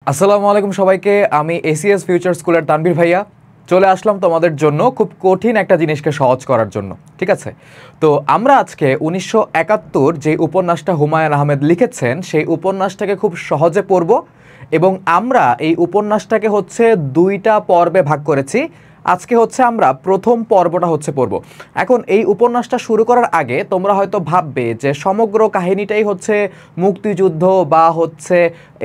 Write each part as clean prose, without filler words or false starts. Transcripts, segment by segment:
আসসালামু আলাইকুম সবাইকে। আমি এসিএস ফিউচার স্কুলের তানভীর ভাইয়া চলে আসলাম তোমাদের জন্য খুব কঠিন একটা জিনিসকে সহজ করার জন্য। ঠিক আছে, তো আমরা আজকে 1971 যে উপন্যাসটা হুমায়ুন আহমেদ লিখেছেন সেই উপন্যাসটাকে খুব সহজে পড়ব এবং আমরা এই উপন্যাসটাকে হচ্ছে দুইটা পর্বে ভাগ করেছি। আজকে হচ্ছে আমরা প্রথম পর্বটা হচ্ছে পড়ব। এখন এই উপন্যাসটা শুরু করার আগে তোমরা হয়তো ভাববে যে সমগ্র কাহিনীটাই হচ্ছে মুক্তিযুদ্ধ বা হচ্ছে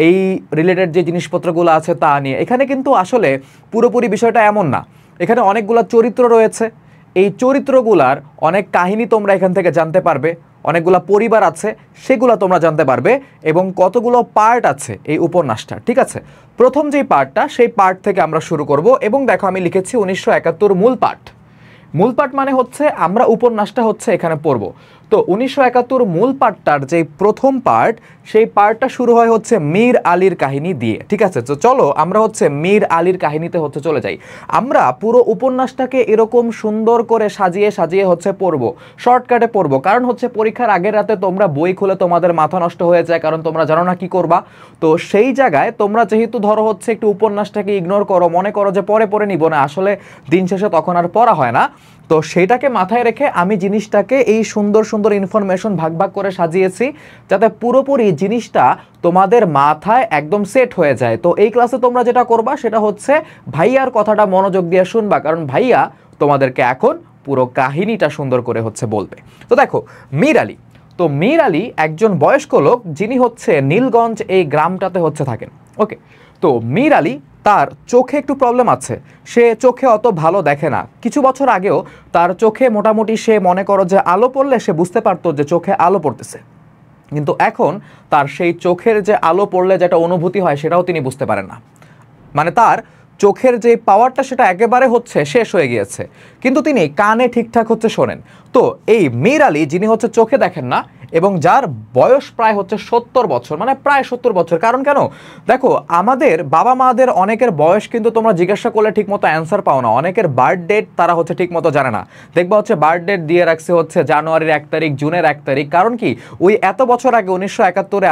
এই রিলেটেড যে জিনিসপত্রগুলো আছে তা নিয়ে। এখানে কিন্তু আসলে পুরোপুরি বিষয়টা এমন না। এখানে অনেকগুলো চরিত্র রয়েছে, এই চরিত্রগুলার অনেক কাহিনী তোমরা এখান থেকে জানতে পারবে, অনেকগুলো পরিবার আছে সেগুলো তোমরা জানতে পারবে এবং কতগুলো পার্ট আছে এই উপন্যাসটা। ঠিক আছে, প্রথম যেই পার্টটা সেই পার্ট থেকে আমরা শুরু করব এবং দেখো আমি লিখেছি 1971 মূল পাঠ। মূল পাঠ মানে হচ্ছে আমরা উপন্যাসটা হচ্ছে এখানে পড়ব। তো 1971 মূল পাঠটার যে প্রথম পার্ট সেই পার্টটা শুরু হয় হচ্ছে মীর আলীর কাহিনী দিয়ে। ঠিক আছে, তো চলো আমরা হচ্ছে মীর আলীর কাহিনীতে হচ্ছে চলে যাই। আমরা পুরো উপন্যাসটাকে এরকম সুন্দর করে সাজিয়ে সাজিয়ে হচ্ছে পড়বো, শর্টকাটে পড়বো, কারণ হচ্ছে পরীক্ষার আগের রাতে তোমরা বই খুলে তোমাদের মাথা নষ্ট হয়ে যায়, কারণ তোমরা জানো না কি করবা। তো সেই জায়গায় তোমরা যেহেতু ধরো হচ্ছে একটু উপন্যাসটাকে ইগনোর করো, মনে করো যে পরে পরে নিব না, আসলে দিন শেষে তখন আর পড়া হয় না। তো সেইটাকে মাথায় রেখে আমি জিনিসটাকে এই সুন্দর সুন্দর ইনফরমেশন ভাগ ভাগ করে সাজিয়েছি যাতে পুরোপুরি জিনিসটা তোমাদের মাথায় একদম সেট হয়ে যায়। তো এই ক্লাসে তোমরা যেটা করবা সেটা হচ্ছে ভাইয়ার কথাটা মনোযোগ দিয়ে শুনবা, কারণ ভাইয়া তোমাদেরকে এখন পুরো কাহিনীটা সুন্দর করে হচ্ছে বলবে। তো দেখো মীর আলী, তো মীর আলী একজন বয়স্ক লোক যিনি হচ্ছে নীলগঞ্জ এই গ্রামটাতে হচ্ছে থাকেন। ওকে, তো মীর আলী তার চোখে একটু প্রবলেম আছে, সে চোখে অত ভালো দেখে না। কিছু বছর আগেও তার চোখে মোটামুটি সে মনে করো যে আলো পড়লে সে বুঝতে পারতো যে চোখে আলো পড়তেছে, কিন্তু এখন তার সেই চোখের যে আলো পড়লে যেটা অনুভূতি হয় সেটাও তিনি বুঝতে পারেন না। মানে তার চোখের যে পাওয়ারটা সেটা একেবারে হচ্ছে শেষ হয়ে গিয়েছে, কিন্তু তিনি কানে ঠিকঠাক হচ্ছে শোনেন। তো এই মীর আলী যিনি হচ্ছে চোখে দেখেন না এবং যার বয়স প্রায় হচ্ছে 70 বছর, মানে প্রায় 70 বছর। কারণ কেন দেখো, আমাদের বাবা মাদের অনেকের বয়স কিন্তু তোমরা জিজ্ঞাসা করলে ঠিক মতো অ্যান্সার পাও না, অনেকের বার্থ ডেট তারা হচ্ছে ঠিক মতো জানে না। দেখবা হচ্ছে বার্থ ডেট দিয়ে রাখছে হচ্ছে জানুয়ারির 1 তারিখ, জুনের 1 তারিখ। কারণ কি, ওই এত বছর আগে 1971-এ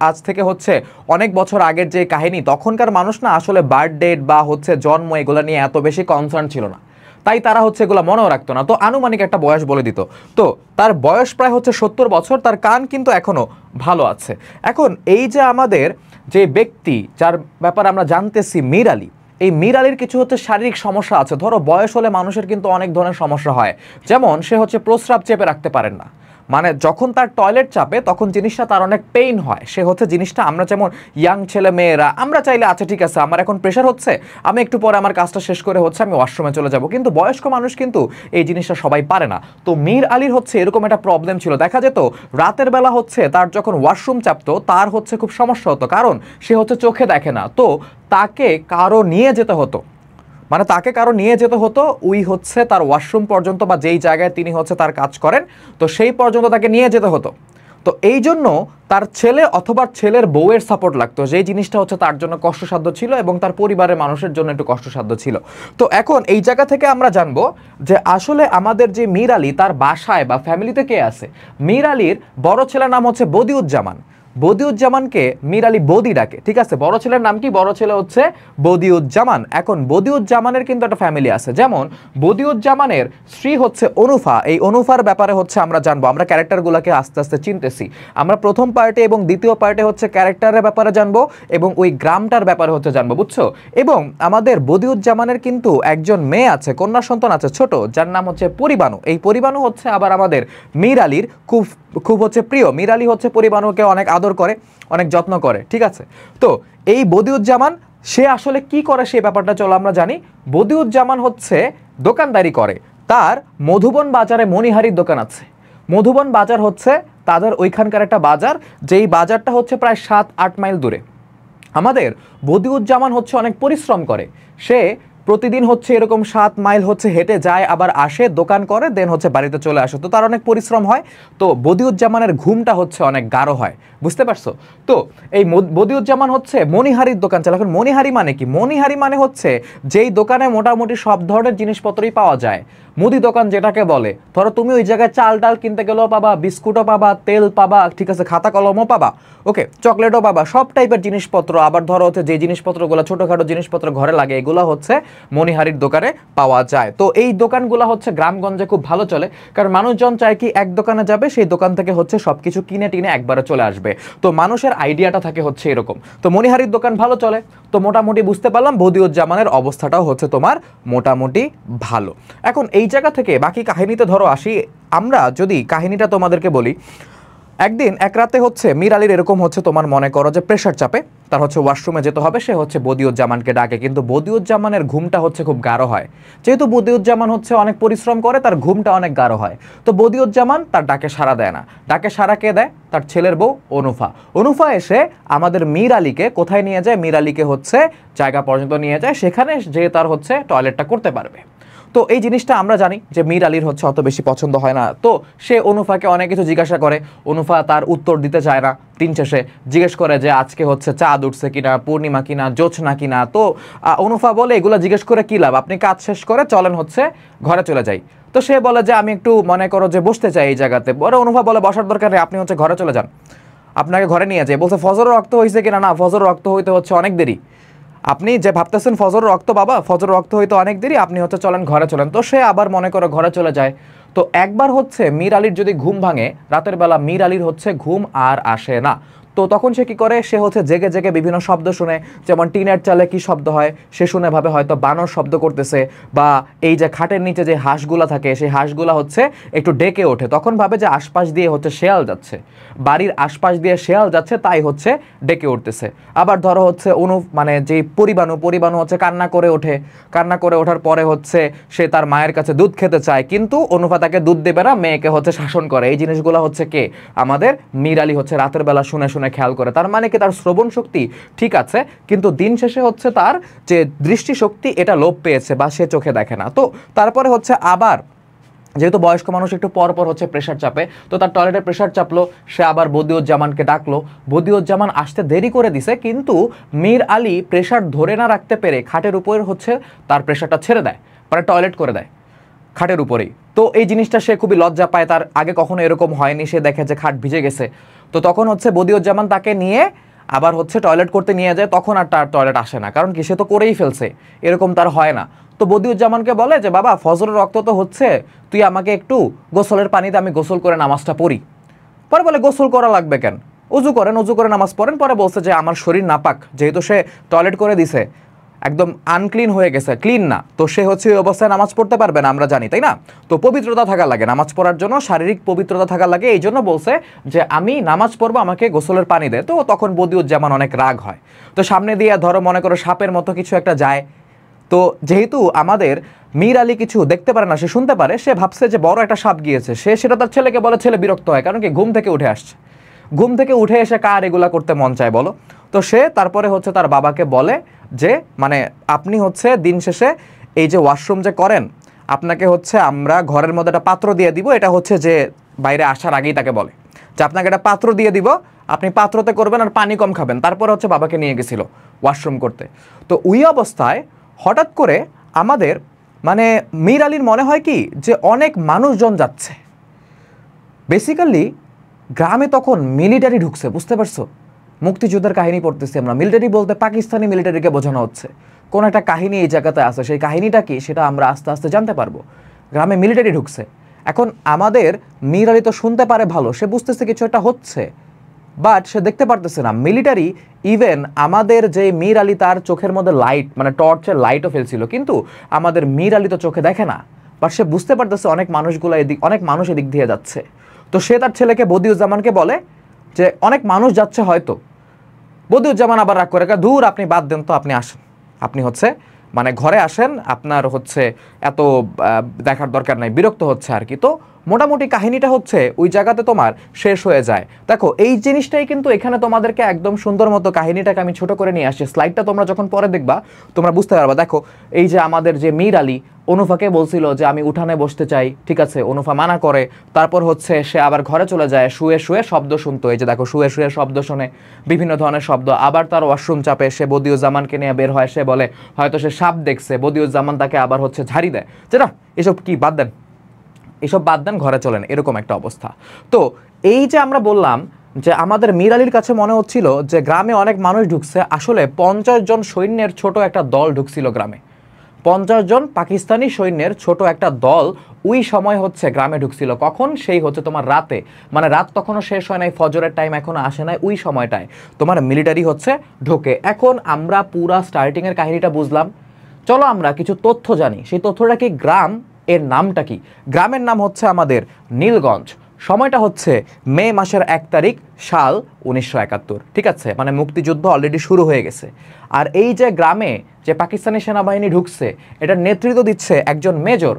আজ থেকে হচ্ছে অনেক বছর আগের যে কাহিনী, তখনকার মানুষ না আসলে বার্থ ডেট বা হচ্ছে জন্ম এগুলো নিয়ে এত বেশি কনসার্ন ছিল না, তাই তারা হচ্ছে এগুলো মনেও রাখতো না। তো আনুমানিক একটা বয়স বলে দিত। তো তার বয়স প্রায় হচ্ছে 70 বছর, তার কান কিন্তু এখনো ভালো আছে। এখন এই যে আমাদের যে ব্যক্তি যার ব্যাপারে আমরা জানতেছি মীর আলী, এই মীর আলীর কিছু হচ্ছে শারীরিক সমস্যা আছে। ধরো বয়স হলে মানুষের কিন্তু অনেক ধরনের সমস্যা হয়, যেমন সে হচ্ছে প্রস্রাব চেপে রাখতে পারেন না, মানে যখন তার টয়লেট চাপে তখন জিনিসটা তার অনেক পেইন হয়। সে হচ্ছে জিনিসটা আমরা যেমন ইয়াং ছেলে মেয়েরা আমরা চাইলে আচ্ছা ঠিক আছে আমার এখন প্রেশার হচ্ছে, আমি একটু পরে আমার কাজটা শেষ করে হচ্ছে আমি ওয়াশরুমে চলে যাব, কিন্তু বয়স্ক মানুষ কিন্তু এই জিনিসটা সবাই পারে না। তো মীর আলীর হচ্ছে এরকম একটা প্রবলেম ছিল। দেখা যেত রাতের বেলা হচ্ছে তার যখন ওয়াশরুম চাপতো তার হচ্ছে খুব সমস্যা হতো, কারণ সে হচ্ছে চোখে দেখে না। তো তাকে কারো নিয়ে যেতে হতো, মানে তাকে কারো নিয়ে যেতে হতো ওই হচ্ছে তার ওয়াশরুম পর্যন্ত বা যেই জায়গায় তিনি হচ্ছে তার কাজ করেন, তো সেই পর্যন্ত তাকে নিয়ে যেতে হতো। তো এই জন্য তার ছেলে অথবা ছেলের বউয়ের সাপোর্ট লাগতো, যেই জিনিসটা হচ্ছে তার জন্য কষ্টসাধ্য ছিল এবং তার পরিবারের মানুষের জন্য একটু কষ্টসাধ্য ছিল। তো এখন এই জায়গা থেকে আমরা জানবো যে আসলে আমাদের যে মীর আলী তার বাসায় বা ফ্যামিলিতে কে আছে। মীর আলীর বড় ছেলের নাম হচ্ছে বদিউজ্জামান। বদিউজ্জামানকে মীর আলী বদি ডাকে। ঠিক আছে, বড় ছেলের নাম কি? বড় ছেলে হচ্ছে বদিউজ্জামান। এখন বদিউজ্জামানের কিন্তু একটা ফ্যামিলি আছে, যেমন বদিউজ্জামানের স্ত্রী হচ্ছে অনুফা। এই অনুফার ব্যাপারে হচ্ছে আমরা জানবো, আমরা ক্যারেক্টারগুলোকে আস্তে আস্তে চিনতেছি। আমরা প্রথম পার্টে এবং দ্বিতীয় পার্টে হচ্ছে ক্যারেক্টারের ব্যাপারে জানবো এবং ওই গ্রামটার ব্যাপারে হচ্ছে জানবো, বুঝছো? এবং আমাদের বদিউজ্জামানের কিন্তু একজন মেয়ে আছে, কন্যা সন্তান আছে ছোট, যার নাম হচ্ছে পরিবানু। এই পরিবানু হচ্ছে আবার আমাদের মীর আলীর খুব খুব হচ্ছে প্রিয়। মীর আলী হচ্ছে পরিবানুকে অনেক আদর করে, অনেক যত্ন করে। ঠিক আছে, তো এই বদিউজ্জামান সে আসলে কি করে সেই ব্যাপারটা চলো আমরা জানি। বদিউজ্জামান হচ্ছে দোকানদারি করে, তার মধুবন বাজারে মণিহারির দোকান আছে। মধুবন বাজার হচ্ছে তাদের ওইখানকার একটা বাজার, যেই বাজারটা হচ্ছে প্রায় 7-8 মাইল দূরে। আমাদের বদিউজ্জামান হচ্ছে অনেক পরিশ্রম করে, সে প্রতিদিন হচ্ছে এরকম 7 মাইল হচ্ছে হেঁটে যায়, আবার আসে, দোকান করে, দেন হচ্ছে বাড়িতে চলে আসে। তো তার অনেক পরিশ্রম হয়। তো বদিউজ্জামানের ঘুমটা হচ্ছে অনেক গাঢ় হয়, বুঝতে পারছো? তো এই বদিউজ্জামান হচ্ছে মণিহারির দোকান চালায়। এখন মণিহারি মানে কি? মণিহারি মানে হচ্ছে যেই দোকানে মোটামুটি সব ধরনের জিনিসপত্রই পাওয়া যায়, মুদি দোকান যেটাকে বলে। ধরো তুমি ওই জায়গায় চাল ডাল কিনতে গেলেও পাবা, বিস্কুটও পাবা, তেল পাবা, ঠিক আছে, খাতা কলমও পাবা, ওকে, চকলেটও পাবা, সব টাইপের জিনিসপত্র। আবার ধরো হচ্ছে যে জিনিসপত্রগুলো ছোটোখাটো জিনিসপত্র ঘরে লাগে, এগুলো হচ্ছে মণিহারির দোকানে পাওয়া যায়। তো এই দোকানগুলো হচ্ছে গ্রামগঞ্জে খুব ভালো চলে, কারণ মানুষজন চায় কি এক দোকানে যাবে, সেই দোকান থেকে হচ্ছে সব কিছু কিনে টিনে একবারে চলে আসবে। তো মানুষের আইডিয়াটা থাকে হচ্ছে এরকম। তো মণিহারির দোকান ভালো চলে। তো মোটামুটি বুঝতে পারলাম বদিউজ্জামানের অবস্থাটাও হচ্ছে তোমার মোটামুটি ভালো। এখন এই জায়গা থেকে বাকি কাহিনীতে ধরো আসি। আমরা যদি কাহিনীটা তোমাদেরকে বলি, একদিন এক রাতে হচ্ছে মীর আলীর এরকম হচ্ছে তোমার মনে করো যে প্রেশার চাপে, তার হচ্ছে ওয়াশরুমে যেতে হবে, সে হচ্ছে বদিউজ্জামানকে ডাকে, কিন্তু বদিউজ্জামানের ঘুমটা হচ্ছে খুব গাঢ় হয়। যেহেতু বদিউজ্জামান হচ্ছে অনেক পরিশ্রম করে, তার ঘুমটা অনেক গাঢ় হয়। তো বদিউজ্জামান তার ডাকে সাড়া দেয় না। ডাকে সাড়া কে দেয়? তার ছেলের বউ অনুফা। অনুফা এসে আমাদের মীর আলীকে কোথায় নিয়ে যায়? মীর আলীকে হচ্ছে জায়গা পর্যন্ত নিয়ে যায়, সেখানে যে তার হচ্ছে টয়লেটটা করতে পারবে। তো এই জিনিসটা আমরা জানি যে মীর আলীর হচ্ছে অত বেশি পছন্দ হয় না। তো সে অনুফাকে অনেক কিছু জিজ্ঞাসা করে, অনুফা তার উত্তর দিতে চায় না। দিন শেষে জিজ্ঞেস করে যে আজকে হচ্ছে চাঁদ উঠছে কিনা, পূর্ণিমা কিনা, জ্যোৎস্না কিনা। তো অনুফা বলে এগুলো জিজ্ঞেস করে কি লাভ, আপনি কাজ শেষ করে চলেন হচ্ছে ঘরে চলে যাই। তো সে বলে যে আমি একটু মনে করো যে বসতে চাই এই জায়গাতে। বলে অনুফা বলে বসার দরকার নেই, আপনি হচ্ছে ঘরে চলে যান, আপনাকে ঘরে নিয়ে যায়। বলছে ফজর রক্ত হয়েছে কিনা? না, ফজর রক্ত হইতে হচ্ছে অনেক দেরি। আপনি যে ভাবতেছেন ফজর রক্ত, বাবা ফজর রক্ত হইতে অনেক দেরি, আপনি হচ্ছে চলেন ঘরে চলেন। তো সে আবার মনে করে ঘরে চলে যায়। তো একবার হচ্ছে মীর আলীর যদি ঘুম ভাঙে রাতের বেলা, মীর আলীর হচ্ছে ঘুম আর আসে না। তো তখন সে কি করে? সে হচ্ছে জেগে জেগে বিভিন্ন শব্দ শুনে, যেমন টিনের চালে কি শব্দ হয় সে শুনে ভাবে হয়তো বানর শব্দ করতেছে, বা এই যে খাটের নিচে যে হাঁসগুলা থাকে সেই হাঁসগুলা হচ্ছে একটু ডেকে ওঠে। তখন ভাবে যে আশপাশ দিয়ে হচ্ছে শেয়াল যাচ্ছে, বাড়ির আশপাশ দিয়ে শেয়াল যাচ্ছে, তাই হচ্ছে ডেকে উঠতেছে। আবার ধরো হচ্ছে মানে যে পরিবাণু হচ্ছে কান্না করে ওঠে। কান্না করে ওঠার পরে হচ্ছে সে তার মায়ের কাছে দুধ খেতে চায়, কিন্তু অনুফা তাকে দুধ দেবে না, মেয়েকে হচ্ছে শাসন করে। এই জিনিসগুলো হচ্ছে কে? আমাদের মীর আলী হচ্ছে রাতের বেলা শুনে শুনে খেয়াল করে। তার মানে কি? তার শ্রবণ শক্তি ঠিক আছে, কিন্তু দিন শেষে হচ্ছে তার যে দৃষ্টিশক্তি এটা লোপ পেয়েছে, বা সে চোখে দেখে না। তো তারপরে হচ্ছে আবার যেহেতু বয়স্ক মানুষ একটু পর পর হচ্ছে প্রেশার চাপে, তো তার টয়লেটে প্রেশার চাপলো, সে আবার বদিউজ্জামানকে ডাকলো। বদিউজ্জামান আসতে দেরি করে দিছে, কিন্তু মীর আলী প্রেশার ধরে না রাখতে পেরে খাটের উপর হচ্ছে তার প্রেশারটা ছেড়ে দেয়, মানে টয়লেট করে দেয় খাটের উপরেই। তো এই জিনিসটা সে খুবই লজ্জা পায়, তার আগে কখনো এরকম হয়নি। সে দেখে যে খাট ভিজে গেছে। তো তখন হচ্ছে বদিউজ্জামান তাকে নিয়ে আবার হচ্ছে টয়লেট করতে নিয়ে যায়। তখন আর তার টয়লেট আসে না, কারণ কি? সে তো করেই ফেলছে, এরকম তার হয় না। তো বদিউজ্জামানকে বলে যে বাবা ফজরের রক্ত তো হচ্ছে, তুই আমাকে একটু গোসলের পানিতে আমি গোসল করে নামাজটা পড়ি। পরে বলে গোসল করা লাগবে কেন, উজু করেন, উজু করে নামাজ পড়েন। পরে বলছে যে আমার শরীর নাপাক, যেহেতু সে টয়লেট করে দিছে, একদম আনক্লিন হয়ে গেছে, ক্লিন না, তো সে হচ্ছে ওই অবস্থায় নামাজ পড়তে পারবে না, আমরা জানি তাই না? তো পবিত্রতা থাকা লাগে নামাজ পড়ার জন্য, শারীরিক পবিত্রতা থাকা লাগে। এই জন্য বলছে যে আমি নামাজ পড়বো, আমাকে গোসলের পানি দে। তো তখন বদিউজ্জামান অনেক রাগ হয়। তো সামনে দিয়ে ধরো মনে করো সাপের মতো কিছু একটা যায়। তো যেহেতু আমাদের মীর আলী কিছু দেখতে পারে না, সে শুনতে পারে, সে ভাবছে যে বড় একটা সাপ গিয়েছে। সে সেটা তার ছেলেকে বলে, ছেলে বিরক্ত হয়, কারণ কি? ঘুম থেকে উঠে আসছে, ঘুম থেকে উঠে এসে কার এগুলা করতে মন চায় বলো? তো সে তারপরে হচ্ছে তার বাবাকে বলে যে মানে আপনি হচ্ছে দিন শেষে এই যে ওয়াশরুম যে করেন, আপনাকে হচ্ছে আমরা ঘরের মধ্যে একটা পাত্র দিয়ে দিব। এটা হচ্ছে যে বাইরে আসার আগেই তাকে বলে যে আপনাকে একটা পাত্র দিয়ে দিব, আপনি পাত্রতে করবেন আর পানি কম খাবেন। তারপরে হচ্ছে বাবাকে নিয়ে গেছিল ওয়াশরুম করতে। তো ওই অবস্থায় হঠাৎ করে আমাদের মানে মীর আলীর মনে হয় কি যে অনেক মানুষজন যাচ্ছে। বেসিক্যালি গ্রামে তখন মিলিটারি ঢুকছে, বুঝতে পারছো? মুক্তিযুদ্ধের কাহিনী পড়তেছি আমরা। মিলিটারি বলতে পাকিস্তানি মিলিটারিকে বোঝানো হচ্ছে। কোন একটা কাহিনী এই জায়গাতে আছে, সেই কাহিনীটা কি সেটা আমরা আস্তে আস্তে জানতে পারবো। গ্রামে মিলিটারি ঢুকছে। এখন আমাদের মীর আলী তো শুনতে পারে ভালো, সে বুঝতেছে কিছু একটা হচ্ছে, বাট সে দেখতে পারতেছে না মিলিটারি। ইভেন আমাদের যে মীর আলী, তার চোখের মধ্যে লাইট মানে টর্চের লাইটও ফেলছিল, কিন্তু আমাদের মীর আলী তো চোখে দেখে না, বাট সে বুঝতে পারতেছে অনেক মানুষ এদিক দিয়ে যাচ্ছে। তো সে তার ছেলেকে বদিউজ্জামানকে বলে যে অনেক মানুষ যাচ্ছে হয়তো। বদিউজ্জামান আবার রাগ করে, দূর আপনি বাদ দেন তো, আপনি আসেন, আপনি হচ্ছে মানে ঘরে আসেন, আপনার হচ্ছে এত দেখার দরকার নাই, বিরক্ত হচ্ছে আর কি। তো মোটামুটি কাহিনীটা হচ্ছে ওই জায়গাতে তোমার শেষ হয়ে যায়। দেখো এই জিনিসটাই কিন্তু এখানে তোমাদেরকে একদম সুন্দর মতো কাহিনীটাকে আমি ছোট করে নিয়ে আসছি। স্লাইডটা তোমরা যখন পরে দেখবা তোমরা বুঝতে পারবা। দেখো এই যে আমাদের যে মীর আলী অনুফাকে বলছিল যে আমি উঠানে বসতে চাই, ঠিক আছে, অনুফা মানা করে। তারপর হচ্ছে সে আবার ঘরে চলে যায়, শুয়ে শুয়ে শব্দ শুনতো। এই যে দেখো শুয়ে শুয়ে শব্দ শোনে, বিভিন্ন ধরনের শব্দ। আবার তার ওয়াশরুম চাপে, সে বদিউজ্জামানকে নিয়ে বের হয়। সে বলে হয়তো সে সাপ দেখছে, বদিউজ্জামান তাকে আবার হচ্ছে ঝাড়ি দেয় যে না এসব কি বাদ দেন, এসব বাদ দেন, ঘরে চলেন, এরকম একটা অবস্থা। তো এই যে আমরা বললাম যে আমাদের মীর আলীর কাছে মনে হচ্ছিল যে গ্রামে অনেক মানুষ ঢুকছে, আসলে 50 জন সৈন্যের ছোট একটা দল ঢুকছিল গ্রামে। 50 জন পাকিস্তানি সৈন্যের ছোট একটা দল ওই সময় হচ্ছে গ্রামে ঢুকছিল। কখন? সেই হচ্ছে তোমার রাতে, মানে রাত তখনও শেষ হয় নাই, ফজরের টাইম এখনো আসে নাই, ওই সময়টায় তোমার মিলিটারি হচ্ছে ঢোকে। এখন আমরা পুরা স্টার্টিংয়ের কাহিনীটা বুঝলাম, চলো আমরা কিছু তথ্য জানি। সেই তথ্যটা কি? গ্রাম এর নামটা কি? গ্রামের নাম হচ্ছে আমাদের নীলগঞ্জ। সময়টা হচ্ছে মে মাসের 1 তারিখ, সাল 1971, ঠিক আছে, মানে মুক্তিযুদ্ধ অলরেডি শুরু হয়ে গেছে। আর এই যে গ্রামে যে পাকিস্তানি সেনাবাহিনী ঢুকছে, এটার নেতৃত্ব দিচ্ছে একজন মেজর।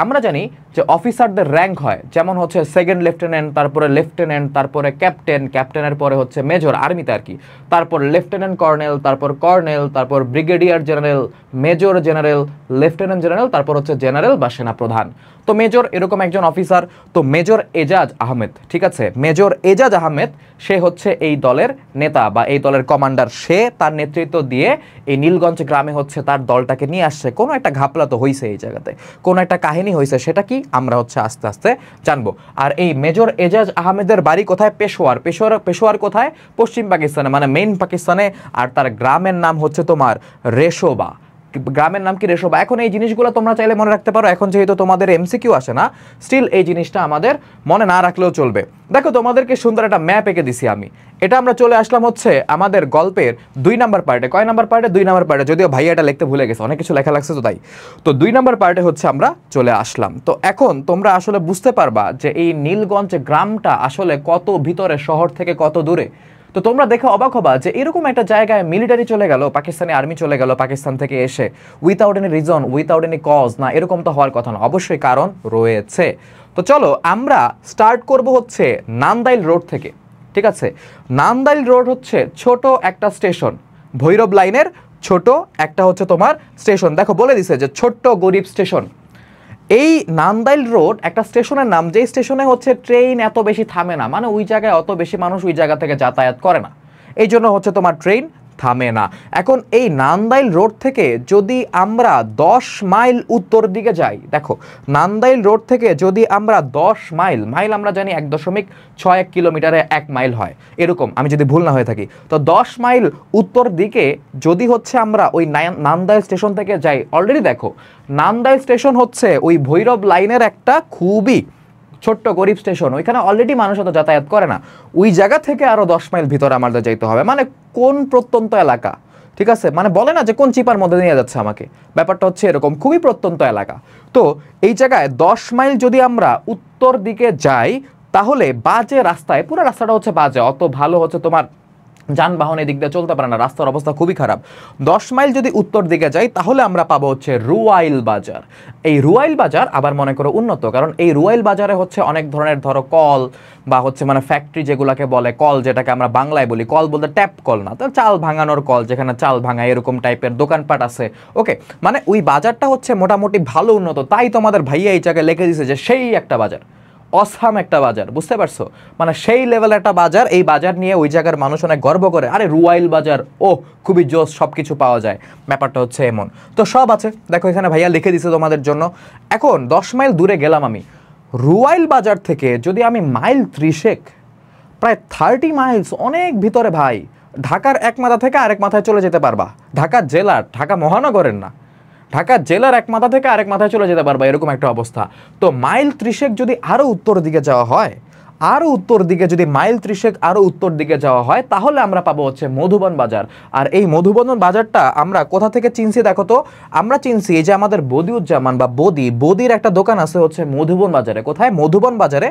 আমরা জানি যে অফিসারদের র্যাঙ্ক হয়, যেমন হচ্ছে সেকেন্ড লেফটেন্যান্ট, তারপরে লেফটেন্যান্ট, তারপরে ক্যাপ্টেন, ক্যাপ্টেনের পরে হচ্ছে মেজর আর্মিতে আর কি, তারপর লেফটেন্যান্ট কর্নেল, তারপর কর্নেল, তারপর brigadier general, major general, lieutenant general, তারপর হচ্ছে জেনারেল বা সেনাপ্রধান। তো মেজর এরকম একজন অফিসার। তো মেজর এজাজ আহমেদ, ঠিক আছে, মেজর এজাজ আহমেদ সে হচ্ছে এই দলের নেতা বা এই দলের কমান্ডার। সে তার নেতৃত্ব দিয়ে এই নীলগঞ্জ গ্রামে হচ্ছে তার দলটাকে নিয়ে আসছে। কোনো একটা ঘাপলা তো হয়েছে এই জায়গাতে, কোনো একটা কাহিনী হয়েছে, সেটা কি আমরা হচ্ছে আস্তে আস্তে জানবো। আর এই মেজর এজাজ আহমেদের বাড়ি কোথায়? পেশোয়ার। পেশোয়ার কোথায়? পশ্চিম পাকিস্তানে, মানে মেইন পাকিস্তানে। আর তার গ্রামের নাম হচ্ছে তোমার রেশোবা। গ্রামের নাম কি? রেশোবা। এখন এই জিনিসগুলো তোমরা চাইলে মনে রাখতে পারো, এখন যেহেতু তোমাদের এমসিকিউ আসে না, স্টিল এই জিনিসটা আমাদের মনে না রাখলেও চলবে। দেখো তোমাদেরকে সুন্দর একটা ম্যাপ এঁকে দিছি আমি। এটা আমরা চলে আসলাম হচ্ছে আমাদের গল্পের 2 নাম্বার পার্টে। কয় নাম্বার পার্টে? 2 নাম্বার পার্টে, যদিও ভাইয়া এটা লিখতে ভুলে গেছে, অনেক কিছু লেখা লাগছে তো তাই। তো 2 নাম্বার পার্টে হচ্ছে আমরা চলে আসলাম। তো এখন তোমরা আসলে বুঝতে পারবা যে এই নীলগঞ্জ গ্রামটা আসলে কত ভিতরে, শহর থেকে কত দূরে। তো তোমরা দেখে অবাক হবা যে এরকম একটা জায়গায় মিলিটারি চলে গেল, পাকিস্তানি আর্মি চলে গেল পাকিস্তান থেকে এসে, without any reason, without any cause. না, এরকম তো হওয়ার কথা না, অবশ্যই কারণ রয়েছে। তো চলো আমরা স্টার্ট করব হচ্ছে নান্দাইল রোড থেকে, ঠিক আছে। নান্দাইল রোড হচ্ছে ছোট একটা স্টেশন, ভৈরব লাইনের ছোট একটা হচ্ছে তোমার স্টেশন। দেখো বলে দিছে যে ছোট্ট গরিব স্টেশন। এই নান্দাইল রোড একটা স্টেশনের নাম, যেই স্টেশনে হচ্ছে ট্রেন এত বেশি থামে না, মানে ওই জায়গায় অত বেশি মানুষ ওই জায়গা থেকে যাতায়াত করে না, এই জন্য হচ্ছে তোমার ট্রেন থামে না। এখন এই নান্দাইল রোড থেকে যদি আমরা 10 মাইল উত্তর দিকে যাই, দেখো নান্দাইল রোড থেকে যদি আমরা 10 মাইল, মাইল আমরা জানি 1.61 কিলোমিটারে 1 মাইল হয়, এরকম আমি যদি ভুল না হয়ে থাকি। তো 10 মাইল উত্তর দিকে যদি হচ্ছে আমরা ওই নান্দাইল স্টেশন থেকে যাই, অলরেডি দেখো নান্দাইল স্টেশন হচ্ছে ওই ভৈরব লাইনের একটা খুবই ছোট্ট গরিব স্টেশন, ওইখানে অলরেডি মানুষ অত যাতায়াত করে না। ওই জায়গা থেকে আরো 10 মাইল ভিতরে আমাদের যাইতে হবে, মানে কোন প্রত্যন্ত এলাকা, ঠিক আছে, মানে বলে না যে কোন চিপার মধ্যে নিয়ে যাচ্ছে আমাকে, ব্যাপারটা হচ্ছে এরকম, খুবই প্রত্যন্ত এলাকা। তো এই জায়গায় 10 মাইল যদি আমরা উত্তর দিকে যাই, তাহলে বাজে রাস্তায়, পুরো রাস্তাটা হচ্ছে বাজে, অত ভালো হচ্ছে তোমার যানবাহন এদিক দিয়ে চলতে পারে না, রাস্তার অবস্থা খুবই খারাপ। 10 মাইল যদি উত্তর দিকে যাই, তাহলে আমরা পাবো হচ্ছে রুয়াইল বাজার। এই রুয়াইল বাজার আবার মনে করো উন্নত, কারণ এই রুয়াইল বাজারে হচ্ছে অনেক ধরনের ধরো কল বা হচ্ছে মানে ফ্যাক্টরি যেগুলোকে বলে কল, যেটাকে আমরা বাংলায় বলি কল, বলতে ট্যাপ কল না, তো চাল ভাঙানোর কল, যেখানে চাল ভাঙা এরকম টাইপের দোকানপাট আছে। ওকে, মানে ওই বাজারটা হচ্ছে মোটামুটি ভালো উন্নত, তাই তোমাদের ভাইয়া এই জায়গায় লিখে দিছে যে সেই একটা বাজার, অসাম একটা বাজার, বুঝতে পারছো, মানে সেই লেভেলের একটা বাজার। এই বাজার নিয়ে ওই জায়গার মানুষ অনেক গর্ব করে, আরে রুয়াইল বাজার, ও খুবই জোস, সব কিছু পাওয়া যায়, ব্যাপারটা হচ্ছে এমন। তো সব আছে, দেখো এখানে ভাইয়া লিখে দিছে তোমাদের জন্য। এখন 10 মাইল দূরে গেলাম আমি, রুয়াইল বাজার থেকে যদি আমি মাইল 30, প্রায় 30 মাইলস, অনেক ভিতরে ভাই, ঢাকার এক মাথা থেকে আরেক মাথায় চলে যেতে পারবা, ঢাকা জেলার, ঢাকা মহানগরের না, ঢাকা জেলার এক মাথা থেকে আরেক মাথায় চলে যেতে পারবা, এরকম একটা অবস্থা। তো মাইল 30 যদি আরো উত্তর দিকে যাওয়া হয়, আরো উত্তর দিকে যদি মাইল 30 আরো উত্তর দিকে যাওয়া হয়, তাহলে আমরা পাবো হচ্ছে মধুবন বাজার। আর এই মধুবন বাজারটা আমরা কোথা থেকে চিনছি দেখো তো, আমরা চিনছি এই যে আমাদের বদিউজ্জামান বা বদির একটা দোকান আছে হচ্ছে মধুবন বাজারে। কোথায়? মধুবন বাজারে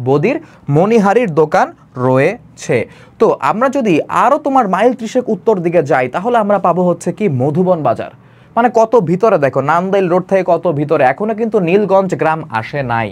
বদির মণিহারির দোকান রয়েছে। তো আমরা যদি আরো তোমার মাইল 30 উত্তর দিকে যাই, তাহলে আমরা পাবো হচ্ছে কি মধুবন বাজার। মানে কত ভিতরে দেখো, নান্দাইল রোড থেকে কত ভিতরে, এখনো কিন্তু নীলগঞ্জ গ্রাম আসে নাই।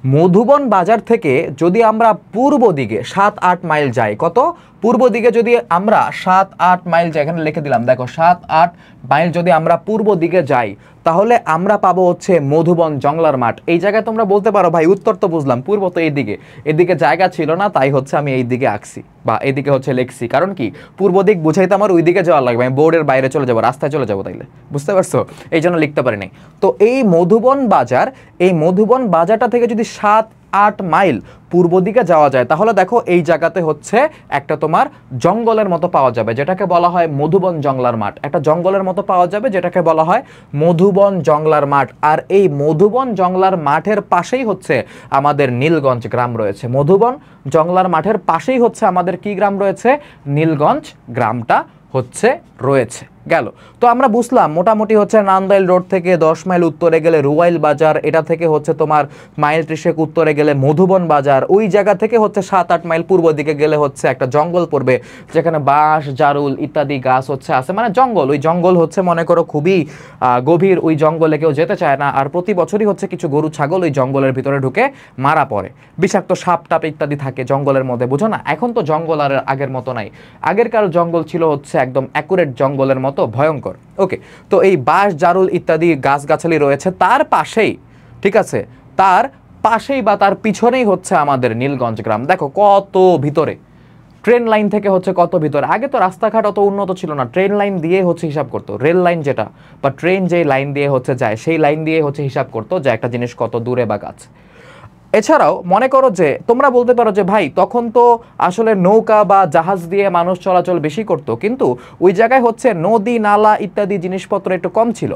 মধুবন বাজার থেকে যদি আমরা পূর্ব দিকে 7-8 মাইল যাই, কত পূর্ব দিকে যদি আমরা 7-8 মাইল যাই, এখানে লিখে দিলাম দেখো 7-8 মাইল যদি আমরা পূর্ব দিকে যাই তাহলে আমরা পাবো হচ্ছে মধুবন জংলার মাঠ। এই জায়গায় তোমরা বলতে পারো ভাই উত্তর তো বুঝলাম, পূর্ব তো এইদিকে, এদিকে জায়গা ছিল না তাই হচ্ছে আমি এই দিকে আঁকছি বা এইদিকে হচ্ছে লিখছি। কারণ কি পূর্ব দিক বুঝাইতে আমার ওই দিকে যাওয়া লাগবে, আমি বোর্ডের বাইরে চলে যাবো, রাস্তায় চলে যাবো, তাইলে বুঝতে পারছো, এই জন্য লিখতে পারি নাই। তো এই মধুবন বাজার, এই মধুবন বাজারটা থেকে যদি 7-8 মাইল পূর্ব দিকে যাওয়া যায় তাহলে দেখো এই জায়গাতে হচ্ছে একটা তোমার জঙ্গলের মতো পাওয়া যাবে যেটাকে বলা হয় মধুবন জংলার মাঠ। একটা জঙ্গলের মতো পাওয়া যাবে যেটাকে বলা হয় মধুবন জংলার মাঠ। আর এই মধুবন জংলার মাঠের পাশেই হচ্ছে আমাদের নীলগঞ্জ গ্রাম রয়েছে। মধুবন জংলার মাঠের পাশেই হচ্ছে আমাদের কি গ্রাম রয়েছে? নীলগঞ্জ গ্রামটা হচ্ছে রয়েছে। গেল। তো আমরা বুঝলাম মোটামুটি হচ্ছে নান্দাইল রোড থেকে 10 মাইল উত্তরে গেলে রুয়াইল বাজার, এটা থেকে হচ্ছে তোমার মাইল 30 উত্তরে গেলে মধুবন বাজার, ওই জায়গা থেকে হচ্ছে 7-8 মাইল পূর্ব দিকে গেলে হচ্ছে একটা জঙ্গল পড়বে যেখানে বাঁশ জারুল ইত্যাদি গাছ হচ্ছে আছে, মানে জঙ্গল। ওই জঙ্গল হচ্ছে মনে করো খুবই গভীর, ওই জঙ্গলে কেউ যেতে চায় না। আর প্রতি বছরই হচ্ছে কিছু গরু ছাগল ওই জঙ্গলের ভিতরে ঢুকে মারা পড়ে, বিষাক্ত সাপ টাপ ইত্যাদি থাকে জঙ্গলের মধ্যে, বুঝো না? এখন তো জঙ্গল আর আগের মতো নাই, আগেরকার জঙ্গল ছিল হচ্ছে একদম অ্যাকুরেট জঙ্গলের মতো ভয়ঙ্কর। ওকে, তো এই বাঁশ জারুল ইত্যাদি গাছগাছালি রয়েছে তার পাশেই, ঠিক আছে, তার পাশেই বা তার পিছনেই হচ্ছে আমাদের নীলগঞ্জ গ্রাম। দেখো কত ভিতরে, ট্রেন লাইন থেকে হচ্ছে কত ভিতরে। আগে তো রাস্তাঘাট অত উন্নত ছিল না, ট্রেন লাইন দিয়ে হচ্ছে হিসাব করতো, রেল লাইন যেটা বা ট্রেন যে লাইন দিয়ে হচ্ছে যায় সেই লাইন দিয়ে হচ্ছে হিসাব করতো যে একটা জিনিস কত দূরে বা কাছে। এছাড়াও মনে করো যে তোমরা বলতে পারো যে ভাই তখন তো আসলে নৌকা বা জাহাজ দিয়ে মানুষ চলাচল বেশি করতো, কিন্তু ওই জায়গায় হচ্ছে নদী নালা ইত্যাদি জিনিসপত্র একটু কম ছিল।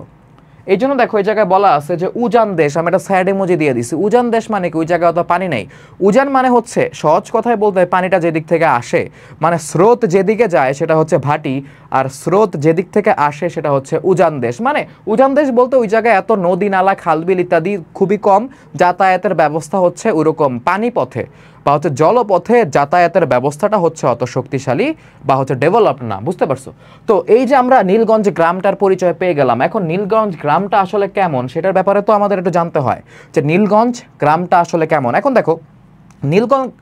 এই জন্য দেখো এই জায়গায় বলা আছে যে উজান দেশ, আমি একটা স্যাড ইমোজি দিয়ে দিছি। উজান দেশ মানে কি? ওই জায়গায় অত পানি নেই। উজান মানে হচ্ছে সহজ কথায় বলতে হয় পানিটা যেদিক থেকে আসে, মানে স্রোত যেদিকে যায় সেটা হচ্ছে ভাটি, আর স্রোত যেদিক থেকে আসে সেটা হচ্ছে উজান দেশ। মানে উজান দেশ বলতে ওই জায়গায় এত নদী নালা খালবিল ইত্যাদি খুবই কম, যাতায়াতের ব্যবস্থা হচ্ছে ওইরকম পানি পথে বা হচ্ছে জলপথে যাতায়াতের ব্যবস্থাটা হচ্ছে অত শক্তিশালী বা হচ্ছে ডেভেলপ না, বুঝতে পারছো? তো এই যে আমরা নীলগঞ্জ গ্রামটার পরিচয় পেয়ে গেলাম, এখন নীলগঞ্জ গ্রামটা আসলে কেমন সেটার ব্যাপারে তো আমাদের একটু জানতে হয় যে নীলগঞ্জ গ্রামটা আসলে কেমন। এখন দেখো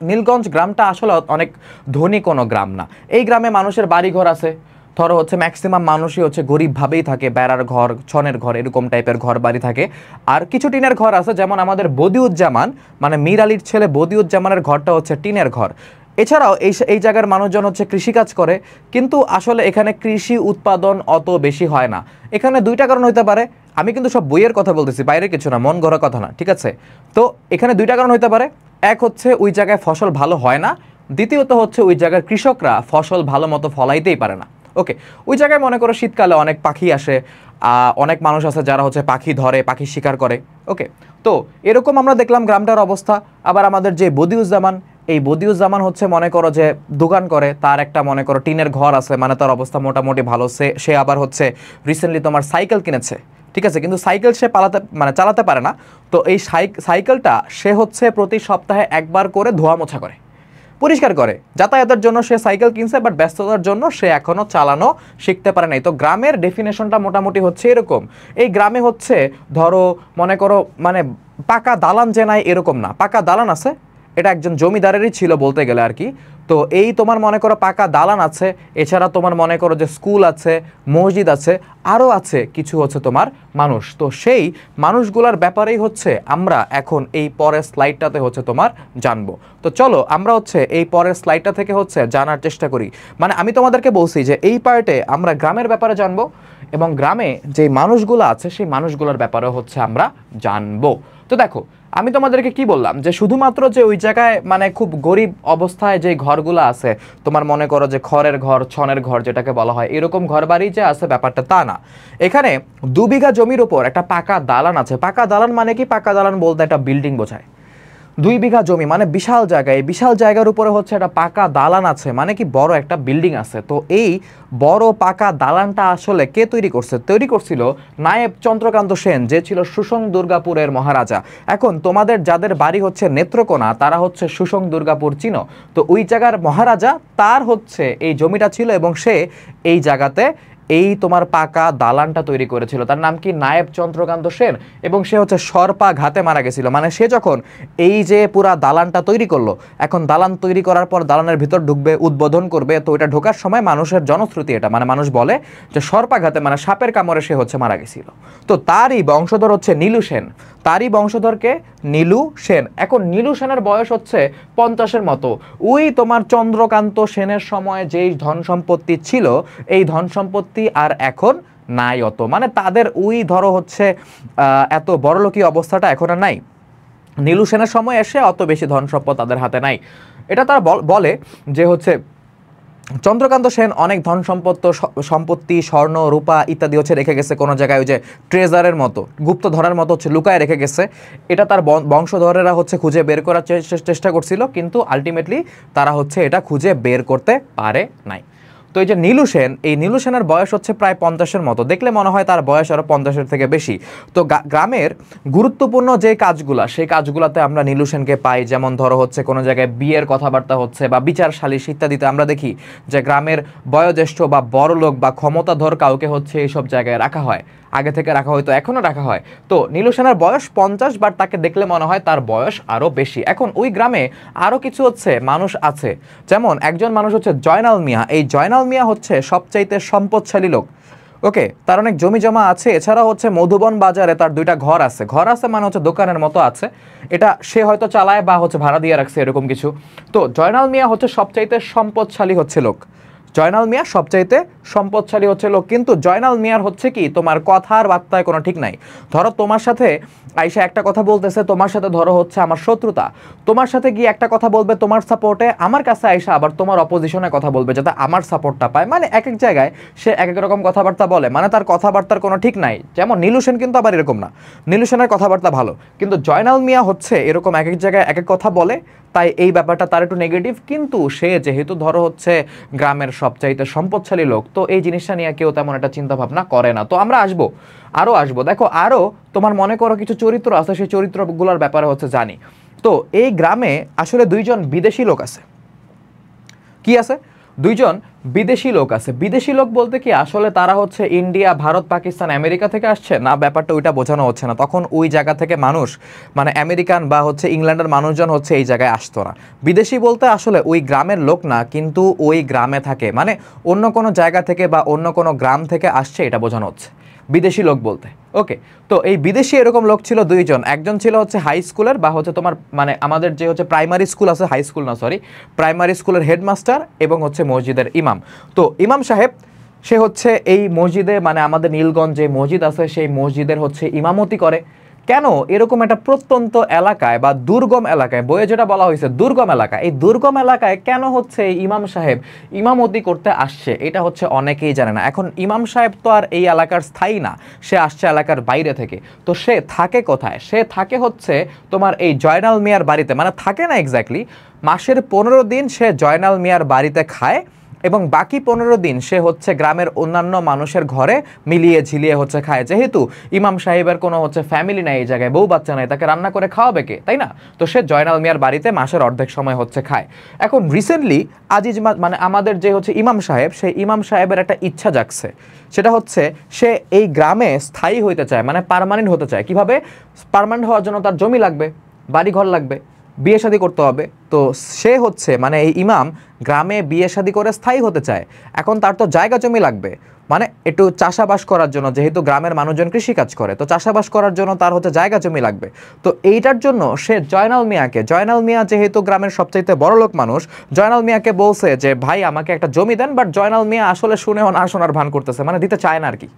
নীলগঞ্জ গ্রামটা আসলে অনেক ধনী কোনো গ্রাম না। এই গ্রামে মানুষের বাড়িঘর আছে, ধরো হচ্ছে ম্যাক্সিমাম মানুষই হচ্ছে গরিবভাবেই থাকে, বেড়ার ঘর ছনের ঘর এরকম টাইপের ঘর বাড়ি থাকে। আর কিছু টিনের ঘর আছে, যেমন আমাদের বদিউজ্জামান মানে মীর আলীর ছেলে বদিউজ্জামানের ঘরটা হচ্ছে টিনের ঘর। এছাড়াও এই জায়গার মানুষজন হচ্ছে কৃষিকাজ করে, কিন্তু আসলে এখানে কৃষি উৎপাদন অত বেশি হয় না। এখানে দুইটা কারণ হইতে পারে, আমি কিন্তু সব বইয়ের কথা বলতেছি, বাইরে কিছু না, মন গড়া কথা না, ঠিক আছে? তো এখানে দুইটা কারণ হইতে পারে, এক হচ্ছে ওই জায়গায় ফসল ভালো হয় না, দ্বিতীয়ত হচ্ছে ওই জায়গার কৃষকরা ফসল ভালো মতো ফলাইতেই পারে না। ওকে, ওই জায়গায় মনে করো শীতকালে অনেক পাখি আসে, অনেক মানুষ আছে যারা হচ্ছে পাখি ধরে, পাখি শিকার করে। ওকে, তো এরকম আমরা দেখলাম গ্রামটার অবস্থা। আবার আমাদের যে বদিউজ্জামান, এই বদিউজ্জামান হচ্ছে মনে করো যে দোকান করে, তার একটা মনে করো টিনের ঘর আছে, মানে তার অবস্থা মোটামুটি ভালো। সে আবার হচ্ছে রিসেন্টলি তোমার সাইকেল কিনেছে, ঠিক আছে, কিন্তু সাইকেল সে চালাতে পারে না। তো এই সাইকেলটা সে হচ্ছে প্রতি সপ্তাহে একবার করে ধোয়া মোছা করে, পরিষ্কার করে, যাতায়াতের জন্য সে সাইকেল কিনছে, বাট ব্যস্ততার জন্য সে এখনো চালানো শিখতে পারে নাই। তো গ্রামের ডেফিনেশনটা মোটামুটি হচ্ছে এরকম। এই গ্রামে হচ্ছে ধরো মনে করো মানে পাকা দালান যে নাই এরকম না, পাকা দালান আছে, এটা একজন জমিদারেরই ছিল বলতে গেলে আর কি। তো এই তোমার মনে করো পাকা দালান আছে, এছাড়া তোমার মনে করো যে স্কুল আছে, মসজিদ আছে, আরও আছে কিছু হচ্ছে তোমার মানুষ। তো সেই মানুষগুলোর ব্যাপারেই হচ্ছে আমরা এখন এই পরের স্লাইডটাতে হচ্ছে তোমার জানবো। তো চলো আমরা হচ্ছে এই পরের স্লাইডটা থেকে হচ্ছে জানার চেষ্টা করি। মানে আমি তোমাদেরকে বলছি যে এই পার্টে আমরা গ্রামের ব্যাপারে জানবো এবং গ্রামে যে মানুষগুলো আছে সেই মানুষগুলোর ব্যাপারেও হচ্ছে আমরা জানবো। তো দেখো আমি তোমাদেরকে কি বললাম যে শুধুমাত্র যে ওই জায়গায় মানে খুব গরিব অবস্থায় যে ঘরগুলো আছে, তোমার মনে করো যে খড়ের ঘর ছনের ঘর যেটাকে বলা হয়, এরকম ঘর বাড়ি যে আছে ব্যাপারটা তা না। এখানে 2 বিঘা জমির উপর একটা পাকা দালান আছে। পাকা দালান মানে কি? পাকা দালান বলতে একটা বিল্ডিং বোঝায়। 2 বিঘা জমি মানে বিশাল জায়গায়, বিশাল জায়গার উপরে হচ্ছে একটা পাকা দালান আছে, মানে কি বড় একটা বিল্ডিং আছে। তো এই বড় পাকা দালানটা আসলে কে তৈরি করছে? তৈরি করছিল নায়েব চন্দ্রকান্ত সেন, যে ছিল সুসং দুর্গাপুরের মহারাজা। এখন তোমাদের যাদের বাড়ি হচ্ছে নেত্রকোনা তারা হচ্ছে সুসং দুর্গাপুর চিনো, তো ওই জায়গার মহারাজা তার হচ্ছে এই জমিটা ছিল এবং সে এই জায়গাতে এই তোমার পাকা দালানটা তৈরি করেছিল। তার নাম কি? নায়েব চন্দ্রকান্ত সেন। এবং সে হচ্ছে সরপা ঘাতে মারা গেছিল। মানে সে যখন এই যে পুরা দালানটা তৈরি করলো, এখন দালান তৈরি করার পর দালানের ভিতর ঢুকবে, উদ্বোধন করবে, তো এটা ঢোকার সময় মানুষের জনশ্রুতি এটা, মানে মানুষ বলে যে সরপা ঘাতে মানে সাপের কামড়ে সে হচ্ছে মারা গেছিল। তো তারই বংশধর হচ্ছে নীলু সেন। তারই বংশধরকে নীলু সেন। এখন নীলু সেনের বয়স হচ্ছে 50-এর মতো। ওই তোমার চন্দ্রকান্ত সেনের সময় যেই ধন সম্পত্তি ছিল, এই ধন সম্পত্তি আর এখন নাই অত, মানে তাদের ওই ধরো হচ্ছে এত বড়লোকি অবস্থাটা এখন আর নাই। নীলু সেনের সময় এসে অত বেশি ধন সম্পদ তাদের হাতে নাই। এটা তারা বলে যে হচ্ছে চন্দ্রকান্ত সেন অনেক ধন সম্পত্তি স্বর্ণ রূপা ইত্যাদি হচ্ছে রেখে গেছে কোনো জায়গায়, ওই যে ট্রেজারের মতো, গুপ্তধনের মতো হচ্ছে লুকায় রেখে গেছে। এটা তার বংশধরেরা হচ্ছে খুঁজে বের করার চেষ্টা করছিল, কিন্তু আলটিমেটলি তারা হচ্ছে এটা খুঁজে বের করতে পারে নাই। তো এই যে নীলু সেন, এই নীলু সেনের বয়স হচ্ছে প্রায় 50-এর মতো। দেখলে মনে হয় তার বয়স আরও 50-এর থেকে বেশি। তো গ্রামের গুরুত্বপূর্ণ যে কাজগুলা, সেই কাজগুলাতে আমরা নীলু সেনকে পাই। যেমন ধরো হচ্ছে কোনো জায়গায় বিয়ের কথাবার্তা হচ্ছে বা বিচার সালিশ ইত্যাদিতে আমরা দেখি যে গ্রামের বয়োজ্যেষ্ঠ বা বড় লোক বা ক্ষমতাধর কাউকে হচ্ছে এইসব জায়গায় রাখা হয়। আগে থেকে রাখা হয়তো, এখনও রাখা হয়। তো নীলু সেনের বয়স 50, বাট তাকে দেখলে মনে হয় তার বয়স আরও বেশি। এখন ওই গ্রামে আরও কিছু হচ্ছে মানুষ আছে। যেমন একজন মানুষ হচ্ছে জয়নাল মিয়া। এই জয়নাল মিয়া হচ্ছে সবচাইতে সম্পদশালী লোক। ওকে, তার অনেক জমি জমা আছে। এছাড়াও হচ্ছে মধুবন বাজারে তার 2টা ঘর আছে। ঘর আছে মানে হচ্ছে দোকানের মতো আছে। এটা সে হয়তো চালায় বা হচ্ছে ভাড়া দিয়ে রাখছে, এরকম কিছু। তো জয়নাল মিয়া হচ্ছে সবচাইতে সম্পদশালী হচ্ছে লোক। জয়নাল মিয়া সবচাইতে সম্পদশালী হচ্ছে লোক। কিন্তু জয়নাল মিয়ার হচ্ছে কি, তোমার কথার বার্তায় কোনো ঠিক নাই। ধরো তোমার সাথে আইসা একটা কথা বলতেছে, তোমার সাথে ধরো হচ্ছে আমার শত্রুতা, তোমার সাথে গিয়ে একটা কথা বলবে তোমার সাপোর্টে, আমার কাছে আইসা আবার তোমার অপোজিশনে কথা বলবে যাতে আমার সাপোর্টটা পায়। মানে এক এক জায়গায় সে এক এক রকম কথাবার্তা বলে, মানে তার কথাবার্তার কোনো ঠিক নাই। যেমন নীলু সেন কিন্তু আবার এরকম না, নীলু সেনের কথাবার্তা ভালো, কিন্তু জয়নাল মিয়া হচ্ছে এরকম এক এক জায়গায় এক এক কথা বলে। তাই এই ব্যাপারটা তার একটু নেগেটিভ। কিন্তু সে যেহেতু ধরো হচ্ছে গ্রামের সবচাইতে সম্পদশালী লোক, তো এই জিনিসটা নিয়ে কেউ তেমন একটা চিন্তা ভাবনা করে না। তো আমরা আরও আসবো। দেখো আরও তোমার মনে করো কিছু চরিত্র আছে, সেই চরিত্রগুলোর ব্যাপারে হচ্ছে জানি। তো এই গ্রামে আসলে 2জন বিদেশি লোক আছে। কি আছে? 2জন বিদেশি লোক আছে। বিদেশি লোক বলতে কি, আসলে তারা হচ্ছে ইন্ডিয়া, ভারত, পাকিস্তান, আমেরিকা থেকে আসছে না, ব্যাপারটা ওইটা বোঝানো হচ্ছে না। তখন ওই জায়গা থেকে মানুষ, মানে আমেরিকান বা হচ্ছে ইংল্যান্ডের মানুষজন হচ্ছে এই জায়গায় আসতো না। বিদেশি বলতে আসলে ওই গ্রামের লোক না, কিন্তু ওই গ্রামে থাকে, মানে অন্য কোনো জায়গা থেকে বা অন্য কোনো গ্রাম থেকে আসছে, এটা বোঝানো হচ্ছে বিদেশি লোক বলতে। ওকে, তো এই বিদেশি এরকম লোক ছিল 2জন। একজন ছিল হচ্ছে হাই স্কুলের বা হচ্ছে তোমার মানে আমাদের যে হচ্ছে প্রাইমারি স্কুল আছে, হাই স্কুল না সরি, প্রাইমারি স্কুলের হেডমাস্টার এবং হচ্ছে মসজিদের ইমাম। তো ইমাম সাহেব সে হচ্ছে এই মসজিদে, মানে আমাদের নীলগঞ্জ যে মসজিদ আছে সেই মসজিদের হচ্ছে ইমামতি করে। কেন এরকম একটা প্রত্যন্ত এলাকায় বা দুর্গম এলাকায়, বইয়ে যেটা বলা হয়েছে দুর্গম এলাকা, এই দুর্গম এলাকায় কেন হচ্ছে ইমাম সাহেব ইমামতি করতে আসছে, এটা হচ্ছে অনেকেই জানে না। এখন ইমাম সাহেব তো আর এই এলাকার স্থায়ী না, সে আসছে এলাকার বাইরে থেকে। তো সে থাকে কোথায়? সে থাকে হচ্ছে তোমার এই জয়নাল মিয়ার বাড়িতে, মানে থাকে না এক্স্যাক্টলি, মাসের 15 দিন সে জয়নাল মিয়ার বাড়িতে খায় এবং বাকি 15 দিন সে হচ্ছে গ্রামের অন্যান্য মানুষের ঘরে মিলিয়ে ঝিলিয়ে হচ্ছে খায়। যেহেতু ইমাম সাহেবের কোনো হচ্ছে ফ্যামিলি নাই এই জায়গায়, বউ বাচ্চা নাই, তাকে রান্না করে খাওয়াবে কে, তাই না? তো সে জয়নাল মিয়ার বাড়িতে মাসের অর্ধেক সময় হচ্ছে খায়। এখন রিসেন্টলি আজিজ মানে আমাদের যে হচ্ছে ইমাম সাহেব, সেই ইমাম সাহেবের একটা ইচ্ছা জাগছে। সেটা হচ্ছে সে এই গ্রামে স্থায়ী হইতে চায়, মানে পার্মানেন্ট হতে চায়। কিভাবে পার্মানেন্ট হওয়ার জন্য? তার জমি লাগবে, বাড়িঘর লাগবে, বিয়ে শাদী করতে হবে। তো সে হচ্ছে মানে এই ইমাম গ্রামে বিয়ে শাদী করে স্থায়ী হতে চায়। এখন তার তো জায়গা জমি লাগবে, মানে একটু চাষাবাস করার জন্য, যেহেতু গ্রামের মানুষজন কৃষিকাজ করে, তো চাষাবাস করার জন্য তার হচ্ছে জায়গা জমি লাগবে। তো এইটার জন্য সে জয়নাল মিয়া যেহেতু গ্রামের সবচাইতে বড় লোক মানুষ, জয়নাল মিয়াকে বলছে যে ভাই আমাকে একটা জমি দেন। বাট জয়নাল মিয়া আসলে শুনেও না শোনার ভান করতেছে, মানে দিতে চায় না আর কি।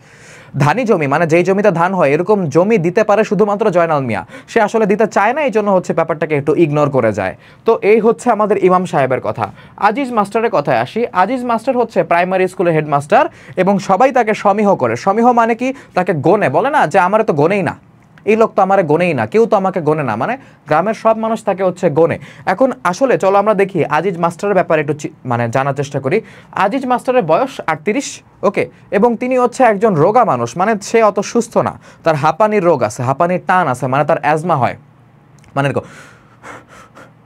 ধানি জমি, মানে যেই জমিতে ধান হয়, এরকম জমি দিতে পারে শুধুমাত্র জয়নাল মিয়া, সে আসলে দিতে চায় না, এই জন্য হচ্ছে ব্যাপারটাকে একটু ইগনোর করে যায়। তো এই হচ্ছে আমাদের ইমাম সাহেবের কথা। আজিজ মাস্টারের কথায় আসি। আজিজ মাস্টার হচ্ছে প্রাইমারি স্কুলের হেডমাস্টার এবং সবাই তাকে সমীহ করে। সমীহ মানে কি? তাকে গোনে, বলে না যে আমারে তো গোনেই না, এই লোক তো আমারে গোনেই না, কেউ তো আমাকে গোনে না, মানে গ্রামের সব মানুষ তাকে হচ্ছে গোনে। এখন আসলে চলো আমরা দেখি আজিজ মাস্টারের ব্যাপারে একটু মানে জানার চেষ্টা করি। আজিজ মাস্টারের বয়স 38। ওকে, এবং তিনি হচ্ছে একজন রোগা মানুষ, মানে সে অত সুস্থ না, তার হাঁপানির রোগ আছে, হাঁপানির টান আছে, মানে তার অ্যাজমা হয়, মানে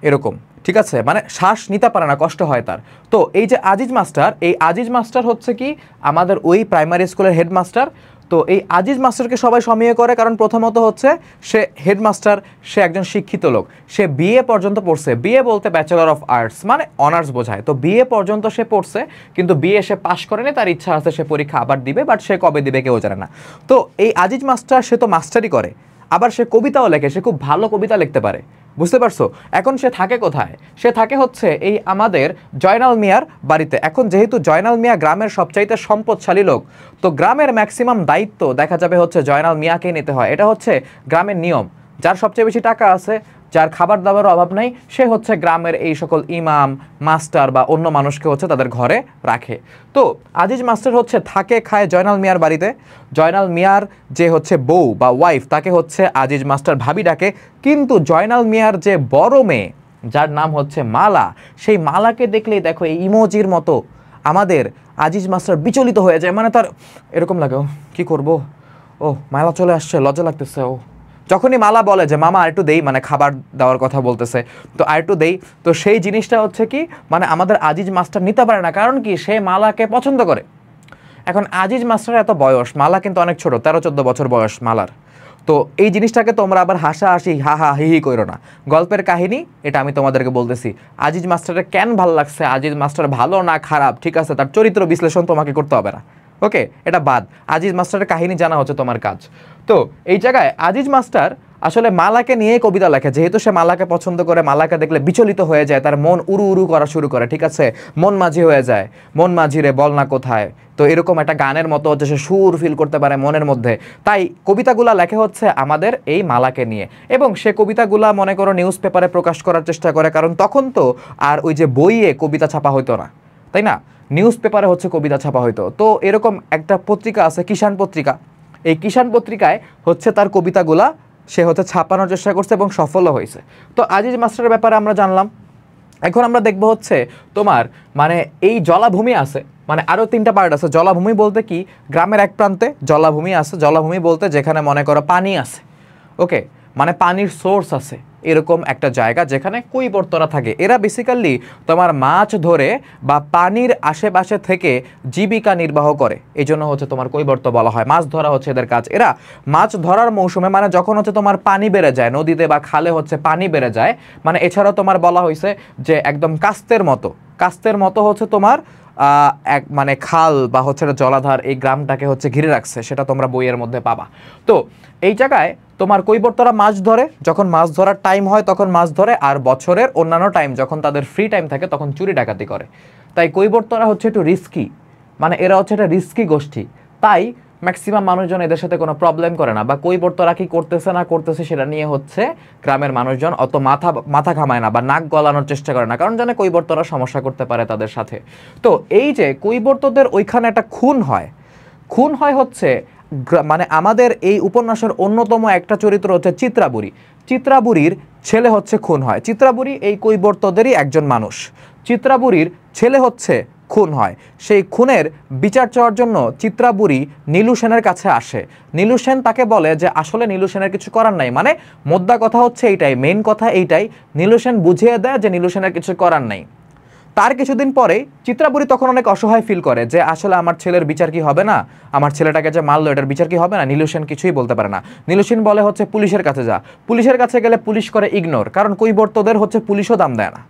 এরকম ঠিক আছে, মানে শ্বাস নিতে পারে না, কষ্ট হয় তার। তো এই যে আজিজ মাস্টার, এই আজিজ মাস্টার হচ্ছে কি আমাদের ওই প্রাইমারি স্কুলের হেডমাস্টার। তো এই আজিজ মাস্টারকে সবাই সমীহ করে, কারণ প্রথমত হচ্ছে সে হেডমাস্টার, সে একজন শিক্ষিত লোক, সে বিএ পর্যন্ত পড়ছে। বিএ বলতে ব্যাচেলর অফ আর্টস, মানে অনার্স বোঝায়। তো বিএ পর্যন্ত সে পড়ছে, কিন্তু বিএ সে পাশ করেনি, তার ইচ্ছা আছে সে পরীক্ষা আবার দিবে, বাট সে কবে দিবে কেউ জানে না। তো এই আজিজ মাস্টার সে তো মাস্টারই করে, আবার সে কবিতাও লেখে, সে খুব ভালো কবিতা লিখতে পারে, বুঝতে পারছো? এখন সে থাকে কোথায়? সে থাকে হচ্ছে এই আমাদের জয়নাল মিয়ার বাড়িতে। এখন যেহেতু জয়নাল মিয়া গ্রামের সবচাইতে সম্পদশালী লোক, তো গ্রামের ম্যাক্সিমাম দায়িত্ব দেখা যাবে হচ্ছে জয়নাল মিয়াকেই নিতে হয়। এটা হচ্ছে গ্রামের নিয়ম। যার সবচেয়ে বেশি টাকা আছে, যার খাবার দাবারের অভাব নেই, সে হচ্ছে গ্রামের এই সকল ইমাম, মাস্টার বা অন্য মানুষকে হচ্ছে তাদের ঘরে রাখে। তো আজিজ মাস্টার হচ্ছে থাকে খায় জয়নাল মিয়ার বাড়িতে। জয়নাল মিয়ার যে হচ্ছে বউ বা ওয়াইফ, তাকে হচ্ছে আজিজ মাস্টার ভাবি ডাকে। কিন্তু জয়নাল মিয়ার যে বড় মেয়ে, যার নাম হচ্ছে মালা, সেই মালাকে দেখলেই দেখো এই ইমোজির মতো আমাদের আজিজ মাস্টার বিচলিত হয়ে যায়। মানে তার এরকম লাগে, ও কী করবো, ও মালা চলে আসছে, লজ্জা লাগতেছে। ও যখনই মালা বলে যে মামা আরেকটু দেই, মানে খাবার দেওয়ার কথা বলতেছে, তো আরেকটু দেই, তো সেই জিনিসটা হচ্ছে কি মানে আমাদের আজিজ মাস্টার নিতে পারে না। কারণ কি, সে মালাকে পছন্দ করে। এখন আজিজ মাস্টারের এত বয়স, মালা কিন্তু অনেক ছোট, 13-14 বছর বয়স মালার। তো এই জিনিসটাকে তোমরা আবার হাসাহাসি হা হা হি হি করো না, গল্পের কাহিনী এটা আমি তোমাদেরকে বলতেছি। আজিজ মাস্টারের কেন ভালো লাগছে, আজিজ মাস্টার ভালো না খারাপ, ঠিক আছে, তার চরিত্র বিশ্লেষণ তোমাকে করতে হবে না, ওকে, এটা বাদ। আজিজ মাস্টারের কাহিনী জানা হচ্ছে তোমার কাজ। তো এই জায়গায় আজিজ মাস্টার আসলে মালাকে নিয়ে কবিতা লেখে। যেহেতু সে মালাকে পছন্দ করে, মালাকে দেখলে বিচলিত হয়ে যায়, তার মন উড়ু উড়ু করা শুরু করে, ঠিক আছে, মন মাঝি হয়ে যায়, মন মাঝি রে বল না কোথায়। তো এরকম একটা গানের মতো হচ্ছে সে সুর ফিল করতে পারে মনের মধ্যে। তাই কবিতাগুলা লেখে হচ্ছে আমাদের এই মালাকে নিয়ে, এবং সে কবিতাগুলা মনে করো নিউজ পেপারে প্রকাশ করার চেষ্টা করে। কারণ তখন তো আর ওই যে বইয়ে কবিতা ছাপা হইতো না, তাই না, নিউজ পেপারে হচ্ছে কবিতা ছাপা হইতো। তো এরকম একটা পত্রিকা আছে কিষাণ পত্রিকা, এই কিষাণ পত্রিকায় হচ্ছে তার কবিতাগুলা সে হচ্ছে ছাপানোর চেষ্টা করছে এবং সফলও হয়েছে। তো আজিজ মাস্টারের ব্যাপারে আমরা জানলাম। এখন আমরা দেখব হচ্ছে তোমার মানে এই জলাভূমি আছে, মানে আরও 3টা পার্ট আছে। জলাভূমি বলতে কি, গ্রামের এক প্রান্তে জলাভূমি আছে। জলাভূমি বলতে যেখানে মনে করো পানি আছে, ওকে, মানে পানির সোর্স আছে, এরকম একটা জায়গা যেখানে কৈবর্তরা থাকে। এরা বেসিক্যালি তোমার মাছ ধরে বা পানির আশেপাশে থেকে জীবিকা নির্বাহ করে, এই জন্য হচ্ছে তোমার কৈবর্ত বলা হয়। মাছ ধরা হচ্ছে এদের কাজ। এরা মাছ ধরার মৌসুমে, মানে যখন হচ্ছে তোমার পানি বেড়ে যায়, নদীতে বা খালে হচ্ছে পানি বেড়ে যায়, মানে এছাড়াও তোমার বলা হয়েছে যে একদম কাস্তের মতো হচ্ছে তোমার এক মানে খাল বা হচ্ছে জলাধার এই গ্রামটাকে হচ্ছে ঘিরে রাখছে, সেটা তোমরা বইয়ের মধ্যে পাবা। তো এই জায়গায় তোমার কৈবর্তরা মাছ ধরে, যখন মাছ ধরার টাইম হয় তখন মাছ ধরে, আর বছরের অন্যান্য টাইম যখন তাদের ফ্রি টাইম থাকে তখন চুরি ডাকাতি করে। তাই কৈবর্তরা হচ্ছে একটু রিস্কি, মানে এরা হচ্ছে একটা রিস্কি গোষ্ঠী। তাই ম্যাক্সিমাম মানুষজন এদের সাথে কোনো প্রবলেম করে না, বা কৈবর্তরা কি করতেছে না করতেছে সেটা নিয়ে হচ্ছে গ্রামের মানুষজন অত মাথা ঘামায় না বা নাক গলানোর চেষ্টা করে না, কারণ জানে কৈবর্তরা সমস্যা করতে পারে তাদের সাথে। তো এই যে কৈবর্তদের ওইখানে একটা খুন হয় হচ্ছে মানে আমাদের এই উপন্যাসের অন্যতম একটা চরিত্র হচ্ছে চিত্রাবুড়ি। চিত্রাবুড়ির ছেলে হচ্ছে খুন হয়। চিত্রাবুড়ি এই কৈবর্তদেরই একজন মানুষ। চিত্রাবুড়ির ছেলে হচ্ছে খুন হয়। সেই খুনের বিচার চাওয়ার জন্য চিত্রাবুড়ি নীলু সেনের কাছে আসে। নীলু সেন তাকে বলে যে আসলে নীলু সেনের কিছু করার নাই, মানে মোদ্দা কথা হচ্ছে এইটাই, মেইন কথা এইটাই। নীলু সেন বুঝিয়ে দেয় যে নীলু সেনের কিছু করার নাই। তার কিছুদিন পরে চিত্রাবুড়ি তখন অনেক অসহায় ফিল করে যে আসলে আমার ছেলের বিচার কি হবে না, আমার ছেলেটাকে যে মারলো এটার বিচার কি হবে না। নীলু সেন কিছুই বলতে পারে না। নীলু সেন বলে হচ্ছে পুলিশের কাছে যা। পুলিশের কাছে গেলে পুলিশ করে ইগনোর, কারণ কৈবর্তদের হচ্ছে পুলিশও দাম দেয় না,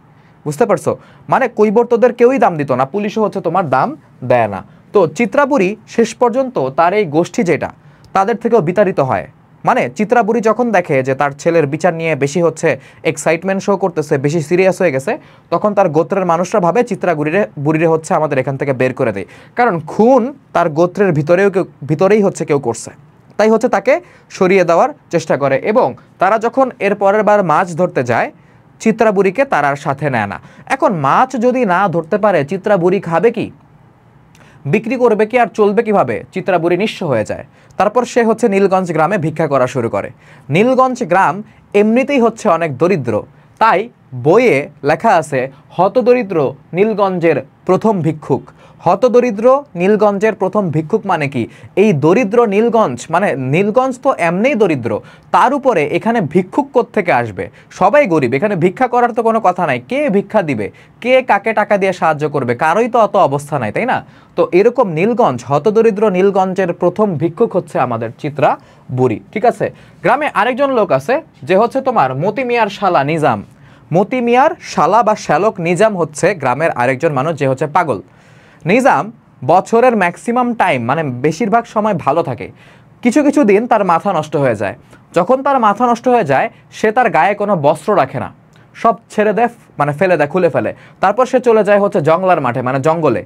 বুঝতে পারছো, মানে কৈবর্তদের কেউই দাম দিত না, পুলিশও হচ্ছে তোমার দাম দেয় না। তো চিত্রাবুড়ি শেষ পর্যন্ত তার এই গোষ্ঠী যেটা, তাদের থেকেও বিতাড়িত হয়। মানে চিত্রাবুড়ি যখন দেখে যে তার ছেলের বিচার নিয়ে বেশি হচ্ছে এক্সাইটমেন্ট শো করতেছে, বেশি সিরিয়াস হয়ে গেছে, তখন তার গোত্রের মানুষরা ভাবে বুড়িরে হচ্ছে আমাদের এখান থেকে বের করে দেয়, কারণ খুন তার গোত্রের ভিতরেই হচ্ছে কেউ করছে, তাই হচ্ছে তাকে সরিয়ে দেওয়ার চেষ্টা করে। এবং তারা যখন এর পরের বার মাছ ধরতে যায়, চিত্রাবুড়িকে তার আর সাথে নেয় না। এখন মাছ যদি না ধরতে পারে চিত্রাবুড়ি খাবে কি, বিক্রি করবে কি, আর চলবে কিভাবে? চিত্রাবুড়ি নিঃস্ব হয়ে যায়। তারপর সে হচ্ছে নীলগঞ্জ গ্রামে ভিক্ষা করা শুরু করে। নীলগঞ্জ গ্রাম এমনিতেই হচ্ছে অনেক দরিদ্র, তাই বইয়ে লেখা আছে হতদরিদ্র নীলগঞ্জের প্রথম ভিক্ষুক। হতদরিদ্র নীলগঞ্জের প্রথম ভিক্ষুক মানে কি? এই দরিদ্র নীলগঞ্জ মানে নীলগঞ্জ তো এমনিই দরিদ্র, তার উপরে এখানে ভিক্ষুক কোত্থেকে আসবে? সবাই গরিব, এখানে ভিক্ষা করার তো কোনো কথা নাই। কে ভিক্ষা দিবে? কে কাকে টাকা দিয়ে সাহায্য করবে? কারোই তো অত অবস্থা নাই, তাই না? তো এরকম নীলগঞ্জ, হতদরিদ্র নীলগঞ্জের প্রথম ভিক্ষুক হচ্ছে আমাদের চিত্রা বুড়ি। ঠিক আছে, গ্রামে আরেকজন লোক আছে যে হচ্ছে তোমার মতি মিয়ার শালা নিজাম। মতি মিয়ার শালা বা শ্যালক নিজাম হচ্ছে গ্রামের আরেকজন মানুষ যে হচ্ছে পাগল। নিজাম বছরের ম্যাক্সিমাম টাইম মানে বেশিরভাগ সময় ভালো থাকে, কিছু কিছু দিন তার মাথা নষ্ট হয়ে যায়। যখন তার মাথা নষ্ট হয়ে যায় সে তার গায়ে কোনো বস্ত্র রাখে না, সব ছেড়ে দেয়, মানে ফেলে দেয়, খুলে ফেলে। তারপর সে চলে যায় হচ্ছে জংলার মাঠে মানে জঙ্গলে,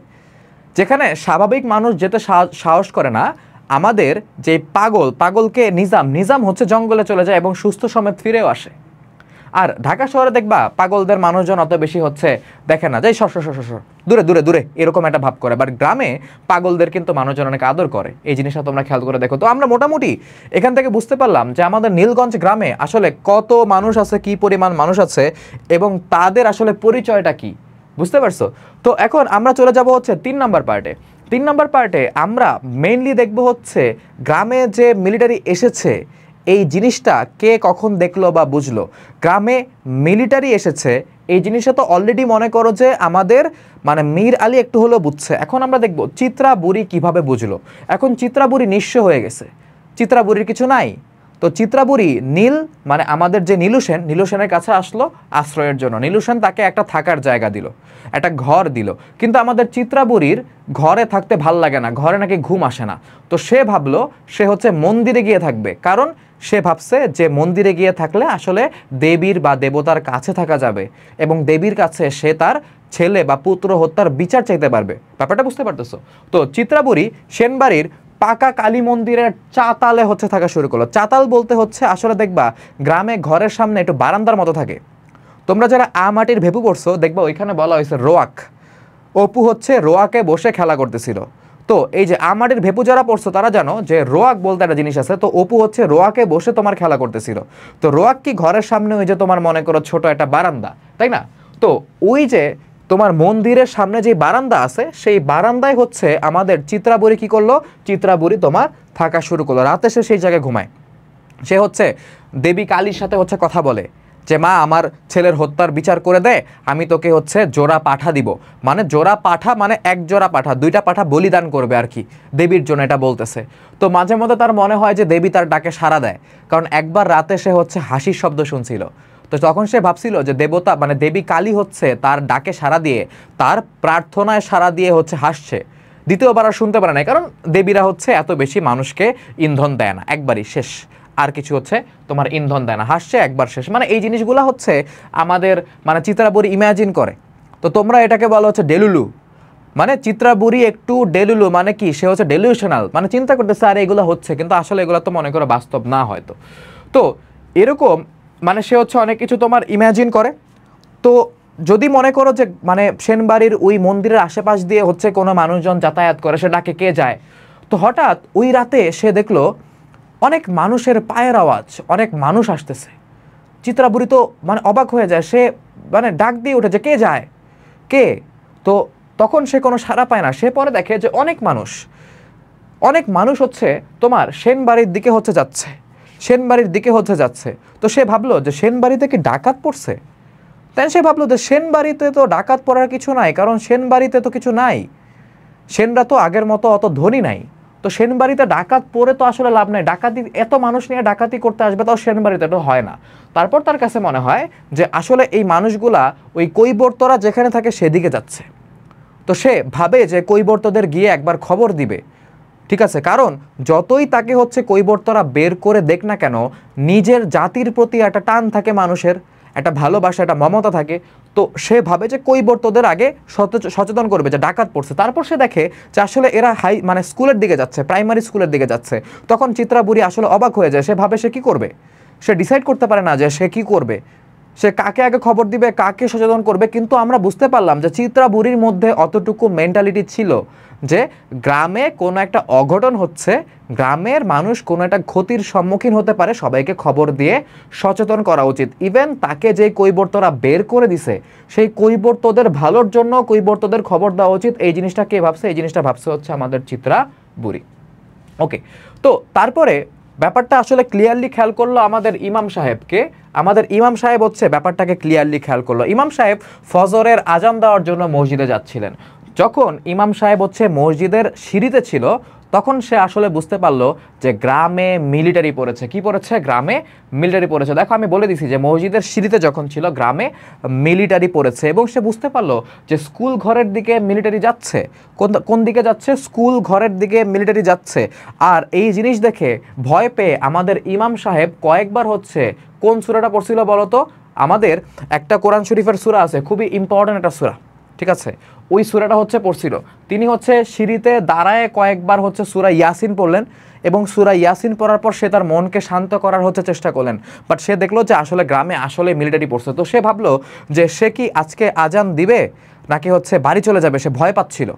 যেখানে স্বাভাবিক মানুষ যেতে সাহস করে না। আমাদের যে পাগলকে নিজাম হচ্ছে জঙ্গলে চলে যায় এবং সুস্থ সমেত ফিরেও আসে। আর ঢাকা শহরে দেখবা পাগলদের মানুষজন অত বেশি হচ্ছে দেখে না, যে সর দূরে দূরে দূরে এরকম একটা ভাব করে। বাট গ্রামে পাগলদের কিন্তু মানুষজন অনেক আদর করে, এই জিনিসটা তোমরা খেয়াল করে দেখো। তো আমরা মোটামুটি এখান থেকে বুঝতে পারলাম যে আমাদের নীলগঞ্জ গ্রামে আসলে কত মানুষ আছে, কি পরিমাণ মানুষ আছে এবং তাদের আসলে পরিচয়টা কি, বুঝতে পারছো? তো এখন আমরা চলে যাব হচ্ছে 3 নম্বর পার্টে। 3 নম্বর পার্টে আমরা মেইনলি দেখব হচ্ছে গ্রামে যে মিলিটারি এসেছে এই জিনিসটা কে কখন দেখলো বা বুঝলো। গ্রামে মিলিটারি এসেছে এই জিনিসটা তো অলরেডি মনে করো যে আমাদের মানে মীর আলী একটু হলেও বুঝছে। এখন আমরা দেখব চিত্রা বুড়ি কিভাবে বুঝলো। এখন চিত্রা বুড়ি নিঃস্ব হয়ে গেছে, চিত্রা বুড়ির কিছু নাই। তো চিত্রা বুড়ি নীল মানে আমাদের যে নীলু সেনের কাছে আসলো আশ্রয়ের জন্য। নীলু সেন তাকে একটা থাকার জায়গা দিল, একটা ঘর দিল। কিন্তু আমাদের চিত্রা বুড়ির ঘরে থাকতে ভাল লাগে না, ঘরে নাকি ঘুম আসে না। তো সে ভাবলো সে হচ্ছে মন্দিরে গিয়ে থাকবে, কারণ সে ভাবছে যে মন্দিরে গিয়ে থাকলে আসলে দেবীর বা দেবতার কাছে থাকা যাবে এবং দেবীর কাছে সে তার ছেলে বা পুত্র হত্যার বিচার চাইতে পারবে। ব্যাপারটা বুঝতে পারতেছো? তো চিত্রাবুড়ি সেনবাড়ির পাকা কালী মন্দিরের চাতালে হচ্ছে থাকা শুরু করলো। চাতাল বলতে হচ্ছে আসলে দেখবা গ্রামে ঘরের সামনে একটু বারান্দার মতো থাকে। তোমরা যারা মাটির ভেপু পড়ছো দেখবা ওইখানে বলা হয়েছে রোয়াক। অপু হচ্ছে রোয়াকে বসে খেলা করতেছিল। তো এই যে মাটির ভেপু যারা পড়ছো তারা জানো যে রোয়াক বলতে একটা জিনিস আছে। তো অপু হচ্ছে রোয়াকে বসে তোমার খেলা করতেছিল। তো রোয়াক কি ঘরের সামনে ওই যে তোমার মনে করো ছোট একটা বারান্দা, তাই না? তো ওই যে তোমার মন্দিরের সামনে যে বারান্দা আছে সেই বারান্দায় হচ্ছে আমাদের চিত্রাবুড়ি কি করলো, চিত্রাবুড়ি তোমার থাকা শুরু করলো। রাতে সে সেই জায়গায় ঘুমায়। সে হচ্ছে দেবী কালীর সাথে হচ্ছে কথা বলে যে মা আমার ছেলের হত্যার বিচার করে দে, আমি তোকে হচ্ছে জোড়া পাঠা দিব। মানে জোড়া পাঠা মানে এক জোড়া পাঠা, 2টা পাঠা বলিদান করবে আর কি দেবীর জন্য, এটা বলতেছে। তো মাঝে মধ্যে তার মনে হয় যে দেবী তার ডাকে সাড়া দেয়, কারণ একবার রাতে সে হচ্ছে হাসির শব্দ শুনছিল। তো তখন সে ভাবছিল যে দেবতা মানে দেবী কালী হচ্ছে তার ডাকে সাড়া দিয়ে, তার প্রার্থনায় সাড়া দিয়ে হচ্ছে হাসছে। দ্বিতীয়বার আর শুনতে পারে না, কারণ দেবীরা হচ্ছে এত বেশি মানুষকে ইন্ধন দেয় না, একবারই শেষ, আর কিছু হচ্ছে তোমার ইন্ধন দেয় না, হাসছে একবার শেষ। মানে এই জিনিসগুলো হচ্ছে আমাদের মানে চিত্রাবুড়ি ইমাজিন করে। তো তোমরা এটাকে বলো হচ্ছে ডেলুলু, মানে চিত্রাবুড়ি একটু ডেলুলু মানে কি সে হচ্ছে ডেলিউশনাল, মানে চিন্তা করতেছে আর এগুলো হচ্ছে, কিন্তু আসলে এগুলো তো মনে করো বাস্তব না হয়তো। তো এরকম মানে সে হচ্ছে অনেক কিছু তোমার ইমাজিন করে। তো যদি মনে করো যে মানে সেনবাড়ির ওই মন্দিরের আশেপাশ দিয়ে হচ্ছে কোনো মানুষজন যাতায়াত করে, সে ডাকে কে যায়। তো হঠাৎ ওই রাতে সে দেখলো অনেক মানুষের পায়ের আওয়াজ, অনেক মানুষ আসতেছে। চিত্রাবুড়ি তো মানে অবাক হয়ে যায়, সে মানে ডাক দিয়ে উঠে যে কে যায়, কে। তো তখন সে কোনো সাড়া পায় না। সে পরে দেখে যে অনেক মানুষ হচ্ছে তোমার সেনবাড়ির দিকে হচ্ছে যাচ্ছে, সেনবাড়ির দিকে হচ্ছে যাচ্ছে। তো সে ভাবলো যে সেনবাড়িতে কি ডাকাত পড়ছে। তাই সে ভাবলো যে সেনবাড়িতে তো ডাকাত পড়ার কিছু নাই, কারণ সেনবাড়িতে তো কিছু নাই, সেনরা তো আগের মতো অত ধনী নাই। তো সেনবাড়িতে ডাকাত পড়ে তো আসলে লাভ নাই, ডাকাতি এত মানুষ নিয়ে ডাকাতি করতে আসবে তাও সেনবাড়িতে তো হয় না। তারপর তার কাছে মনে হয় যে আসলে এই মানুষগুলা ওই কৈবর্তরা যেখানে থাকে সেদিকে যাচ্ছে। তো সে ভাবে যে কৈবর্তদের গিয়ে একবার খবর দিবে, ঠিক আছে, কারণ যতই তাকে হচ্ছে কৈবর্তরা বের করে দেখ না কেন নিজের জাতির প্রতি একটা টান থাকে মানুষের, একটা ভালোবাসা, একটা মমতা থাকে। তো সে ভাবে যে কৈবর্তদের আগে সচেতন করবে যে ডাকাত পড়ছে। তারপর সে দেখে যে আসলে এরা মানে স্কুলের দিকে যাচ্ছে, প্রাইমারি স্কুলের দিকে যাচ্ছে। তখন চিত্রাবুড়ি আসলে অবাক হয়ে যায়, সে ভাবে সে কি করবে, সে ডিসাইড করতে পারে না যে সে কি করবে। সে কাকে আগে খবর দিবে, কাকে সচেতন করবে। কিন্তু আমরা বুঝতে পারলাম যে চিত্রা বুড়ির মধ্যে অতটুকু মেন্টালিটি ছিল যে গ্রামে কোনো একটা অঘটন হচ্ছে, গ্রামের মানুষ কোনো একটা ক্ষতির সম্মুখীন হতে পারে, সবাইকে খবর দিয়ে সচেতন করা উচিত। ইভেন তাকে যে কৈবর্তরা বের করে দিছে, সেই কৈবর্তদের ভালোর জন্য কৈবর্তদের খবর দেওয়া উচিত। এই জিনিসটা কে ভাবছে? এই জিনিসটা ভাবছে হচ্ছে আমাদের চিত্রা বুড়ি। ওকে, তো তারপরে ব্যাপারটা আসলে ক্লিয়ারলি খেয়াল করলো আমাদের ইমাম সাহেবকে। আমাদের ইমাম সাহেব হচ্ছে ব্যাপারটাকে ক্লিয়ারলি খেয়াল করলো। ইমাম সাহেব ফজরের আজান দেওয়ার জন্য মসজিদে যাচ্ছিলেন। যখন ইমাম সাহেব হচ্ছে মসজিদের সিঁড়িতে ছিল, তখন সে আসলে বুঝতে পারলো যে গ্রামে মিলিটারি পড়েছে। কি পড়েছে? গ্রামে মিলিটারি পড়েছে। দেখো, আমি বলে দিছি যে মসজিদের সিঁড়িতে যখন ছিল গ্রামে মিলিটারি পড়েছে, এবং সে বুঝতে পারলো যে স্কুল ঘরের দিকে মিলিটারি যাচ্ছে। কোন দিকে যাচ্ছে? স্কুল ঘরের দিকে মিলিটারি যাচ্ছে। আর এই জিনিস দেখে ভয় পেয়ে আমাদের ইমাম সাহেব কয়েকবার হচ্ছে কোন সূরাটা পড়ছিল বলো তো? আমাদের একটা কোরআন শরীফের সূরা আছে, খুবই ইম্পর্টেন্ট একটা সূরা, ঠিক আছে? ওই সূরাটা হচ্ছে পড়ছিল। তিনি হচ্ছে সিঁড়িতে দাঁড়ায় কয়েকবার হচ্ছে সূরা ইয়াসিন পড়লেন, এবং সূরা ইয়াসিন পড়ার পর সে তার মনকে শান্ত করার হচ্ছে চেষ্টা করলেন। বাট সে দেখলো যে আসলে গ্রামে আসলে মিলিটারি পড়ছে। তো সে ভাবলো যে সে কি আজকে আজান দিবে নাকি হচ্ছে বাড়ি চলে যাবে। সে ভয় পাচ্ছিল।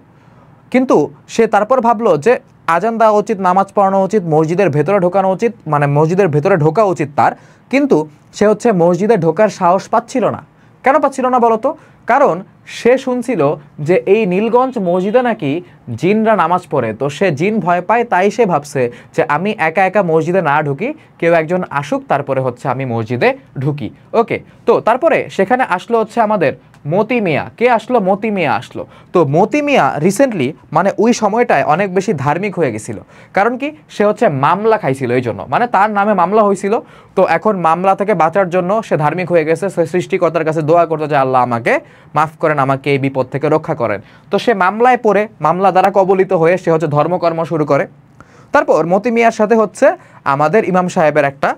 কিন্তু সে তারপর ভাবলো যে আজান দেওয়া উচিত, নামাজ পড়ানো উচিত, মসজিদের ভেতরে ঢোকানো উচিত, মানে মসজিদের ভেতরে ঢোকা উচিত তার। কিন্তু সে হচ্ছে মসজিদে ঢোকার সাহস পাচ্ছিল না। কেন পাচ্ছিল না বলো তো? কারণ সে শুনছিল যে এই নীলগঞ্জ মসজিদে নাকি জিনরা নামাজ পড়ে। তো সে জিন ভয় পায়, তাই সে ভাবছে যে আমি একা একা মসজিদে না ঢুকি, কেউ একজন আসুক, তারপরে হচ্ছে আমি মসজিদে ঢুকি। ওকে, তো তারপরে সেখানে আসলো হচ্ছে আমাদের মতি মিয়া। কে আসলো? মতি মিয়া আসলো। তো মতি মিয়া রিসেন্টলি, মানে ওই সময়টায় অনেক বেশি ধার্মিক হয়ে গেছিল। কারণ কি? সে হচ্ছে মামলা খাইছিল, এই জন্য, মানে তার নামে মামলা হয়েছিল। তো এখন মামলা থেকে বাঁচার জন্য সে ধার্মিক হয়ে গেছে। সে সৃষ্টিকর্তার কাছে দোয়া করতে যে আল্লাহ আমাকে মাফ করেন, আমাকে এই বিপদ থেকে রক্ষা করেন। তো সে মামলায় পড়ে, মামলা দ্বারা কবলিত হয়ে সে হচ্ছে ধর্মকর্ম শুরু করে। তারপর মতি মিয়ার সাথে হচ্ছে আমাদের ইমাম সাহেবের একটা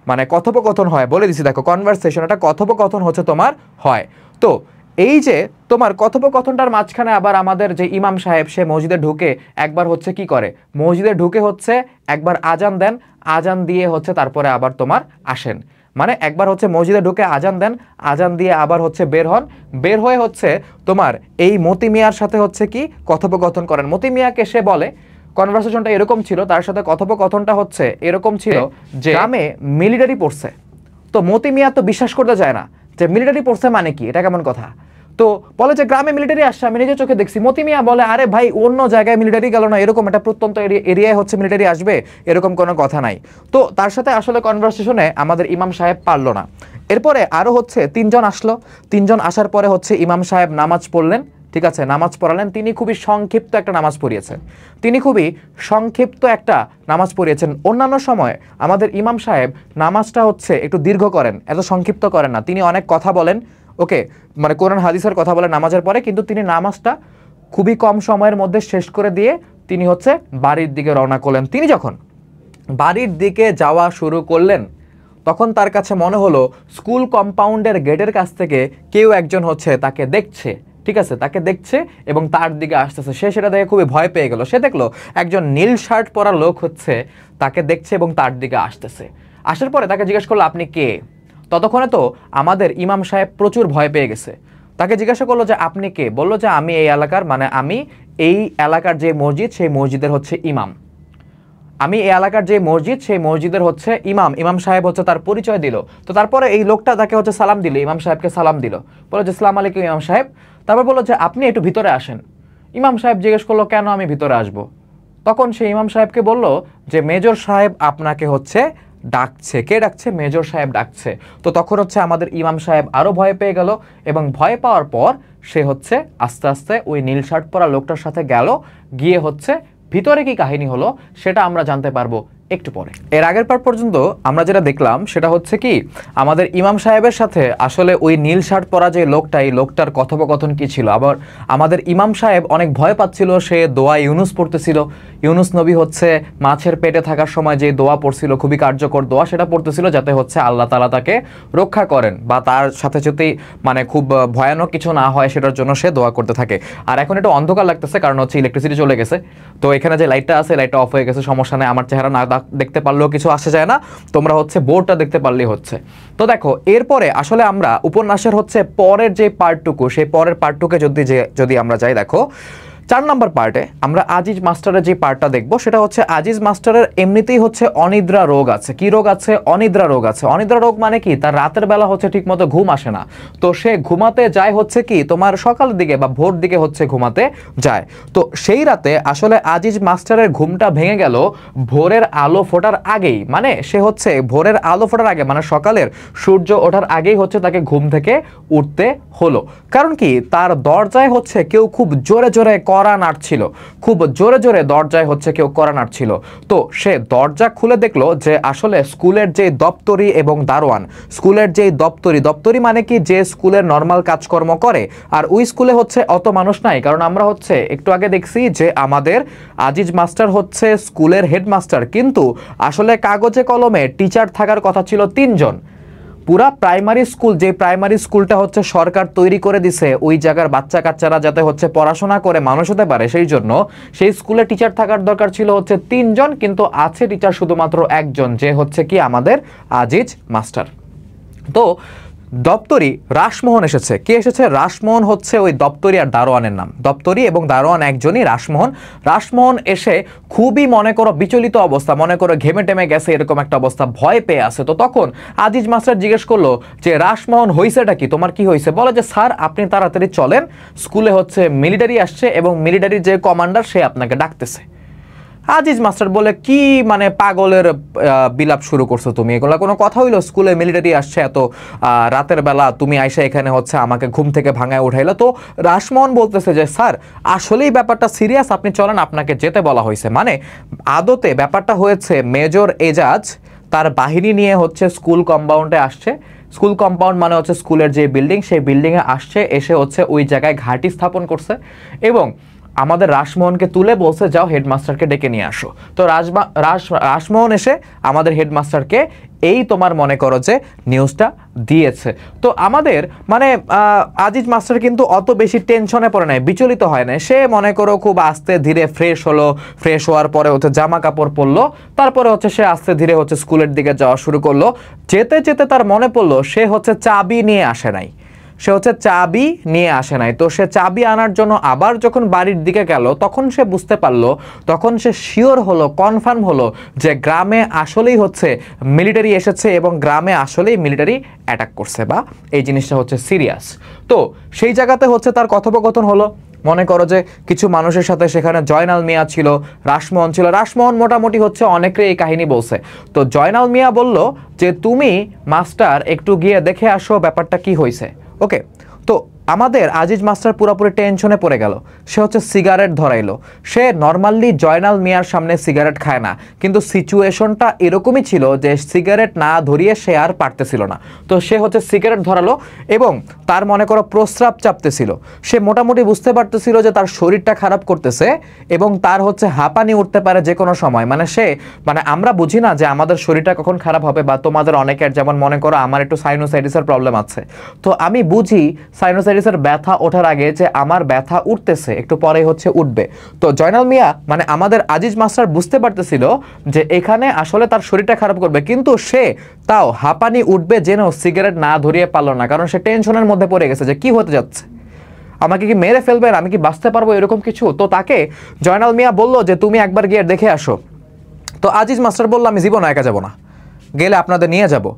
মানে কথোপকথন হয়। বলে দিছি, দেখো, কনভারসেশন, একটা কথোপকথন হচ্ছে তোমার হয়। তো এই যে তোমার কথোপকথনটার মাঝখানে আবার আমাদের যে ইমাম সাহেব, সে মসজিদে ঢুকে একবার হচ্ছে কি করে, মসজিদে ঢুকে হচ্ছে একবার আজান দেন, আজান দিয়ে হচ্ছে তারপরে আবার তোমার আসেন। মানে একবার হচ্ছে মসজিদে ঢুকে আজান দেন, আজান দিয়ে আবার হচ্ছে বের হন, বের হয়ে হচ্ছে তোমার এই মতি মিয়ার সাথে হচ্ছে কি কথোপকথন করেন। মতি মিয়াকে সে বলে, কনভারসেশনটা এরকম ছিল, তার সাথে কথোপকথনটা হচ্ছে এরকম ছিল যে গ্রামে মিলিটারি পড়ছে। তো মতি মিয়া তো বিশ্বাস করতে চায় না যে মিলিটারি পড়ছে মানে কি, এটা কেমন কথা। তো বলে যে গ্রামে মিলিটারি আসছে, আমি নিজের চোখে দেখছি। মতি মিয়া বলে, আরে ভাই, অন্য জায়গায় মিলিটারি গেল না, এরকম একটা প্রত্যন্ত এরিয়ায় হচ্ছে মিলিটারি আসবে, এরকম কোনো কথা নাই। তো তার সাথে আসলে কনভারসেশনে আমাদের ইমাম সাহেব পারলো না। এরপরে আরও হচ্ছে তিনজন আসলো। তিনজন আসার পরে হচ্ছে ইমাম সাহেব নামাজ পড়লেন, ঠিক আছে, নামাজ পড়ালেন। তিনি খুবই সংক্ষিপ্ত একটা নামাজ পড়িয়েছেন। তিনি খুবই সংক্ষিপ্ত একটা নামাজ পড়িয়েছেন। অন্যান্য সময় আমাদের ইমাম সাহেব নামাজটা হচ্ছে একটু দীর্ঘ করেন, এত সংক্ষিপ্ত করেন না। তিনি অনেক কথা বলেন, ওকে, মানে কোরআন হাদিসের কথা বলেন নামাজের পরে, কিন্তু তিনি নামাজটা খুবই কম সময়ের মধ্যে শেষ করে দিয়ে তিনি হচ্ছে বাড়ির দিকে রওনা করলেন। তিনি যখন বাড়ির দিকে যাওয়া শুরু করলেন, তখন তার কাছে মনে হলো স্কুল কম্পাউন্ডের গেটের কাছ থেকে কেউ একজন হচ্ছে তাকে দেখছে, ঠিক আছে, তাকে দেখছে এবং তার দিকে আসতেছে। সে সেটা দেখে খুবই ভয় পেয়ে গেল। সে দেখলো একজন নীল শার্ট পরা লোক হচ্ছে তাকে দেখছে এবং তার দিকে আসতেছে। আসার পরে তাকে জিজ্ঞেস করলো, আপনি কে? ততক্ষণে তো আমাদের ইমাম সাহেব প্রচুর ভয় পেয়ে গেছে। তাকে জিজ্ঞাসা করলো যে আপনি কে? বললো যে আমি এই এলাকার, মানে আমি এই এলাকার যে মসজিদ, সেই মসজিদের হচ্ছে ইমাম। আমি এই এলাকার যে মসজিদ, সেই মসজিদের হচ্ছে ইমাম। ইমাম সাহেব হচ্ছে তার পরিচয় দিল। তো তারপরে এই লোকটা তাকে হচ্ছে সালাম দিল, ইমাম সাহেবকে সালাম দিল, বললো যে আসসালামু আলাইকুম ইমাম সাহেব। তারপর বললো যে আপনি একটু ভিতরে আসেন। ইমাম সাহেব জিজ্ঞেস করলো, কেন আমি ভিতরে আসবো? তখন সে ইমাম সাহেবকে বলল যে মেজর সাহেব আপনাকে হচ্ছে ডাকছে। কে ডাকছে? মেজর সাহেব ডাকছে। তো তখন হচ্ছে আমাদের ইমাম সাহেব আরও ভয় পেয়ে গেল, এবং ভয় পাওয়ার পর সে হচ্ছে আস্তে আস্তে ওই নীল শার্ট পরা লোকটার সাথে গেল, গিয়ে হচ্ছে ভিতরে কি কাহিনী হলো সেটা আমরা জানতে পারবো একটু পরে। এর আগের পার পর্যন্ত আমরা যেটা দেখলাম সেটা হচ্ছে কি, আমাদের ইমাম সাহেবের সাথে আসলে ওই নীল শার্ট পরা যে লোকটা, এই লোকটার কথোপকথন কি ছিল। আবার আমাদের ইমাম সাহেব অনেক ভয় পাচ্ছিল, সে দোয়া ইউনুস পড়তেছিল। ইউনুস নবী হচ্ছে মাছের পেটে থাকার সময় যে দোয়া পড়ছিল, খুবই কার্যকর দোয়া, সেটা পড়তেছিল যাতে হচ্ছে আল্লাহ তাআলা তাকে রক্ষা করেন বা তার সাথে যদি মানে খুব ভয়ানক কিছু না হয় সেটার জন্য সে দোয়া করতে থাকে। আর এখন একটু অন্ধকার লাগতেছে, কারণ হচ্ছে ইলেকট্রিসিটি চলে গেছে। তো এখানে যে লাইটটা আছে, লাইটটা অফ হয়ে গেছে, সমস্যা নেই, আমার চেহারা না দেখতে পারলেও কিছু আসে যায় না, তোমরা হচ্ছে বোর্ডটা দেখতে পারলেই হচ্ছে। তো দেখো এরপরে আসলে আমরা উপন্যাসের হচ্ছে পরের যে পার্টটুকু, সেই পরের পার্টটুকে যদি আমরা যাই, দেখো 4 নম্বর পার্টে আমরা আজিজ মাস্টারের যে পার্টটা দেখব, সেটা হচ্ছে আজিজ মাস্টারের এমনিতেই হচ্ছে অনিদ্রা রোগ আছে। কি রোগ আছে? অনিদ্রা রোগ আছে। অনিদ্রা রোগ মানে কি? তার রাতের বেলা হচ্ছে ঠিক মতো ঘুম আসে না। তো সে ঘুমাতে যায় হচ্ছে কি তোমার সকালের দিকে বা ভোর দিকে হচ্ছে ঘুমাতে যায়। তো সেই রাতে আসলে আজিজ মাস্টারের ঘুমটা ভেঙে গেল ভোরের আলো ফোটার আগেই। মানে সে হচ্ছে ভোরের আলো ফোটার আগে, মানে সকালের সূর্য ওঠার আগেই হচ্ছে তাকে ঘুম থেকে উঠতে হলো। কারণ কি? তার দরজায় হচ্ছে কেউ খুব জোরে জোরে কড়া নাড়ছিল, খুব জোরে জোরে দরজায় হচ্ছে কেউ কড়া নাড়ছিল। তো সে দরজা খুলে দেখলো যে আসলে স্কুলের যে দপ্তরি এবং দারোয়ান, স্কুলের যে দপ্তরি মানে কি, যে স্কুলের নর্মাল কাজকর্ম করে। আর ওই স্কুলে হচ্ছে অত মানুষ নাই, কারণ আমরা হচ্ছে একটু আগে দেখছি যে আমাদের আজিজ মাস্টার হচ্ছে স্কুলের হেডমাস্টার, কিন্তু আসলে কাগজে কলমে টিচার থাকার কথা ছিল 3 জন। পুরা প্রাইমারি স্কুল, যে প্রাইমারি স্কুলটা হচ্ছে সরকার তৈরি করে দিছে ওই জায়গার বাচ্চা কাচ্চারা যাতে হচ্ছে পড়াশোনা করে মানুষ হতে পারে, সেই জন্য সেই স্কুলে টিচার থাকার দরকার ছিল হচ্ছে 3 জন, কিন্তু আছে টিচার শুধুমাত্র 1 জন, যে হচ্ছে কি আমাদের আজিজ মাস্টার। তো দপ্তরি রাসমোহন এসেছে। কে এসেছে? রাসমোহন হচ্ছে ওই দপ্তরি আর দারোয়ানের নাম। দপ্তরি এবং দারোয়ান একজনই, রাসমোহন। রাসমোহন এসে খুবই মনে করো বিচলিত অবস্থা, মনে করো ঘেমে টেমে গেছে এরকম একটা অবস্থা, ভয় পেয়ে আছে। তো তখন আজিজ মাস্টার জিজ্ঞেস করলো যে রাসমোহন হইছেটা কি, তোমার কি হয়েছে? বলে যে স্যার আপনি তাড়াতাড়ি চলেন, স্কুলে হচ্ছে মিলিটারি আসছে এবং মিলিটারির যে কমান্ডার সে আপনাকে ডাকতেছে। আজিজ মাস্টার বলে কি মানে পাগলের বিলাপ শুরু করছো তুমি, এগুলা কোনো কথা হইলো? স্কুলে মিলিটারি আসছে এত রাতের বেলা, তুমি আইসা এখানে হচ্ছে আমাকে ঘুম থেকে ভাঙায় উঠাইলো। তো রাসমোহন বলতেছে যে স্যার আসলেই ব্যাপারটা সিরিয়াস, আপনি চলেন, আপনাকে যেতে বলা হয়েছে। মানে আদতে ব্যাপারটা হয়েছে মেজর এজাজ তার বাহিনী নিয়ে হচ্ছে স্কুল কম্পাউন্ডে আসছে। স্কুল কম্পাউন্ড মানে হচ্ছে স্কুলের যে বিল্ডিং, সেই বিল্ডিংয়ে আসছে, এসে হচ্ছে ওই জায়গায় ঘাঁটি স্থাপন করছে এবং আমাদের রাসমোহনকে তুলে বলছে যাও হেডমাস্টারকে ডেকে নিয়ে আসো। তো রাসমোহন এসে আমাদের হেডমাস্টারকে এই তোমার মনে করো যে নিউজটা দিয়েছে। তো আমাদের মানে আজিজ মাস্টার কিন্তু অত বেশি টেনশনে পড়ে নাই, বিচলিত হয় না। সে মনে করো খুব আস্তে ধীরে ফ্রেশ হলো, ফ্রেশ হওয়ার পরে হচ্ছে জামা কাপড় পরলো, তারপরে হচ্ছে সে আস্তে ধীরে হচ্ছে স্কুলের দিকে যাওয়া শুরু করলো। যেতে যেতে তার মনে পড়লো সে হচ্ছে চাবি নিয়ে আসে নাই, তো সে চাবি আনার জন্য আবার যখন বাড়ির দিকে গেল, তখন সে বুঝতে পারলো, তখন সে শিওর হলো, কনফার্ম হলো যে গ্রামে আসলেই হচ্ছে মিলিটারি এসেছে এবং গ্রামে আসলেই মিলিটারি অ্যাটাক করছে, বা এই জিনিসটা হচ্ছে সিরিয়াস। তো সেই জায়গাতে হচ্ছে তার কথোপকথন হলো। মনে করো যে কিছু মানুষের সাথে সেখানে জয়নাল মিয়া ছিল, রাসমোহন ছিল। রাসমোহন মোটামুটি হচ্ছে অনেকে এই কাহিনী বলছে। তো জয়নাল মিয়া বলল যে তুমি মাস্টার একটু গিয়ে দেখে আসো ব্যাপারটা কি হয়েছে। ওকে, তো আমাদের আজিজ মাস্টার পুরোপুরি টেনশনে পড়ে গেল। সে হচ্ছে সিগারেট ধরাইলো। সে নর্মালি জয়নাল মিয়ার সামনে সিগারেট খায় না, কিন্তু সিচুয়েশনটা এরকমই ছিল যে সিগারেট না ধরিয়ে সে আর পারতেছিল না। তো সে হচ্ছে সিগারেট ধরালো এবং তার মনে করো প্রস্রাব চাপতেছিল। সে মোটামুটি বুঝতে পারতেছিল যে তার শরীরটা খারাপ করতেছে এবং তার হচ্ছে হাঁপানি উঠতে পারে যে কোনো সময়। মানে আমরা বুঝি না যে আমাদের শরীরটা কখন খারাপ হবে, বা তোমাদের অনেকের যেমন মনে করো আমার একটু সাইনোসাইটিসের প্রবলেম আছে, তো আমি বুঝি সাইনোসাইটিসের ব্যথা ওঠার আগে যে আমার ব্যথা উঠতেছে, একটু পরে হচ্ছে উঠবে। তো জয়নাল মিয়া মানে আমাদের আজিজ মাস্টার বুঝতে পারতেছিল যে এখানে আসলে তার শরীরটা খারাপ করবে, কিন্তু সে তাও হাঁপানি উঠবে জেনেও সিগারেট না ধরিয়ে পারলো না, কারণ সে টেনশনের মধ্যে পড়ে গেছে যে কি হতে যাচ্ছে, আমাকে কি মেরে ফেলবেন, আমি কি বাঁচতে পারবো, এরকম কিছু। তো তাকে জয়নাল মিয়া বলল যে তুমি একবার গিয়ে দেখে আসো। তো আজিজ মাস্টার বলল আমি জীবনে একা যাব না, গেলে আপনাদের নিয়ে যাব।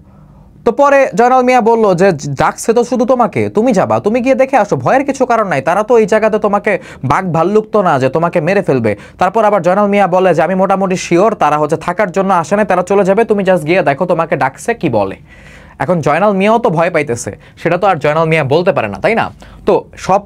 তো পরে জয়নাল মিয়া বলল যে ডাকছে তো শুধু তোমাকে, তুমি যাবা, তুমি গিয়ে দেখে আসো, ভয়ের কিছু কারণ নাই, তারা তো এই জায়গাতে তোমাকে বাঘ ভাল্লুক তো না যে তোমাকে মেরে ফেলবে। তারপর আবার জয়নাল মিয়া বলে যে আমি মোটামুটি শিওর তারা হচ্ছে থাকার জন্য আসে না, তারা চলে যাবে, তুমি জাস্ট গিয়ে দেখো তোমাকে ডাকছে কি বলে। এখন জয়নাল মিয়াও তো ভয় পাইতেছে, সেটা তো আর জয়নাল মিয়া বলতে পারে না, তাই না? তো সব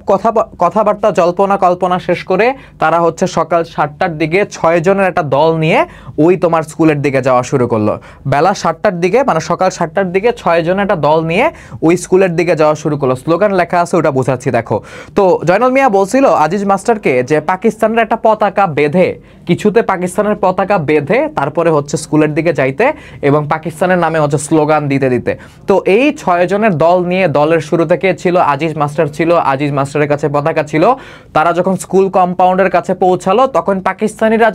কথাবার্তা জল্পনা কল্পনা শেষ করে তারা হচ্ছে সকাল 7টার দিকে 6 জনের একটা দল নিয়ে ওই তোমার স্কুলের দিকে যাওয়া শুরু করলো। বেলা 7টার দিকে মানে সকাল 7টার দিকে 6 জনের একটা দল নিয়ে ওই স্কুলের দিকে যাওয়া শুরু করলো। স্লোগান লেখা আছে, ওটা বোঝাচ্ছি দেখো। তো জয়নাল মিয়া বলছিল আজিজ মাস্টারকে যে পাকিস্তানের একটা পতাকা বেঁধে, কিছুতে পাকিস্তানের পতাকা বেঁধে তারপরে হচ্ছে স্কুলের দিকে যাইতে এবং পাকিস্তানের নামে হচ্ছে স্লোগান দিতে দিতে। তো এই 6 জনের দল নিয়ে দলের শুরু থেকে ছিল আজিজ মাস্টার ছিল, আজিজ মাস্টারের কাছে পতাকা ছিল। তারা যখন স্কুল কম্পাউন্ডের কাছে পৌঁছালো তখন পাকিস্তানিরা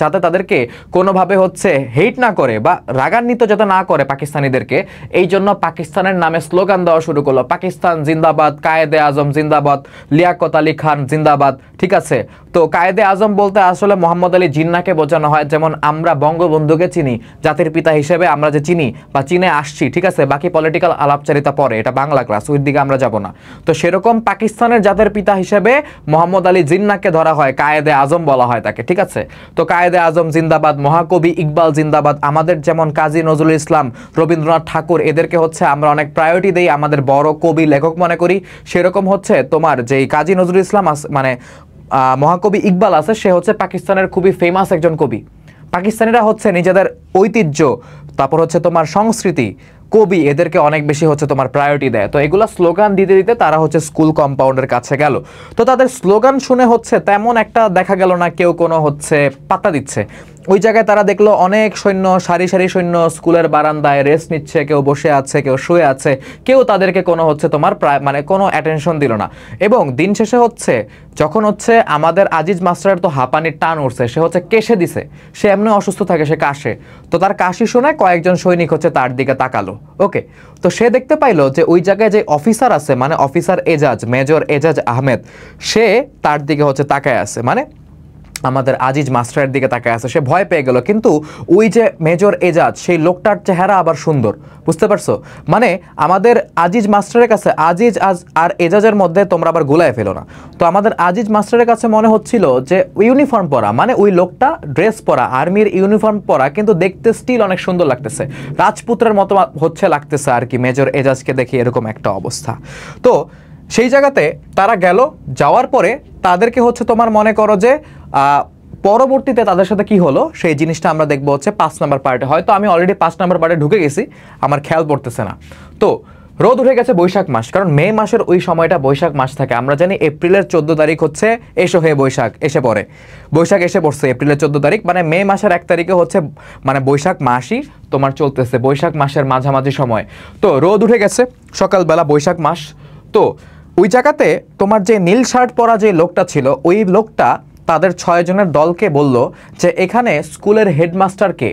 যাতে তাদেরকে কোনোভাবে হচ্ছে হেট না করে বা রাগান্বিত যাতে না করে পাকিস্তানিদেরকে, এই জন্য পাকিস্তানের নামে স্লোগান দেওয়া শুরু করলো, পাকিস্তান জিন্দাবাদ, কায়েদে আজম জিন্দাবাদ, লিয়াকত আলী খান জিন্দাবাদ। ঠিক আছে, তো কায়েদে আজম বলতে আসলে মোহাম্মদ আলী জিন্নাহকে বোঝানো হয়। যেমন আমরা বঙ্গবন্ধুকে চিনি জাতির পিতা হিসেবে, আমরা যে চিনি বা চিনে আসছি, ঠিক আছে, বাকি পলিটিক্যাল আলাপচারিতা পরে, এটা বাংলা ক্লাস, ওই দিকে আমরা যাব না। তো সেরকম পাকিস্তানের জাতির পিতা হিসেবে মোহাম্মদ আলী জিন্নাহকে ধরা হয়, কায়েদে আজম বলা হয় তাকে। ঠিক আছে, তো কায়েদে আজম জিন্দাবাদ, মহাকবি ইকবাল জিন্দাবাদ। আমাদের যেমন কাজী নজরুল ইসলাম, রবীন্দ্রনাথ ঠাকুর, এদেরকে হচ্ছে আমরা অনেক প্রায়োরিটি দেই, আমাদের বড় কবি লেখক মনে করি। সেরকম হচ্ছে তোমার যেই কাজী নজরুল ইসলাম মানে মহাকবি ইকবাল আছে, সে হচ্ছে পাকিস্তানের খুবই ফেমাস একজন কবি। পাকিস্তানিরা হচ্ছে নিজেদের ঐতিহ্য, তারপর হচ্ছে তোমার সংস্কৃতি, কবি, এদেরকে অনেক বেশি হচ্ছে তোমার প্রায়োরিটি দেয়। তো এগুলা স্লোগান দিতে দিতে তারা হচ্ছে স্কুল কম্পাউন্ডের কাছে গেল। তো তাদের স্লোগান শুনে হচ্ছে তেমন একটা দেখা গেল না কেউ কোনো হচ্ছে পাত্তা দিচ্ছে। ওই জায়গায় তারা দেখলো অনেক সৈন্য, সারি সারি সৈন্য স্কুলের বারান্দায় রেস্ট নিচ্ছে, কেউ বসে আছে, কেউ শুয়ে আছে, কেউ তাদেরকে কোনো হচ্ছে তোমার মানে কোনো অ্যাটেনশন দিল না। এবং দিন শেষে হচ্ছে যখন হচ্ছে আমাদের আজিজ মাস্টারের তো হাঁপানির টান উঠছে, সে হচ্ছে কেশে দিছে, সে এমনি অসুস্থ থাকে, সে কাশে। তো তার কাশি শুনে কয়েকজন সৈনিক হচ্ছে তার দিকে তাকালো। ওকে, তো সে দেখতে পাইলো যে ওই জায়গায় যে অফিসার আছে, মানে অফিসার এজাজ, মেজর এজাজ আহমেদ, সে তার দিকে হচ্ছে তাকায় আছে, মানে আমাদের আজিজ মাস্টারের দিকে তাকায় আছে। সে ভয় পেয়ে গেল, কিন্তু ওই যে মেজর এজাজ, সেই লোকটার চেহারা আবার সুন্দর, বুঝতে পারছো? মানে আমাদের আজিজ মাস্টারের কাছে আজিজ আর এজাজের মধ্যে তোমরা আবার গুলায় ফেলো না। তো আমাদের আজিজ মাস্টারের কাছে মনে হচ্ছিল যে ইউনিফর্ম পরা, মানে ওই লোকটা ড্রেস পরা, আর্মির ইউনিফর্ম পরা, কিন্তু দেখতে স্টিল অনেক সুন্দর লাগতেছে, রাজপুত্রের মতো হচ্ছে লাগতেছে আর কি মেজর এজাজকে দেখে, এরকম একটা অবস্থা। তো সেই জায়গাতে তারা গেল, যাওয়ার পরে তাদেরকে হচ্ছে তোমার মনে করো যে পরবর্তীতে তাদের সাথে কি হলো সেই জিনিসটা আমরা দেখবো হচ্ছে 5 নম্বর পার্টে। হয়তো আমি অলরেডি 5 নম্বর পার্টে ঢুকে গেছি, আমার খেয়াল পড়তেছে না। তো রোদ উঠে গেছে বৈশাখ মাস, কারণ মে মাসের ওই সময়টা বৈশাখ মাস থাকে। আমরা জানি এপ্রিলের 14 তারিখ হচ্ছে এসো হে বৈশাখ এসে পড়ে, বৈশাখ এসে পড়ছে এপ্রিলের 14 তারিখ, মানে মে মাসের 1 তারিখে হচ্ছে মানে বৈশাখ মাসই তোমার চলতেছে, বৈশাখ মাসের মাঝামাঝি সময়। তো রোদ উঠে গেছে সকালবেলা, বৈশাখ মাস। তো ওই জায়গাতে তোমার যে নীল শার্ট পরা যে লোকটা ছিল, ওই লোকটা তাদের 6 জনের দলকে বলল যে এখানে স্কুলের হেডমাস্টারকে।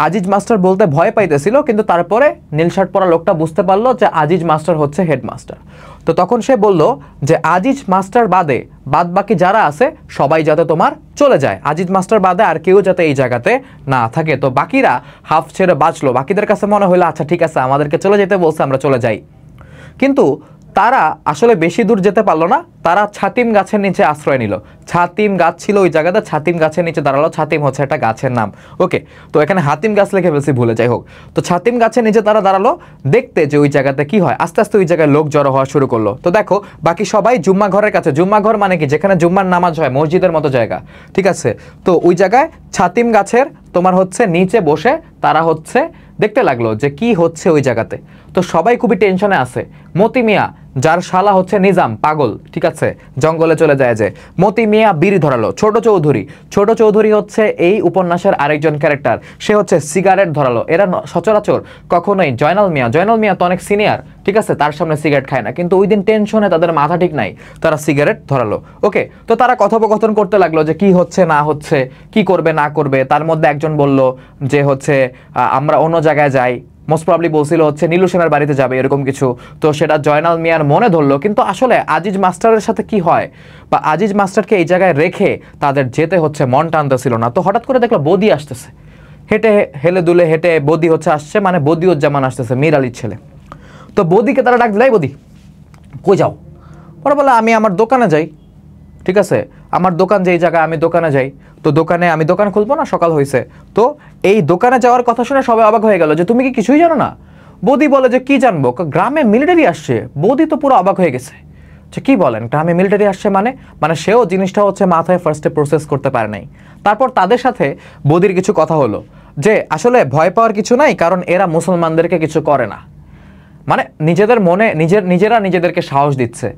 আজিজ মাস্টার বলতে ভয় পাইতেছিল, কিন্তু তারপরে নীল শার্ট পরা লোকটা বুঝতে পারলো যে আজিজ মাস্টার হচ্ছে হেডমাস্টার। তো তখন সে বলল যে আজিজ মাস্টার বাদে বাদ বাকি যারা আছে সবাই যাতে তোমার চলে যায়, আজিজ মাস্টার বাদে আর কেউ যাতে এই জায়গাতে না থাকে। তো বাকিরা হাফ ছেড়ে বাঁচলো, বাকিদের কাছে মনে হলো আচ্ছা ঠিক আছে, আমাদেরকে চলে যেতে বলছে, আমরা চলে যাই। কিন্তু তারা আসলে বেশি দূর যেতে পারলো না, তারা ছাতিম গাছের নিচে আশ্রয় নিল। ছাতিম গাছ ছিল ওই জায়গাতে, ছাতিম গাছের নিচে দাঁড়ালো। ছাতিম হচ্ছে একটা গাছের নাম। ওকে, তো এখানে হাতিম গাছ লিখে ফেলছি ভুলে, যাই হোক। তো ছাতিম গাছের নিচে তারা দাঁড়ালো দেখতে যে ওই জায়গাতে কি হয়। আস্তে আস্তে ওই জায়গায় লোক জড়ো হওয়া শুরু করলো। তো দেখো বাকি সবাই জুম্মা ঘরের কাছে, জুম্মা ঘর মানে কি যেখানে জুম্মার নামাজ হয়, মসজিদের মতো জায়গা, ঠিক আছে। তো ওই জায়গায় ছাতিম গাছের তোমার হচ্ছে নিচে বসে তারা হচ্ছে দেখতে লাগলো যে কি হচ্ছে ওই জায়গাতে। তো সবাই খুবই টেনশনে আছে। মতি মিয়া, যার শালা হচ্ছে নিজাম পাগল, ঠিক আছে, জঙ্গলে চলে যায়, যে মতি মিয়া বিড়ি ধরালো। ছোট চৌধুরী হচ্ছে এই উপন্যাসের আরেকজন ক্যারেক্টার, সে হচ্ছে সিগারেট ধরালো। এরা সচরাচর কখনোই জয়নাল মিয়া তো অনেক সিনিয়র, ঠিক আছে, তার সামনে সিগারেট খায় না, কিন্তু ওই দিন টেনশনে তাদের মাথা ঠিক নাই, তারা সিগারেট ধরালো। ওকে, তো তারা কথোপকথন করতে লাগলো যে কি হচ্ছে না হচ্ছে, কি করবে না করবে। তার মধ্যে একজন বলল যে হচ্ছে আমরা অন্য জায়গায় যাই, মোস্ট প্রবলি বলছিল হচ্ছে নীলু সেনার বাড়িতে যাবে, এরকম কিছু। তো সেটা জয়নাল মিয়ার মনে ধরলো, কিন্তু আসলে আজিজ মাস্টারের সাথে কি হয় বা আজিজ মাস্টারকে এই জায়গায় রেখে তাদের যেতে হচ্ছে মন টানতেছিল না। তো হঠাৎ করে দেখলো বদি আসতেছে, হেঁটে হেলে দুলে হেঁটে বদি হচ্ছে আসছে, মানে বদিউজ্জামান আসতেছে, মীর আলীর ছেলে। তো বদিকে তারা ডাক দিলাই, বদি কই যাও? ওরা বলে আমি আমার দোকানে যাই, ঠিক আছে, আমার দোকান যেই জায়গায় আমি দোকানে যাই। তো দোকানে আমি দোকান খুলবো না, সকাল হয়েছে। তো এই দোকানে যাওয়ার কথা শুনে সবাই অবাক হয়ে গেল যে তুমি কি কিছুই জানো না? বদি বলে যে কি জানবো, গ্রামে মিলিটারি আসছে। বদি তো পুরো অবাক হয়ে গেছে যে কি বলেন, গ্রামে মিলিটারি আসছে মানে সেও জিনিসটা হচ্ছে মাথায় ফার্স্টে প্রসেস করতে পারে নাই। তারপর তাদের সাথে বদির কিছু কথা হলো যে আসলে ভয় পাওয়ার কিছু নাই, কারণ এরা মুসলমানদেরকে কিছু করে না, মানে নিজেদের মনে নিজেরা নিজেদেরকে সাহস দিচ্ছে,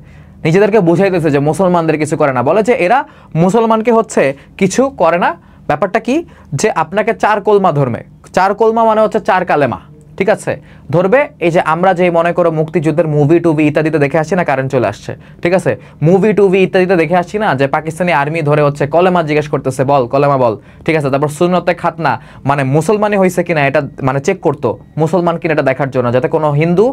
নিজেদেরকে বুঝাইতেছে যে মুসলমানদের কিছু করে না। বলে যে এরা মুসলমানকে হচ্ছে কিছু করে না। ব্যাপারটা কি যে আপনাকে 4 কলমা ধর্মে, 4 কলমা মানে হচ্ছে 4 কালেমা, ঠিক আছে, ধরবে এই যে আমরা যে মনে করো মুক্তিযুদ্ধের মুভি টুভি ইত্যাদিতে দেখে আসছি না, কারেন্ট চলে আসছে, ঠিক আছে, মুভি টুভি ইত্যাদিতে দেখে আসছি না যে পাকিস্তানি আর্মি ধরে হচ্ছে কলেমা জিজ্ঞেস করতেছে, বল কলেমা বল, ঠিক আছে, তারপর সুন্নতে খাতনা মানে মুসলমানই হয়েছে কিনা এটা মানে চেক করতো, মুসলমান কিনা এটা দেখার জন্য, যাতে কোনো হিন্দু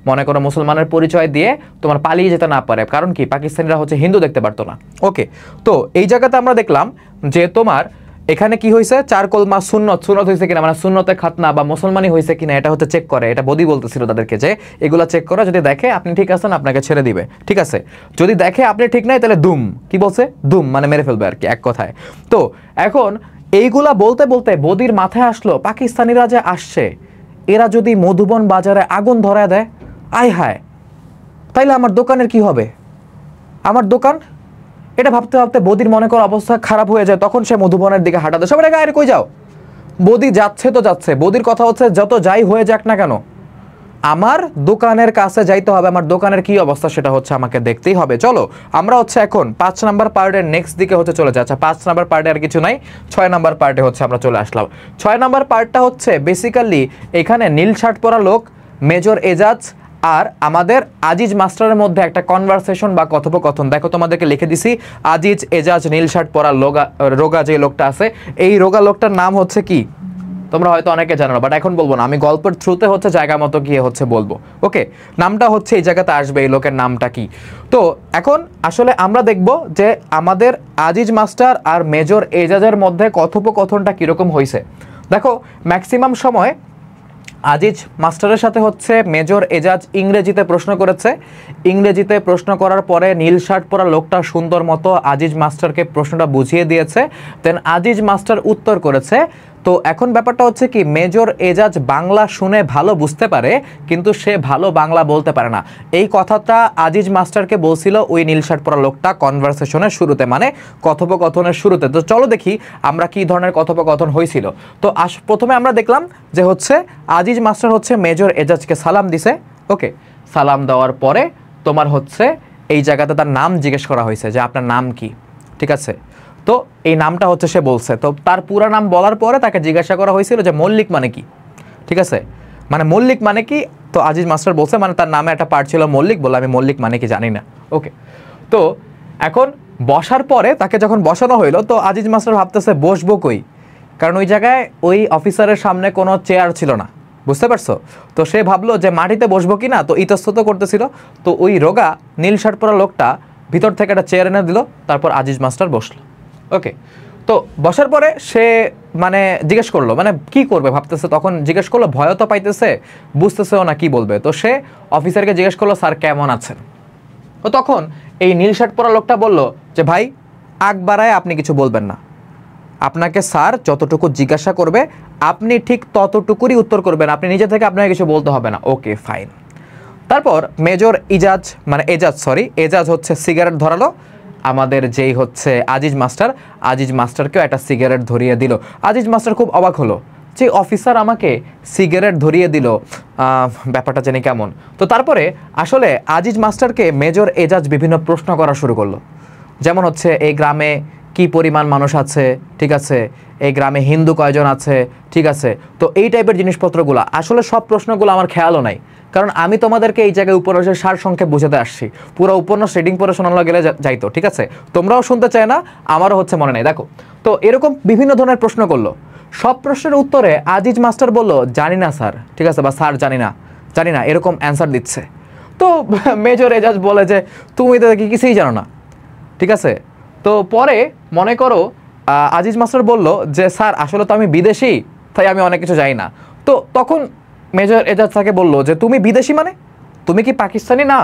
মনে করো মুসলমানের পরিচয় দিয়ে তোমার পালিয়ে যেতে না পারে, কারণ কি পাকিস্তানিরা হচ্ছে হিন্দু দেখতে পারতো না। ওকে, তো এই জায়গাতে আমরা দেখলাম যে তোমার এখানে কি হয়েছে, চার কলমা সুন্নত, সুন্নত হয়েছে কিনা মানে সুন্নতে খাতনা বা মুসলমানই হয়েছে কিনা এটা হচ্ছে চেক করে, এটা বদি বলতেছিল তাদেরকে যে এগুলা চেক করা, যদি দেখে আপনি ঠিক আছেন আপনাকে ছেড়ে দিবে, ঠিক আছে, যদি দেখে আপনি ঠিক নাই তাহলে দুম, কি বলছে, দুম মানে মেরে ফেলবে আর কি এক কথায়। তো এখন এইগুলা বলতে বলতে বদির মাথায় আসলো পাকিস্তানিরা যে আসছে এরা যদি মধুবন বাজারে আগুন ধরায় দেয়, আয় হায়, তাইলে আমার দোকানের কি হবে, আমার দোকান, এটা ভাবতে ভাবতে বদির মনে করো অবস্থা খারাপ হয়ে যায়। তখন সে মধুবনের দিকে হাঁটাতে, সবাই গায়ে কই যাও, বদি যাচ্ছে তো যাচ্ছে, বদির কথা হচ্ছে যত যাই হয়ে যাক না কেন আমার দোকানের কাছে যাইতে হবে, আমার দোকানের কি অবস্থা সেটা হচ্ছে আমাকে দেখতেই হবে। চলো আমরা হচ্ছে এখন 5 নাম্বার পার্টের নেক্সট দিকে হচ্ছে চলে যাই। আচ্ছা 5 নাম্বার পার্টে আর কিছু নাই, 6 নাম্বার পার্টে হচ্ছে আমরা চলে আসলাম। 6 নাম্বার পার্টটা হচ্ছে বেসিক্যালি এখানে নীল শার্ট পরা লোক মেজর এজাজ আর আমাদের আজিজ মাস্টারের মধ্যে একটা কনভারসেশন বা কথোপকথন। দেখো তোমাদেরকে লিখে দিছি, আজিজ এজাজ নীল শার্ট পরা রোগা যে লোকটা আছে, এই রোগা লোকটার নাম হচ্ছে কি, তোমরা হয়তো অনেকে জানো না, বাট এখন বলবো না, আমি গল্পের থ্রুতে হচ্ছে জায়গা মতো গিয়ে হচ্ছে বলবো। ওকে, নামটা হচ্ছে এই জায়গাতে আসবে, এই লোকের নামটা কি। তো এখন আসলে আমরা দেখব যে আমাদের আজিজ মাস্টার আর মেজর এজাজের মধ্যে কথোপকথনটা কীরকম হয়েছে। দেখো ম্যাক্সিমাম সময় আজিজ মাস্টারের সাথে হচ্ছে মেজর এজাজ ইংরেজিতে প্রশ্ন করেছে, ইংরেজিতে প্রশ্ন করার পরে নীল শার্ট পরা লোকটা সুন্দর মতো আজিজ মাস্টারকে প্রশ্নটা বুঝিয়ে দিয়েছে, দেন আজিজ মাস্টার উত্তর করেছে। তো এখন ব্যাপারটা হচ্ছে কি, মেজর এজাজ বাংলা শুনে ভালো বুঝতে পারে কিন্তু সে ভালো বাংলা বলতে পারে না, এই কথাটা আজিজ মাস্টারকে বলছিল ওই নীল শার্ট পরা লোকটা কনভারসেশনের শুরুতে, মানে কথোপকথনের শুরুতে। তো চলো দেখি আমরা কি ধরনের কথোপকথন হয়েছিল। তো প্রথমে আমরা দেখলাম যে হচ্ছে আজিজ মাস্টার হচ্ছে মেজর এজাজকে সালাম দিছে। ওকে, সালাম দেওয়ার পরে তোমার হচ্ছে এই জায়গাতে তার নাম জিজ্ঞেস করা হয়েছে যে আপনার নাম কি, ঠিক আছে, তো এই নামটা হচ্ছে সে বলছে। তো তার পুরো নাম বলার পরে তাকে জিজ্ঞাসা করা হয়েছিল যে মল্লিক মানে কি, ঠিক আছে, মানে মল্লিক মানে কি। তো আজিজ মাস্টার বলছে মানে তার নামে একটা পার্ট ছিল মল্লিক, বলে আমি মল্লিক মানে কি জানি না। ওকে, তো এখন বসার পরে তাকে যখন বসানো হইলো তো আজিজ মাস্টার ভাবতেছে বসবো কই, কারণ ওই জায়গায় ওই অফিসারের সামনে কোনো চেয়ার ছিল না, বুঝতে পারছো। তো সে ভাবলো যে মাটিতে বসবো কি না, তো ইতস্তত করতেছিল। তো ওই রোগা নীল শার্ট পরা লোকটা ভিতর থেকে একটা চেয়ার এনে দিল, তারপর আজিজ মাস্টার বসলো। ওকে, তো বসার পরে সে মানে জিজ্ঞেস করলো মানে কি করবে ভাবতেছে, তখন জিজ্ঞেস করলো, ভয় তো পাইতেছে, বুঝতেছেও না কি বলবে। তো সে অফিসারকে জিজ্ঞেস করলো স্যার কেমন আছেন। তো তখন এই নীল শার্ট পরা লোকটা বলল যে ভাই আগ বাড়ায় আপনি কিছু বলবেন না, আপনাকে স্যার যতটুকু জিজ্ঞাসা করবে আপনি ঠিক ততটুকুরই উত্তর করবেন, আপনি নিজে থেকে আপনাকে কিছু বলতে হবে না। Okay fine. তারপর মেজর এজাজ হচ্ছে সিগারেট ধরালো, আমাদের যেই হচ্ছে আজিজ মাস্টারকেও একটা সিগারেট ধরিয়ে দিল। আজিজ মাস্টার খুব অবাক হলো যে অফিসার আমাকে সিগারেট ধরিয়ে দিল, ব্যাপারটা জানি কেমন। তো তারপরে আসলে আজিজ মাস্টারকে মেজর এজাজ বিভিন্ন প্রশ্ন করা শুরু করলো, যেমন হচ্ছে এই গ্রামে কি পরিমাণ মানুষ আছে, ঠিক আছে, এই গ্রামে হিন্দু কয়জন আছে, ঠিক আছে। তো এই টাইপের জিনিসপত্রগুলো আসলে সব প্রশ্নগুলো আমার খেয়ালও নাই, কারণ আমি তোমাদেরকে এই জায়গায় উপন্যাসের সার সংক্ষেপ বোঝাতে আসছি, পুরো উপন্যাস রিডিং পড়ে শোনানো গেলে যাইতো, ঠিক আছে, তোমরাও শুনতে চায় না, আমারও হচ্ছে মনে নেই। দেখো তো এরকম বিভিন্ন ধরনের প্রশ্ন করলো, সব প্রশ্নের উত্তরে আজিজ মাস্টার বলল জানি না স্যার, ঠিক আছে, বা স্যার জানি না এরকম অ্যান্সার দিচ্ছে। তো মেজর এজাজ বলে যে তুমি তো কি কিছুই জানো না, ঠিক আছে। তো পরে মনে করো আজিজ মাস্টার বলল যে স্যার আসলে তো আমি বিদেশি, তাই আমি অনেক কিছু জানি না। তো তখন মেজর এজাজ তাকে বললো যে তুমি বিদেশি মানে তুমি কি পাকিস্তানি না,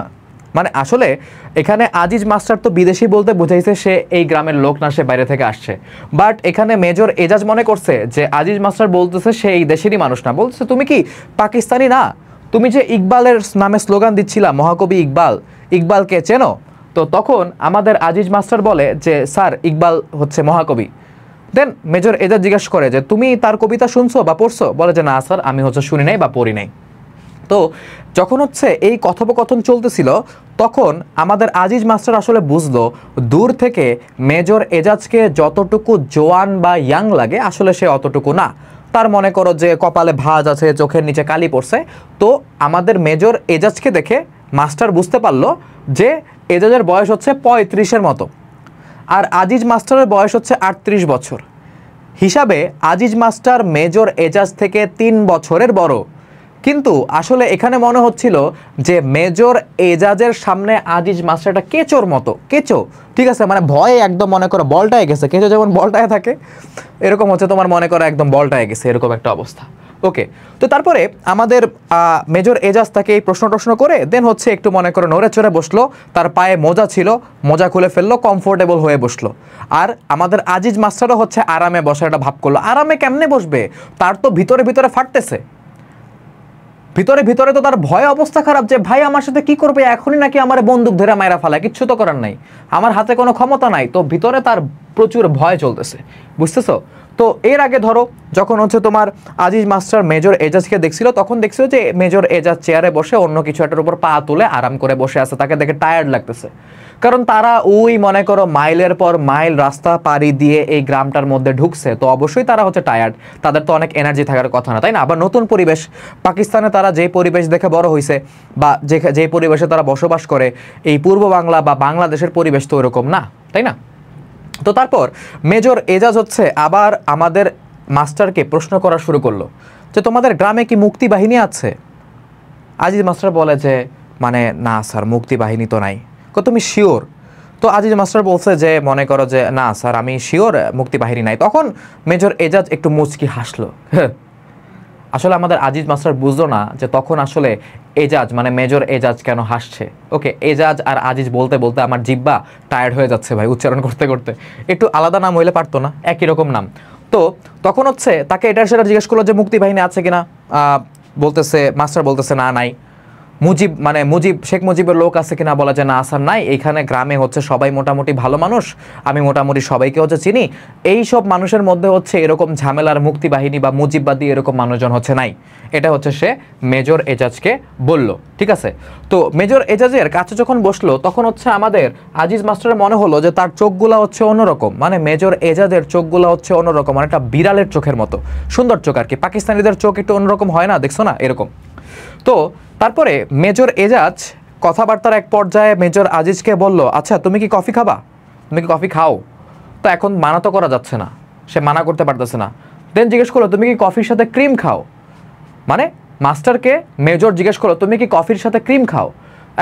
মানে আসলে এখানে আজিজ মাস্টার তো বিদেশি বলতে বুঝাইছে সে এই গ্রামের লোক না, সে বাইরে থেকে আসছে। বাট এখানে মেজর এজাজ মনে করছে যে আজিজ মাস্টার বলতেছে সে এই দেশেরই মানুষ না, বলতেছে তুমি কি পাকিস্তানি না, তুমি যে ইকবালের নামে স্লোগান দিচ্ছিলা মহাকবি ইকবালকে চেনো। তো তখন আমাদের আজিজ মাস্টার বলে যে স্যার ইকবাল হচ্ছে মহাকবি। দেন মেজর এজাজ জিজ্ঞাসা করে যে তুমি তার কবিতা শুনছো বা পড়ছো, বলে যে না স্যার আমি হচ্ছে শুনি নাই বা পড়ি নাই। তো যখন হচ্ছে এই কথোপকথন চলতেছিল তখন আমাদের আজিজ মাস্টার আসলে বুঝলো দূর থেকে মেজর এজাজকে যতটুকু জোয়ান বা ইয়াং লাগে আসলে সে অতটুকু না। তার মনে করো যে কপালে ভাঁজ আছে, চোখের নিচে কালি পড়ছে। তো আমাদের মেজর এজাজকে দেখে মাস্টার বুঝতে পারলো যে এজাজের বয়স হচ্ছে 35-এর মতো, আর আজিজ মাস্টারের বয়স হচ্ছে 38 বছর। হিসাবে আজিজ মাস্টার মেজর এজাজ থেকে 3 বছরের বড়। কিন্তু আসলে এখানে মনে হচ্ছিল যে মেজর এজাজের সামনে আজিজ মাস্টারটা কেঁচোর মতো, কেঁচো, ঠিক আছে, মানে ভয়ে একদম মনে করো বলটায় গেছে, কেঁচো যেমন বলটায় থাকে এরকম হচ্ছে তোমার মনে করো একদম বলটায় গেছে, এরকম একটা অবস্থা। ওকে, তো তারপরে আমাদের মেজর এজাজ তাকে এই প্রশ্ন করে দেন হচ্ছে একটু মনে করো নড়ে চড়ে বসলো, তার পায়ে মোজা ছিল, মোজা খুলে ফেললো, কমফোর্টেবল হয়ে বসলো। আর আমাদের আজিজ মাস্টারও হচ্ছে আরামে বসার একটা ভাব করলো। আরামে কেমনে বসবে, তার তো ভিতরে ভিতরে ফাটতেছে, ভিতরে ভিতরে তো তার ভয় অবস্থা খারাপ যে ভাই আমার সাথে কি করবে, এখনই নাকি আমার বন্দুক ধরে মায়েরা ফেলায়, কিচ্ছু তো করার নাই, আমার হাতে কোনো ক্ষমতা নাই। তো ভিতরে তার প্রচুর ভয় চলতেছে, বুঝতেছো? তো এর আগে ধরো যখন হচ্ছে তোমার আজিজ মাস্টার মেজর এজাজকে দেখছিল, তখন দেখছিল যে মেজর এজাজ চেয়ারে বসে অন্য কিছু একটার উপর পা তুলে আরাম করে বসে আছে, তাকে দেখে টায়ার্ড লাগতেছে। কারণ তারা ওই মনে করো মাইলের পর মাইল রাস্তা পাড়ি দিয়ে এই গ্রামটার মধ্যে ঢুকছে, তো অবশ্যই তারা হচ্ছে টায়ার্ড, তাদের তো অনেক এনার্জি থাকার কথা না, তাই না? আবার নতুন পরিবেশ, পাকিস্তানে তারা যে পরিবেশ দেখে বড় হয়েছে বা যে পরিবেশে তারা বসবাস করে, এই পূর্ব বাংলা বা বাংলাদেশের পরিবেশ তো ওরকম না, তাই না? তো তারপর মেজর এজাজ হচ্ছে আবার আমাদের মাস্টারকে প্রশ্ন করা শুরু করলো যে তোমাদের গ্রামে কি মুক্তি বাহিনী আছে? আজিজ মাস্টার বলে যে মানে না স্যার, মুক্তি বাহিনী তো নাই। তুমি শিওর? তো আজিজ মাস্টার বলছে যে মনে করো যে না স্যার আমি শিওর, মুক্তি বাহিনী নাই। তখন মেজর এজাজ একটু মুচকি হাসলো। আসলে আমাদের আজিজ মাস্টার বুঝলো না যে তখন আসলে এজাজ মানে মেজর এজাজ কেন হাসছে। ওকে, এজাজ আর আজিজ বলতে বলতে আমার জিব্বা টায়ার্ড হয়ে যাচ্ছে ভাই, উচ্চারণ করতে করতে। একটু আলাদা নাম হইলে পারতো না, একই রকম নাম। তো তখন হচ্ছে তাকে এটা সেটা জিজ্ঞেস করলো যে মুক্তি বাহিনী আছে কিনা। বলতেছে মাস্টার বলতেছে না নাই। মুজিব শেখ মুজিবের লোক আছে কিনা, বলা যায় না আসার নাই। এইখানে গ্রামে হচ্ছে সবাই মোটামুটি ভালো মানুষ, আমি মোটামুটি সবাইকে হচ্ছে চিনি। এই সব মানুষের মধ্যে হচ্ছে এরকম ঝামেলার মুক্তি বাহিনী বা মুজিববাদী এরকম মানুষজন হচ্ছে নাই। এটা হচ্ছে সে মেজর এজাজকে বলল, ঠিক আছে? তো মেজর এজাজের কাছে যখন বসলো তখন হচ্ছে আমাদের আজিজ মাস্টারের মনে হলো যে তার চোখগুলা হচ্ছে অন্যরকম, মানে মেজর এজাজের চোখগুলা হচ্ছে অন্যরকম, মানে একটা বিড়ালের চোখের মতো সুন্দর চোখ আর কি। পাকিস্তানিদের চোখ একটু অন্যরকম হয় না, দেখছো না, এরকম। তো তারপরে মেজর এজাজ কথাবার্তার এক পর্যায়ে মেজর আজিজকে বলল, আচ্ছা তুমি কি কফি খাবা, তুমি কি কফি খাও? তো এখন মানা তো করা যাচ্ছে না, সে মানা করতে পারতেছে না। দেন জিজ্ঞেস করলো তুমি কি কফির সাথে ক্রিম খাও? মানে মাস্টারকে মেজর জিজ্ঞেস করলো তুমি কি কফির সাথে ক্রিম খাও?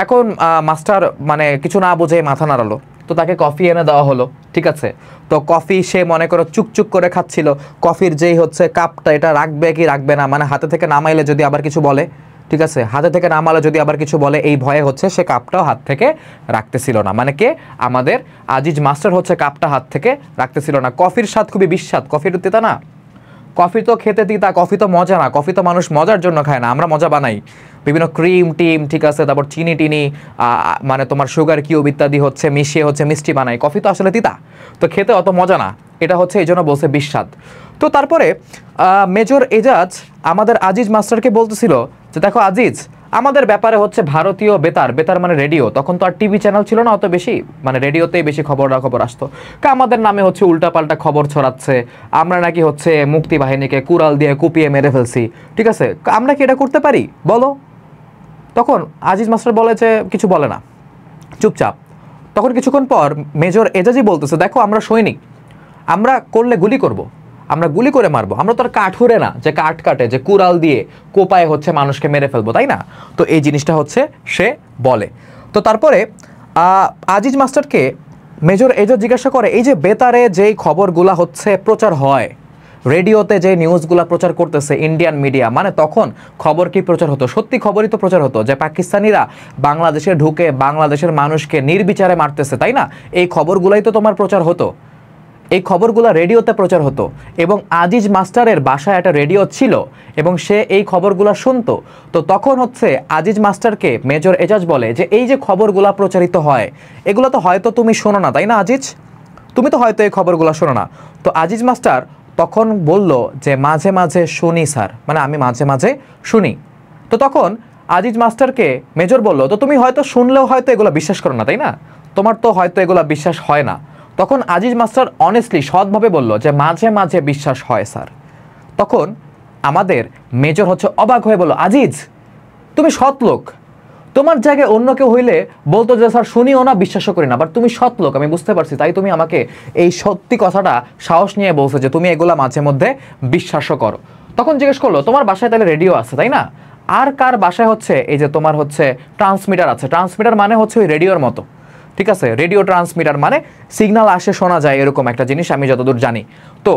এখন মাস্টার মানে কিছু না বুঝে মাথা নাড়ালো, তো তাকে কফি এনে দেওয়া হলো, ঠিক আছে? তো কফি সে মনে করো চুকচুক করে খাচ্ছিল। কফির যেই হচ্ছে কাপটা, এটা রাখবে কি রাখবে না, মানে হাতে থেকে নামাইলে যদি আবার কিছু বলে, ঠিক আছে, হাতে থেকে নামালে যদি আবার কিছু বলে, এই ভয়ে হচ্ছে সে কাপটাও হাত থেকে রাখতেছিল না। মানে কে, আমাদের আজিজ মাস্টার হচ্ছে কাপটা হাত থেকে রাখতেছিল না। কফির স্বাদ খুবই বিস্বাদ, কফির তিতা না, কফি তো খেতে তিতা, কফি তো মজা না, কফি তো মানুষ মজার জন্য খায় না, আমরা মজা বানাই বিভিন্ন ক্রিম টিম, ঠিক আছে, তারপর চিনি টিনি মানে তোমার সুগার কিউব ইত্যাদি হচ্ছে মিশিয়ে হচ্ছে মিষ্টি বানাই। কফি তো আসলে তিতা, তো খেতে অত মজা না, এটা হচ্ছে এই জন্য বলছে বিস্বাদ। তো তারপরে মেজর এজাজ আমাদের আজিজ মাস্টারকে বলতেছিল যে দেখো আজিজ, আমাদের ব্যাপারে হচ্ছে ভারতীয় বেতার, বেতার মানে রেডিও, তখন তো আর টিভি চ্যানেল ছিল না অত বেশি, মানে রেডিওতেই বেশি খবর আসতো। আমাদের নামে হচ্ছে উল্টাপাল্টা খবর ছড়াচ্ছে, আমরা নাকি হচ্ছে মুক্তি বাহিনীকে কুড়াল দিয়ে কুপিয়ে মেরে ফেলছি, ঠিক আছে, আমরা কি এটা করতে পারি বলো? তখন আজিজ মাস্টার বলে যে কিছু বলে না, চুপচাপ। তখন কিছুক্ষণ পর মেজর এজাজই বলতেছে দেখো আমরা সৈনিক, আমরা করলে গুলি করব, আমরা গুলি করে মারবো, আমরা তো আর কাঠুরে না যে কাঠ কাটে, যে কুড়াল দিয়ে কোপায় হচ্ছে মানুষকে মেরে ফেলবো, তাই না? তো এই জিনিসটা হচ্ছে সে বলে। তো তারপরে আজিজ মাস্টারকে মেজর এজাজ জিজ্ঞাসা করে এই যে বেতারে যেই খবরগুলা হচ্ছে প্রচার হয়, রেডিওতে যে নিউজগুলা প্রচার করতেছে ইন্ডিয়ান মিডিয়া, মানে তখন খবর কি প্রচার হতো? সত্যি খবরই তো প্রচার হতো যে পাকিস্তানিরা বাংলাদেশে ঢুকে বাংলাদেশের মানুষকে নির্বিচারে মারতেছে, তাই না? এই খবরগুলাই তো তোমার প্রচার হতো, এই খবরগুলো রেডিওতে প্রচার হতো, এবং আজিজ মাস্টারের বাসায় একটা রেডিও ছিল এবং সে এই খবরগুলো শুনতো। তো তখন হচ্ছে আজিজ মাস্টারকে মেজর এজাজ বলে যে এই যে খবরগুলো প্রচারিত হয়, এগুলো তো হয়তো তুমি শোনো না, তাই না আজিজ? তুমি তো হয়তো এই খবরগুলো শোনো না। তো আজিজ মাস্টার তখন বলল যে মাঝে মাঝে শুনি স্যার, মানে আমি মাঝে মাঝে শুনি। তো তখন আজিজ মাস্টারকে মেজর বলল তো তুমি হয়তো শুনলেও হয়তো এগুলো বিশ্বাস করো না, তাই না? তোমার তো হয়তো এগুলো বিশ্বাস হয় না। তখন আজিজ মাস্টার অনেস্টলি সৎভাবে বলল যে মাঝে মাঝে বিশ্বাস হয় স্যার। তখন আমাদের মেজর হচ্ছে অবাক হয়ে বলল, আজিজ তুমি সৎ লোক, তোমার জায়গায় অন্য কেউ হইলে বলতো যে স্যার শুনিও না, বিশ্বাসও করি না, বাট তুমি সৎ লোক, আমি বুঝতে পারছি, তাই তুমি আমাকে এই সত্যি কথাটা সাহস নিয়ে বলছো যে তুমি এগুলা মাঝে মধ্যে বিশ্বাসও করো। তখন জিজ্ঞেস করলো, তোমার বাসায় তাহলে রেডিও আছে তাই না? আর কার বাসায় হচ্ছে এই যে তোমার হচ্ছে ট্রান্সমিটার আছে? ট্রান্সমিটার মানে হচ্ছে ওই রেডিওর মতো, ঠিক আছে? রেডিও ট্রান্সমিটার মানে সিগন্যাল আসে শোনা যায় এরকম একটা জিনিস, আমি যতদূর জানি। তো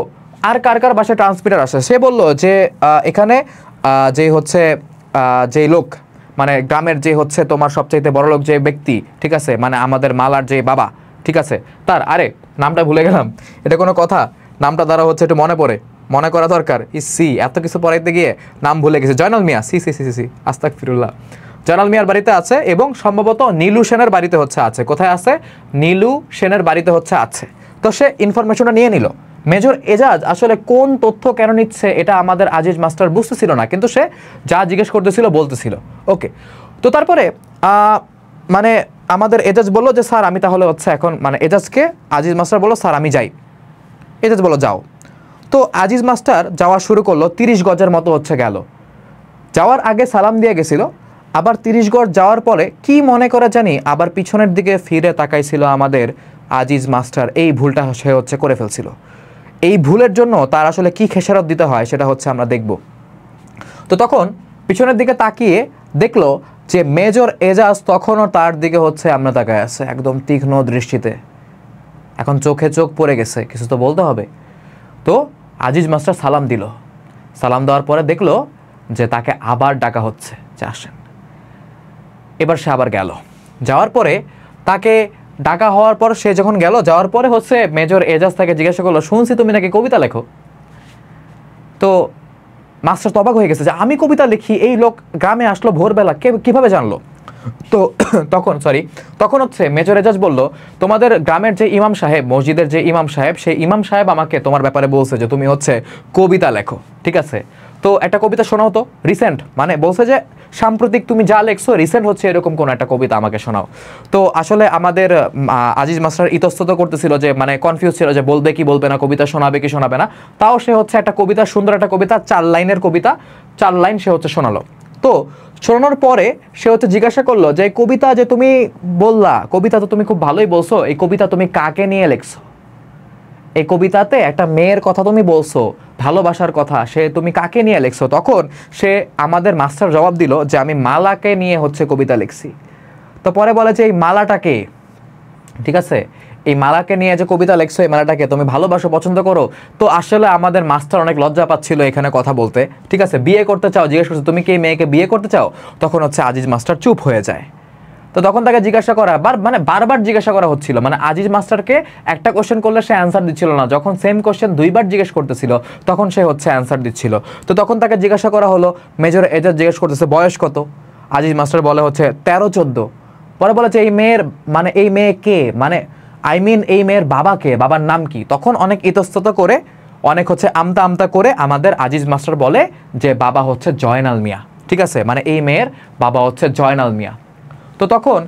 আর কার কার বাসায় ট্রান্সমিটার আসে? সে বলল যে এখানে যে হচ্ছে যে লোক, মানে গ্রামের যে হচ্ছে তোমার সবচাইতে বড় লোক যে ব্যক্তি, ঠিক আছে, মানে আমাদের মালার যে বাবা, ঠিক আছে, তার, আরে নামটা ভুলে গেলাম, এটা কোনো কথা? নামটা দ্বারা হচ্ছে একটু মনে করা দরকার। সি এত কিছু পড়াইতে গিয়ে নাম ভুলে গেছে। জয়নাল মিয়া, সি সি সি সি আস্তাগফিরুল্লাহ। জয়নাল মিয়ার বাড়িতে আছে এবং সম্ভবত নীলু সেনের বাড়িতে হচ্ছে আছে। কোথায় আছে? নীলু সেনের বাড়িতে হচ্ছে আছে। তো সে ইনফরমেশনটা নিয়ে নিল। মেজর এজাজ আসলে কোন তথ্য কেন নিচ্ছে এটা আমাদের আজিজ মাস্টার বুঝতেছিল না, কিন্তু সে যা জিজ্ঞেস করতেছিল বলতেছিল। ওকে, তো তারপরে মানে আমাদের এজাজ বললো যে স্যার আমি তাহলে হচ্ছে এখন, মানে এজাজকে আজিজ মাস্টার বললো স্যার আমি যাই। এজাজ বললো যাও। তো আজিজ মাস্টার যাওয়া শুরু করলো। 30 গজের মতো হচ্ছে গেল। যাওয়ার আগে সালাম দিয়ে গেছিল, আবার 30 গজ যাওয়ার পরে কি মনে করে জানি আবার পিছনের দিকে ফিরে তাকাইছিল আমাদের আজিজ মাস্টার। এই ভুলটা সে হচ্ছে করে ফেলছিল। এই ভুলের জন্য তার আসলে কি খেসারত দিতে হয় সেটা হচ্ছে আমরা দেখব। তো তখন পিছনের দিকে তাকিয়ে দেখলো যে মেজর এজাজ তখনও তার দিকে হচ্ছে আমরা তাকায় আছে একদম তীক্ষ্ণ দৃষ্টিতে। এখন চোখে চোখ পড়ে গেছে, কিছু তো বলতে হবে। তো আজিজ মাস্টার সালাম দিল। সালাম দেওয়ার পরে দেখলো যে তাকে আবার ডাকা হচ্ছে যে আসেন। এবার সে আবার গেল। যাওয়ার পরে তাকে ডাকা হওয়ার পর সে যখন গেল, যাওয়ার পরে হচ্ছে মেজর এজাজ তাকে জিজ্ঞাসা করলো, শুনছি তুমি নাকি কবিতা লেখো। তো মাস্টার তো অবাক হয়ে গেছে যে আমি কবিতা লিখি, এই লোক গ্রামে আসলো ভোরবেলা, কিভাবে জানলো? তো তখন হচ্ছে মেজর এজাজ বলল, তোমাদের গ্রামের যে ইমাম সাহেব, মসজিদের যে ইমাম সাহেব, সেই ইমাম সাহেব আমাকে তোমার ব্যাপারে বলছে যে তুমি হচ্ছে কবিতা লেখো, ঠিক আছে? তো একটা কবিতা শোনাও তো, রিসেন্ট, মানে বলছে যে সাম্প্রতিক তুমি যা লেখছো রিসেন্ট হচ্ছে এরকম কোন একটা কবিতা আমাকে শোনাও। তো আসলে আমাদের আজিজ মাস্টার ইতস্তত করতেছিল, যে মানে কনফিউজ ছিল যে বলবে কি বলবে না, কবিতা শোনাবে কি শোনাবে না। তাও সে হচ্ছে একটা কবিতা, সুন্দর একটা কবিতা, 4 লাইনের কবিতা, 4 লাইন সে হচ্ছে শোনালো। তো শোনানোর পরে সে হচ্ছে জিজ্ঞাসা করলো যে কবিতা যে তুমি বললা, কবিতা তো তুমি খুব ভালোই বলছো, এই কবিতা তুমি কাকে নিয়ে লেখছো? এই কবিতাতে একটা মেয়ের কথা তুমি বলছো, ভালোবাসার কথা, সে তুমি কাকে নিয়ে লেখছো? তখন সে আমাদের মাস্টার জবাব দিল যে আমি মালাকে নিয়ে হচ্ছে কবিতা লিখছি। তো পরে বলে যে এই মালাটাকে, ঠিক আছে, এই মালাকে নিয়ে যে কবিতা লেখছো, এই মালাটাকে তুমি ভালোবাসো, পছন্দ করো। তো আসলে আমাদের মাস্টার অনেক লজ্জা পাচ্ছিল এখানে কথা বলতে, ঠিক আছে? বিয়ে করতে চাও, জিজ্ঞেস করছো তুমি কি এই মেয়েকে বিয়ে করতে চাও? তখন হচ্ছে আজিজ মাস্টার চুপ হয়ে যায়। তো তখন তাকে জিজ্ঞাসা করা, বারবার জিজ্ঞাসা করা হচ্ছিল, মানে আজিজ মাস্টারকে একটা কোশ্চেন করলে সে অ্যান্সার দিচ্ছিল না, যখন সেম কোশ্চেন 2বার জিজ্ঞেস করতেছিল তখন সে হচ্ছে অ্যান্সার দিচ্ছিল। তো তখন তাকে জিজ্ঞাসা করা হলো, মেজর এজাজ জিজ্ঞেস করতেছে বয়স কত? আজিজ মাস্টার বলে হচ্ছে 13-14। পরে বলেছে এই মেয়ের, মানে এই মেয়ে কে, মানে এই মেয়ের বাবা কে, বাবার নাম কি? তখন অনেক ইতস্তত করে, অনেক হচ্ছে আমতা করে আমাদের আজিজ মাস্টার বলে যে বাবা হচ্ছে জয়নাল মিয়া, ঠিক আছে, মানে এই মেয়ের বাবা হচ্ছে জয়নাল মিয়া। তো তখন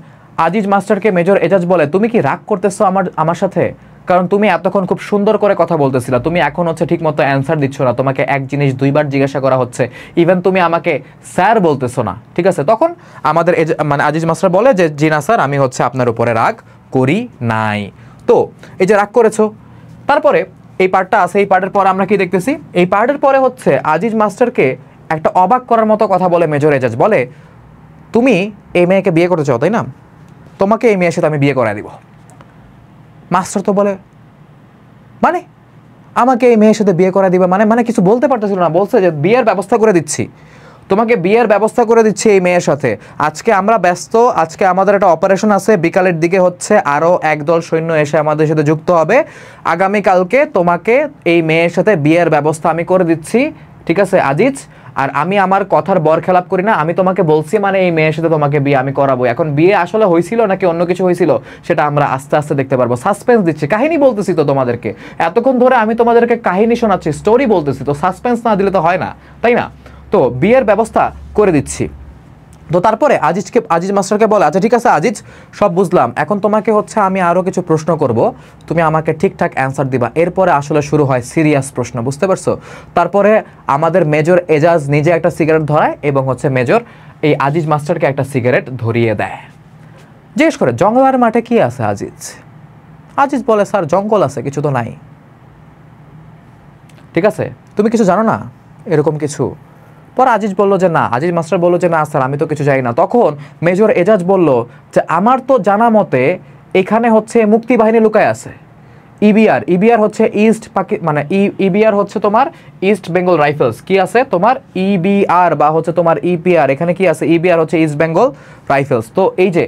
আজিজ মাস্টারকে মেজর এজাজ বলে, তুমি কি রাগ করতেছো আমার সাথে? কারণ তুমি এতক্ষণ খুব সুন্দর করে কথা বলতেছিলা, তুমি এখন হচ্ছে ঠিক মতো অ্যান্সার দিচ্ছ না, তোমাকে এক জিনিস 2বার জিজ্ঞাসা করা হচ্ছে, ইভেন তুমি আমাকে স্যার বলতেছো না, ঠিক আছে? তখন আমাদের মানে আজিজ মাস্টার বলে যে জি না স্যার, আমি হচ্ছে আপনার উপরে রাগ করি নাই। তো এই যে রাগ করেছো, তারপরে এই পার্টটা আছে, এই পার্টের পরে আমরা কি দেখতেছি? এই পার্টের পরে হচ্ছে আজিজ মাস্টারকে একটা অবাক করার মতো কথা বলে মেজর এজাজ, বলে তুমি এই মেয়েকে বিয়ে করতে চাও তাই না? তোমাকে এই মেয়ের সাথে আমি বিয়ে করায় দিব। মাস্টার তো বলে মানে আমাকে এই মেয়ের সাথে বিয়ে করায় দিবে, মানে কিছু বলতে পারতেছিল না, বলছে যে বিয়ের ব্যবস্থা করে দিচ্ছি, তোমাকে বিয়ের ব্যবস্থা করে দিচ্ছি এই মেয়ের সাথে। আজকে আমরা ব্যস্ত, আজকে আমাদের একটা অপারেশন আছে, বিকালের দিকে হচ্ছে আরও একদল সৈন্য এসে আমাদের সাথে যুক্ত হবে, আগামীকালকে তোমাকে এই মেয়ের সাথে বিয়ের ব্যবস্থা আমি করে দিচ্ছি, ঠিক আছে আজিজ? আর আমি আমার কথার বরখেলাপ করি না, আমি তোমাকে বলছি মানে এই মেয়ের সাথে তোমাকে বিয়ে আমি করাবো। এখন বিয়ে আসলে হয়েছিল নাকি অন্য কিছু হয়েছিল সেটা আমরা আস্তে আস্তে দেখতে পারবো। সাসপেন্স দিচ্ছি, কাহিনী বলতেছি তো তোমাদেরকে, এতক্ষণ ধরে আমি তোমাদেরকে কাহিনী শোনাচ্ছি, স্টোরি বলতেছি, তো সাসপেন্স না দিলে তো হয় না, তাই না? তো বিয়ের ব্যবস্থা করে দিচ্ছি। তো তারপরে আজিজ মাস্টারকে বলে, আচ্ছা ঠিক আছে আজিজ, সব বুঝলাম, এখন তোমাকে হচ্ছে আমি আরও কিছু প্রশ্ন করব, তুমি আমাকে ঠিকঠাক অ্যান্সার দিবা। এরপরে আসলে শুরু হয় সিরিয়াস প্রশ্ন, বুঝতে পারছো? তারপরে আমাদের মেজর এজাজ নিজে একটা সিগারেট ধরায় এবং হচ্ছে মেজর এই আজিজ মাস্টারকে একটা সিগারেট ধরিয়ে দেয়। জিজ্ঞেস করে, জঙ্গলার মাঠে কি আছে আজিজ? আজিজ বলে, স্যার জঙ্গল আছে, কিছু তো নাই। ঠিক আছে, তুমি কিছু জানো না এরকম কিছু? পরে আজিজ বললো যে না, আজিজ মাস্টার বললো যে না স্যার আমি তো কিছু জানি না। তখন মেজর এজাজ বলল যে আমার তো জানা মতে এখানে হচ্ছে মুক্তিবাহিনী লুকায় আছে, ইবিআর হচ্ছে ইবিআর হচ্ছে তোমার ইস্ট বেঙ্গল রাইফেলস। কি আছে তোমার? ইবিআর বা হচ্ছে তোমার ইপিআর, এখানে কি আছে? ইবিআর হচ্ছে ইস্ট বেঙ্গল রাইফেলস। তো এই যে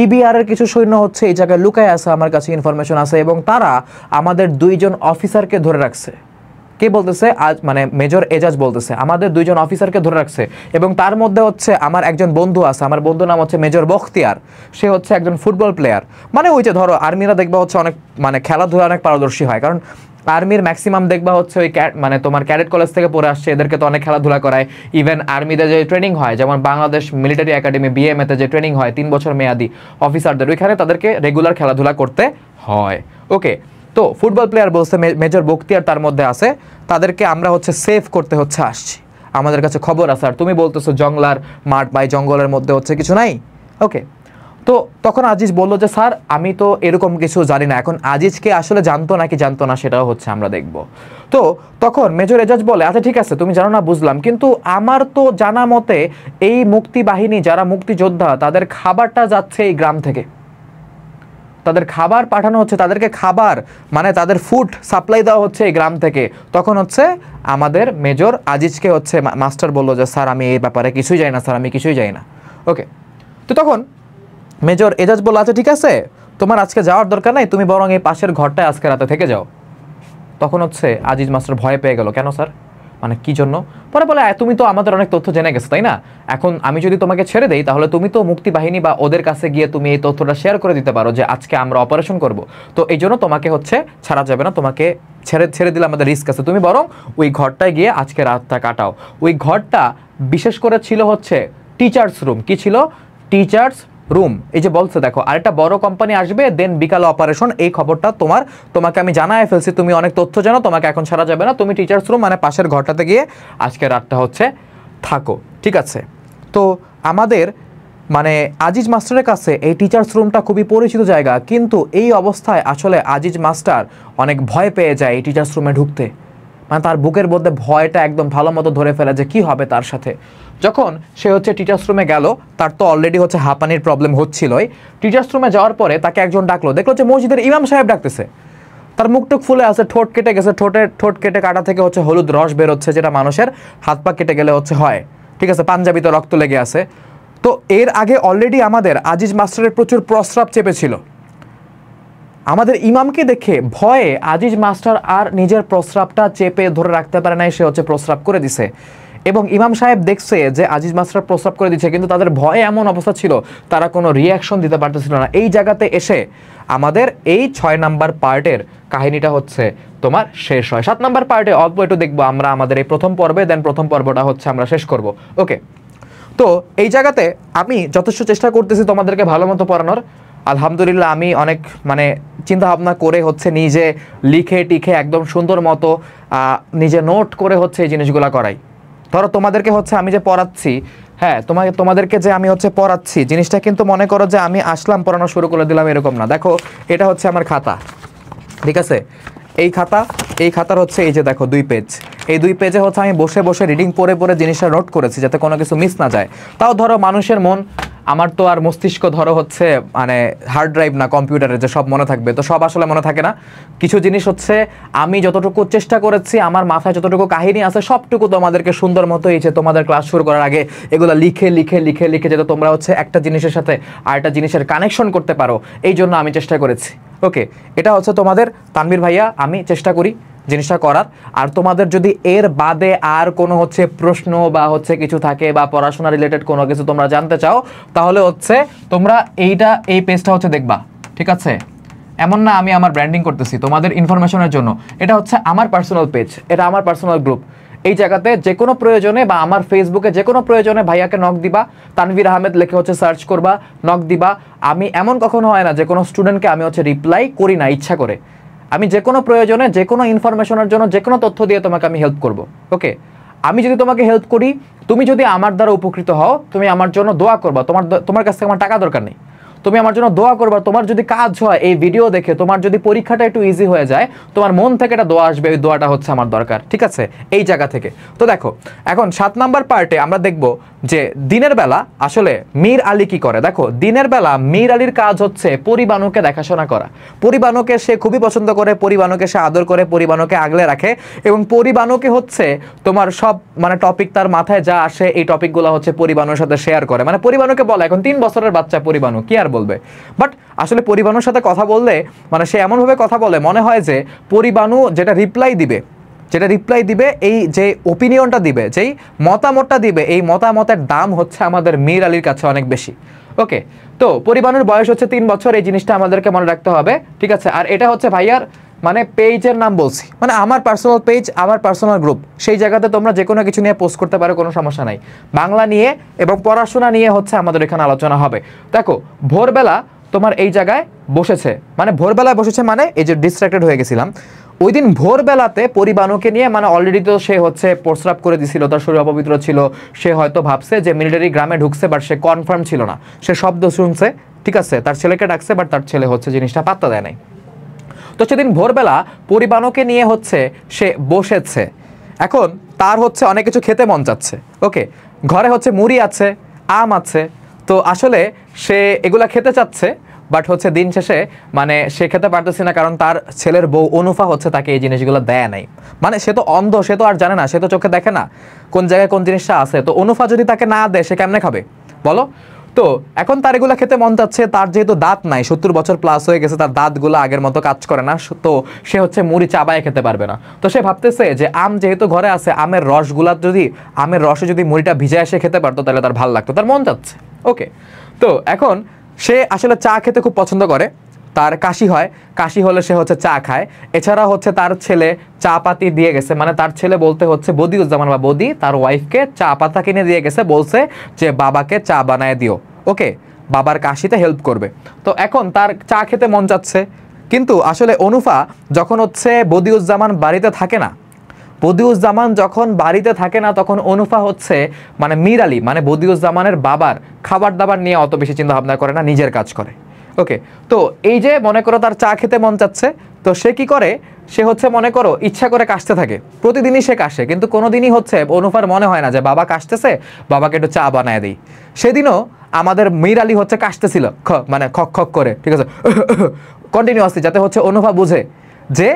ইবিআর এর কিছু সৈন্য হচ্ছে এই জায়গায় লুকায় আছে, আমার কাছে ইনফরমেশন আছে, এবং তারা আমাদের 2 জন অফিসারকে ধরে রাখছে। কে বলতেছে? আজ মানে মেজর এজাজ বলতেছে আমাদের 2 জন অফিসারকে ধরে রাখছে, এবং তার মধ্যে হচ্ছে আমার একজন বন্ধু আছে, আমার বন্ধুর নাম হচ্ছে মেজর বখতিয়ার, সে হচ্ছে একজন ফুটবল প্লেয়ার। মানে ওই যে ধরো আর্মিরা দেখবা হচ্ছে অনেক মানে খেলাধুলা অনেক পারদর্শী হয়, কারণ আর্মির ম্যাক্সিমাম দেখবা হচ্ছে ওই মানে তোমার ক্যাডেট কলেজ থেকে পড়ে আসছে, এদেরকে তো অনেক খেলাধুলা করায়। ইভেন আর্মিতে যে ট্রেনিং হয়, যেমন বাংলাদেশ মিলিটারি একাডেমি বিএমএতে যে ট্রেনিং হয় 3 বছর মেয়াদি অফিসারদের, ওইখানে তাদেরকে রেগুলার খেলাধুলা করতে হয়। ওকে, তো ফুটবল প্লেয়ার বলছে মেজর বখতিয়ার তার মধ্যে আছে, তাদেরকে আমরা হচ্ছে সেভ করতে হচ্ছে আসছি, আমাদের কাছে খবর আছে। আর তুমি বলতেছো জঙ্গলার মাঠ বা জঙ্গলের মধ্যে হচ্ছে কিছু নাই। ওকে, তো তখন আজিজ বললো যে স্যার আমি তো এরকম কিছু জানি না। এখন আজিজকে আসলে জানতো নাকি জানতো না সেটাও হচ্ছে আমরা দেখব। তো তখন মেজর এজাজ বলে, আচ্ছা ঠিক আছে তুমি জানো না বুঝলাম, কিন্তু আমার তো জানা মতে এই মুক্তি বাহিনী যারা মুক্তিযোদ্ধা তাদের খাবারটা যাচ্ছে এই গ্রাম থেকে, তাদের খাবার পাঠানো হচ্ছে, তাদেরকে খাবার মানে তাদের ফুড সাপ্লাই দেওয়া হচ্ছে এই গ্রাম থেকে। তখন হচ্ছে আমাদের মেজর আজিজকে হচ্ছে মাস্টার বললো যে স্যার আমি এই ব্যাপারে কিছুই জানি না স্যার, আমি কিছুই জানি না। ওকে, তো তখন মেজর এজাজ বললো, আচ্ছা ঠিক আছে তোমার আজকে যাওয়ার দরকার নাই, তুমি বরং এই পাশের ঘরটায় আজকে রাতে থেকে যাও। তখন হচ্ছে আজিজ মাস্টার ভয় পেয়ে গেল, কেন স্যার, মানে কি জন্য? পরে বলে, তুমি তো আমাদের অনেক তথ্য জেনে গেছো তাই না, এখন আমি যদি তোমাকে ছেড়ে দেই তাহলে তুমি তো মুক্তিবাহিনী বা ওদের কাছে গিয়ে তুমি এই তথ্যটা শেয়ার করে দিতে পারো যে আজকে আমরা অপারেশন করব। তো এই জন্য তোমাকে হচ্ছে ছাড়া যাবে না, তোমাকে ছেড়ে দিলে আমাদের রিস্ক আছে, তুমি বরং ওই ঘরটায় গিয়ে আজকে রাতটা কাটাও। ওই ঘরটা বিশেষ করে ছিল হচ্ছে টিচার্স রুম। কি ছিল? Teachers room. এই যে বলছে দেখো আরেকটা বড় কোম্পানি আসবে, দেন বিকালে অপারেশন, এই খবরটা তোমাকে আমি জানাই ফেলছি, তুমি অনেক তথ্য জানো, তোমাকে এখন ছাড়া যাবে না, তুমি টিচার্স রুম মানে পাশের ঘরটাতে গিয়ে আজকে রাতটা হচ্ছে থাকো। ঠিক আছে, তো আমাদের মানে আজিজ মাস্টারের কাছে এই টিচার্স রুমটা খুবই পরিচিত জায়গা, কিন্তু এই অবস্থায় আসলে আজিজ মাস্টার অনেক ভয় পেয়ে যায় এই টিচার্স রুমে ঢুকতে। মানে তার বুকের মধ্যে ভয়টা একদম ভালো মতো ধরে ফেলে যে কি হবে তার সাথে। যখন সে হচ্ছে টিচার্স রুমে গেল, তার তো অলরেডি হচ্ছে হাঁপানির প্রবলেম হচ্ছিলই। টিচার্স রুমে যাওয়ার পরে তাকে একজন ডাকলো, দেখলো যে মসজিদের ইমাম সাহেব ডাকতেছে। তার মুখটুক ফুলে আছে, ঠোঁট কেটে গেছে, ঠোঁট কেটে কাটা থেকে হচ্ছে হলুদ রস বেরোচ্ছে, যেটা মানুষের হাত পা কেটে গেলে হচ্ছে হয়। ঠিক আছে, পাঞ্জাবিতে রক্ত লেগে আছে। তো এর আগে অলরেডি আমাদের আজিজ মাস্টারের প্রচুর প্রস্রাব চেপেছিল। আমাদের ইমামকে দেখে ভয়ে আজিজ মাস্টার আর নিজের প্রস্রাবটা চেপে ধরে রাখতে পারে নাই, সে হচ্ছে প্রস্রাব করে দিছে। এবং ইমাম সাহেব দেখছে যে আজিজ মাস্টার প্রস্রাব করে দিচ্ছে, কিন্তু তাদের ভয়ে এমন অবস্থা ছিল তারা কোনো রিয়াকশন দিতে পারতেছিল না। এই জায়গাতে এসে আমাদের এই 6 নাম্বার পার্টের কাহিনীটা হচ্ছে তোমার শেষ হয়। 7 নাম্বার পার্টে অল্প একটু দেখবো আমরা আমাদের এই প্রথম পর্বে, দেন প্রথম পর্বটা হচ্ছে আমরা শেষ করব। ওকে, তো এই জায়গাতে আমি যথেষ্ট চেষ্টা করতেছি তোমাদেরকে ভালো মতো পড়ানোর। আলহামদুলিল্লাহ আমি অনেক মানে চিন্তা ভাবনা করে হচ্ছে নিজে লিখে টিখে একদম সুন্দর মতো নিজে নোট করে হচ্ছে এই জিনিসগুলো করাই। ধরো তোমাদেরকে হচ্ছে আমি যে পড়াচ্ছি, হ্যাঁ তোমাদেরকে যে আমি হচ্ছে পড়াচ্ছি, জিনিসটা কিন্তু মনে করো যে আমি আসলাম পড়ানো শুরু করে দিলাম এরকম না। দেখো এটা হচ্ছে আমার খাতা, ঠিক আছে, এই খাতার হচ্ছে এই যে দেখো 2 পেজ, এই 2 পেজে হচ্ছে আমি বসে বসে রিডিং পড়ে পড়ে জিনিসটা নোট করেছি যাতে কোনো কিছু মিস না যায়। তাও ধরো মানুষের মন, আমার তো আর মস্তিষ্ক ধরো হচ্ছে মানে হার্ড ড্রাইভ না কম্পিউটারে যে সব মনে থাকবে, তো সব আসলে মনে থাকে না। কিছু জিনিস হচ্ছে আমি যতটুকু চেষ্টা করেছি, আমার মাথায় যতটুকু কাহিনী আছে সবটুকু তোমাদেরকে সুন্দর মতো এই যে তোমাদের ক্লাস শুরু করার আগে এগুলো লিখে লিখে লিখে লিখে যাতে তোমরা হচ্ছে একটা জিনিসের সাথে আরেকটা জিনিসের কানেকশন করতে পারো, এই জন্য আমি চেষ্টা করেছি। ওকে, এটা হচ্ছে তোমাদের তানভীর ভাইয়া, আমি চেষ্টা করি জিনিসটা করার। আর তোমাদের যদি এর বাদে আর কোনো হচ্ছে প্রশ্ন বা হচ্ছে কিছু থাকে বা পড়াশোনা রিলেটেড কোনো কিছু তোমরা জানতে চাও, তাহলে হচ্ছে তোমরা এই পেজটা হচ্ছে দেখবা। ঠিক আছে, এমন না আমি আমার ব্র্যান্ডিং করতেছি তোমাদের ইনফরমেশনের জন্য, এটা হচ্ছে আমার পার্সোনাল পেজ, এটা আমার পার্সোনাল গ্রুপ। এই জায়গাতে যে কোনো প্রয়োজনে বা আমার ফেসবুকে যে কোনো প্রয়োজনে ভাইয়াকে নক দিবা, তানভীর আহমেদ লিখে হচ্ছে সার্চ করবা, নক দিবা। আমি এমন কখনো হয় না যে কোনো স্টুডেন্টকে আমি হচ্ছে রিপ্লাই করি না ইচ্ছা করে। আমি যে কোনো প্রয়োজনে যে কোনো ইনফরমেশনের জন্য যে কোনো তথ্য দিয়ে তোমাকে আমি হেল্প করব। ওকে, আমি যদি তোমাকে হেল্প করি, তুমি যদি আমার দ্বারা উপকৃত হও, তুমি আমার জন্য দোয়া করবা। তোমার কাছ থেকে আমার টাকা দরকার নেই, তুমি আমার জন্য দোয়া করবা। তোমার যদি কাজ হয় এই ভিডিও দেখে, তোমার যদি পরীক্ষাটা একটু ইজি হয়ে যায়, তোমার মন থেকে একটা দোয়া আসবে, ওই দোয়াটা হচ্ছে আমার দরকার। ঠিক আছে, এই জায়গা থেকে। তো দেখো এখন 7 নাম্বার পার্টে আমরা দেখব যে দিনের বেলা আসলে মীর আলী কি করে। দেখো দিনের বেলা মীর আলীর কাজ হচ্ছে পরিবানুকে দেখাশোনা করা। পরিবানুকে সে খুবই পছন্দ করে, পরিবানুকে সে আদর করে, পরিবানুকে আগলে রাখে এবং পরিবানুকে হচ্ছে তোমার সব মানে টপিক তার মাথায় যা আসে এই টপিকগুলো হচ্ছে পরিবানুর সাথে শেয়ার করে। মানে পরিবানুকে বলে, এখন 3 বছরের বাচ্চা পরিবানু কি আর বলবে, বাট আসলে পরিবানুর সাথে কথা বললে মানে সে এমনভাবে কথা বলে মনে হয় যে পরিবানু যেটা রিপ্লাই দিবে, এই যে ওপিনিয়নটা দিবে, যেই মতামতটা দিবে, এই মতামতের দাম হচ্ছে আমাদের মীর আলীর কাছে অনেক বেশি। ওকে, তো পরিবানুর বয়স হচ্ছে 3 বছর, এই জিনিসটা আমাদেরকে মনে রাখতে হবে। ঠিক আছে, আর এটা হচ্ছে ভাইয়ার মানে পেজের নাম বলছি, মানে আমার পার্সোনাল পেজ, আমার পার্সোনাল গ্রুপ, সেই জায়গাতে তোমরা যে কোনো কিছু নিয়ে পোস্ট করতে পারো, কোনো সমস্যা নাই। বাংলা নিয়ে এবং পড়াশোনা নিয়ে হচ্ছে আমাদের এখানে আলোচনা হবে। দেখো ভোরবেলা তোমার এই জায়গায় বসেছে, মানে ভোরবেলায় বসেছে মানে এই যে ডিস্ট্রাক্টেড হয়ে গেছিলাম ওই দিন ভোরবেলাতে পরিবানুকে নিয়ে, মানে অলরেডি তো সে হচ্ছে প্রস্রাব করে দিছিল, তার শরীর অপবিত্র ছিল, সে হয়তো ভাবছে যে মিলিটারি গ্রামে ঢুকছে, বাট সে কনফার্ম ছিল না, সে শব্দ শুনছে। ঠিক আছে, তার ছেলেকে ডাকছে, বাট তার ছেলে হচ্ছে জিনিসটা পাত্তা দেয় নাই। তো সেদিন ভোরবেলা পরিবানুকে নিয়ে হচ্ছে সে বসেছে, এখন তার হচ্ছে অনেক কিছু খেতে মন চাচ্ছে। ওকে, ঘরে হচ্ছে মুড়ি আছে, আম আছে, তো আসলে সে এগুলা খেতে চাচ্ছে, বাট হচ্ছে দিন শেষে মানে সে খেতে পারতেছে না, কারণ তার ছেলের বউ অনুফা হচ্ছে তাকে এই জিনিসগুলো দেয় নাই। মানে সে তো অন্ধ, সে তো আর জানে না, সে তো চোখে দেখে না কোন জায়গায় কোন জিনিসটা আছে। তো অনুফা যদি তাকে না দেয় সে কেমনে খাবে বলো? তো এখন তার এগুলো খেতে মন চাচ্ছে, তার যেহেতু দাঁত নাই, 70 বছর প্লাস হয়ে গেছে, তার দাঁতগুলো আগের মতো কাজ করে না, তো সে হচ্ছে মুড়ি চাবায় খেতে পারবে না। তো সে ভাবতেছে যে আম যেহেতু ঘরে আছে, আমের রসে যদি মুড়িটা ভিজায় সে খেতে পারতো তাহলে তার ভালো লাগতো, তার মন চাচ্ছে। ওকে, তো এখন সে আসলে চা খেতে খুব পছন্দ করে, তার কাশি হয়, কাশি হলে সে হচ্ছে চা খায়। এছাড়া হচ্ছে তার ছেলে চা পাতি দিয়ে গেছে, মানে তার ছেলে বলতে হচ্ছে বদিউজ্জামান বা বদি তার ওয়াইফকে চা পাতা কিনে দিয়ে গেছে, বলছে যে বাবাকে চা বানায় দিও। ওকে, বাবার কাশিতে হেল্প করবে। তো এখন তার চা খেতে মন চাচ্ছে, কিন্তু আসলে অনুফা যখন হচ্ছে বদিউজ্জামান বাড়িতে থাকে না, যখন বাড়িতে থাকে না তখন অনুফা হচ্ছে মানে মীর আলী মানে বদিউজ্জামানের বাবার খাবার দাবার নিয়ে অত বেশি চিন্তা ভাবনা করে না, নিজের কাজ করে। ওকে, তো এই যে মনে করো তার চা খেতে মন চাচ্ছে, তো সে কি করে, সে হচ্ছে মনে করো ইচ্ছা করে কাশতে থাকে, প্রতিদিনই সে কাশে, কিন্তু কোনোদিনই হচ্ছে অনুফার মনে হয় না যে বাবা কাশতেছে, বাবাকে একটু চা বানায় দিই। সেদিনও আমাদের মীর আলী হচ্ছে কাশতেছিল, মানে খক খক করে, ঠিক আছে, কন্টিনিউয়াসলি, যাতে হচ্ছে অনুফা বুঝে যে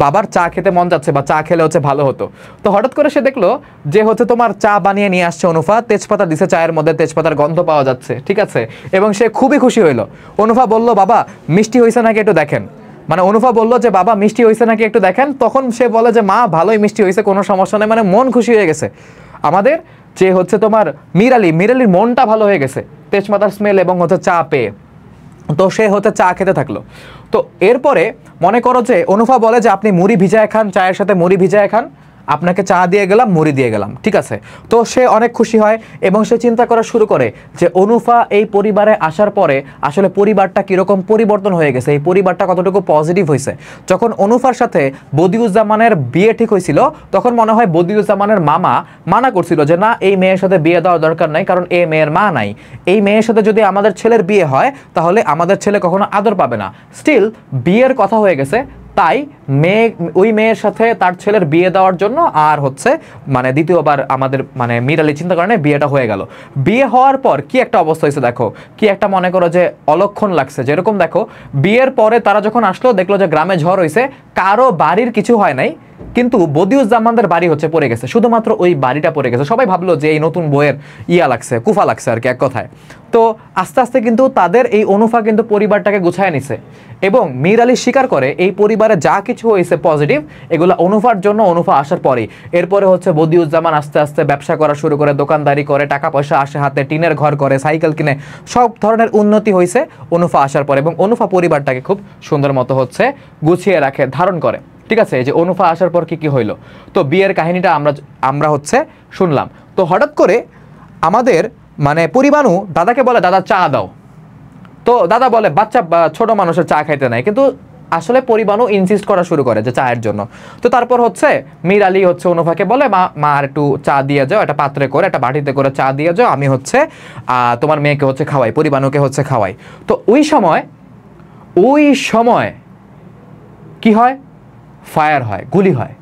বাবার চা খেতে মন যাচ্ছে বা চা খেলে হচ্ছে ভালো হতো। তো হঠাৎ করে সে দেখলো যে হচ্ছে তোমার চা বানিয়ে নিয়ে আসছে অনুফা, তেজপাতা দিছে চায়ের মধ্যে, তেজপাতার গন্ধ পাওয়া যাচ্ছে। ঠিক আছে, এবং সে খুবই খুশি হইলো। অনুফা বলল বাবা মিষ্টি হয়েছে নাকি একটু দেখেন, মানে অনুফা বললো যে বাবা মিষ্টি হয়েছে নাকি একটু দেখেন, তখন সে বলে যে মা ভালোই মিষ্টি হয়েছে, কোনো সমস্যা নেই, মানে মন খুশি হয়ে গেছে আমাদের যে হচ্ছে তোমার মীর আলীর মনটা ভালো হয়ে গেছে তেজপাতার স্মেল এবং হচ্ছে চা পেয়ে। তো সে হচ্ছে চা খেতে থাকলো। তো এরপরে মনে করো যে অনুফা বলে যে আপনি মুড়ি ভিজায় খান, চায়ের সাথে মুড়ি ভিজায় খান, আপনাকে চা দিয়ে গেলাম, মুড়ি দিয়ে গেলাম। ঠিক আছে, তো সে অনেক খুশি হয় এবং সে চিন্তা করা শুরু করে যে অনুফা এই পরিবারে আসার পরে আসলে পরিবারটা কীরকম পরিবর্তন হয়ে গেছে, এই পরিবারটা কতটুকু পজিটিভ হয়েছে। যখন অনুফার সাথে বদিউজ্জামানের বিয়ে ঠিক হয়েছিল তখন মনে হয় বদিউজ্জামানের মামা মানা করছিল যে না, এই মেয়ের সাথে বিয়ে দেওয়ার দরকার নাই, কারণ এই মেয়ের মা নাই, এই মেয়ের সাথে যদি আমাদের ছেলের বিয়ে হয় তাহলে আমাদের ছেলে কখনো আদর পাবে না। স্টিল বিয়ের কথা হয়ে গেছে, তাই ওই মেয়ের সাথে তার ছেলের বিয়ে দেওয়ার জন্য আর হচ্ছে মানে দ্বিতীয়বার আমাদের মানে মীর আলী চিন্তা করেন বিয়েটা হয়ে গেল। বিয়ে হওয়ার পর কি একটা অবস্থা হয়েছে দেখো, কি একটা মনে করো যে অলক্ষণ লাগছে। যেরকম দেখো বিয়ের পরে তারা যখন আসলো দেখলো যে গ্রামে ঝড় হয়েছে, কারো বাড়ির কিছু হয় নাই, কিন্তু বদিউজ্জামানদের বাড়ি হচ্ছে পড়ে গেছে, শুধুমাত্র ওই বাড়িটা পড়ে গেছে। সবাই ভাবলো যে এই নতুন বইয়ের লাগছে, কুফা লাগছে আর কি এক কথায়। তো আস্তে আস্তে কিন্তু তাদের এই অনুফা কিন্তু পরিবারটাকে গুছায় নিছে এবং মীর আলী স্বীকার করে এই পরিবারে যা কিছু হয়েছে পজিটিভ এগুলো অনুফার জন্য, অনুফা আসার পরেই। এরপরে হচ্ছে বদিউজ্জামান আস্তে আস্তে ব্যবসা করা শুরু করে, দোকানদারি করে, টাকা পয়সা আসে হাতে, টিনের ঘর করে, সাইকেল কিনে, সব ধরনের উন্নতি হয়েছে অনুফা আসার পরে এবং অনুফা পরিবারটাকে খুব সুন্দর মতো হচ্ছে গুছিয়ে রাখে, ধারণ করে। ঠিক আছে, এই যে অনুফা আসার পর কি কি হইলো। তো বিয়ের কাহিনীটা আমরা হচ্ছে শুনলাম। তো হঠাৎ করে আমাদের মানে পরিবাণু দাদাকে বলে, দাদা চা দাও। তো দাদা বলে বাচ্চা ছোট মানুষের চা খাইতে নাই, কিন্তু আসলে পরিবাণু ইনসিস্ট করা শুরু করে যে চায়ের জন্য। তো তারপর হচ্ছে মীর আলী হচ্ছে অনুফাকে বলে, মা আর একটু চা দিয়ে যাও, একটা পাত্রে করে একটা বাটিতে করে চা দিয়ে যাও, আমি হচ্ছে তোমার মেয়েকে হচ্ছে খাওয়াই, পরিবাণুকে হচ্ছে খাওয়াই। তো ওই সময় কি হয়, ফায়ার হয়, গুলি হয়।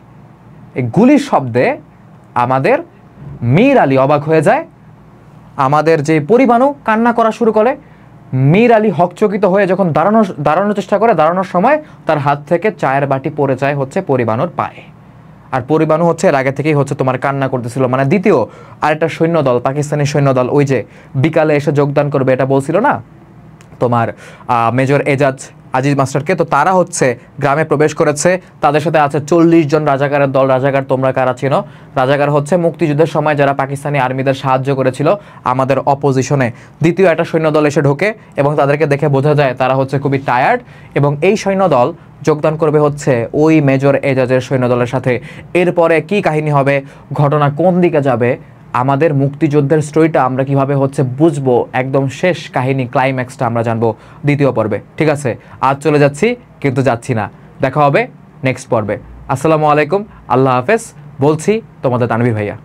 এই গুলির শব্দে আমাদের মীর আলী অবাক হয়ে যায়, আমাদের যে পরিবাণু কান্না করা শুরু করে। মীর আলী হকচকিত হয়ে যখন দাঁড়ানোর চেষ্টা করে, দাঁড়ানোর সময় তার হাত থেকে চায়ের বাটি পড়ে যায় হচ্ছে পরিবাণুর পায়ে। আর পরিবাণু হচ্ছে এর আগে থেকেই হচ্ছে তোমার কান্না করতেছিল, মানে দ্বিতীয় আরেকটা সৈন্যদল, পাকিস্তানি সৈন্যদল, ওই যে বিকালে এসে যোগদান করবে এটা বলছিল না তোমার মেজর এজাজ আজিজ মাস্টারকে, তো তারা হচ্ছে গ্রামে প্রবেশ করেছে। তাদের সাথে আছে 40 জন রাজাকারের দল। রাজাকার তোমরা কারা চিনো? রাজাকার হচ্ছে মুক্তিযুদ্ধের সময় যারা পাকিস্তানি আর্মিদের সাহায্য করেছিল আমাদের অপোজিশনে। দ্বিতীয় একটা সৈন্যদল এসে ঢোকে এবং তাদেরকে দেখে বোঝা যায় তারা হচ্ছে খুবই টায়ার্ড, এবং এই সৈন্যদল যোগদান করবে হচ্ছে ওই মেজর এজাজের সৈন্যদলের সাথে। এরপরে কি কাহিনী হবে, ঘটনা কোন দিকে যাবে, আমাদের মুক্তিযুদ্ধের স্টোরিটা আমরা কিভাবে হচ্ছে বুঝবো, একদম শেষ কাহিনী ক্লাইম্যাক্সটা আমরা জানবো দ্বিতীয় পর্বে। ঠিক আছে, আজ চলে যাচ্ছি কিন্তু যাচ্ছি না, দেখা হবে নেক্সট পর্বে। আসসালামু আলাইকুম, আল্লাহ হাফেজ, বলছি তোমাদের তানভীর ভাইয়া।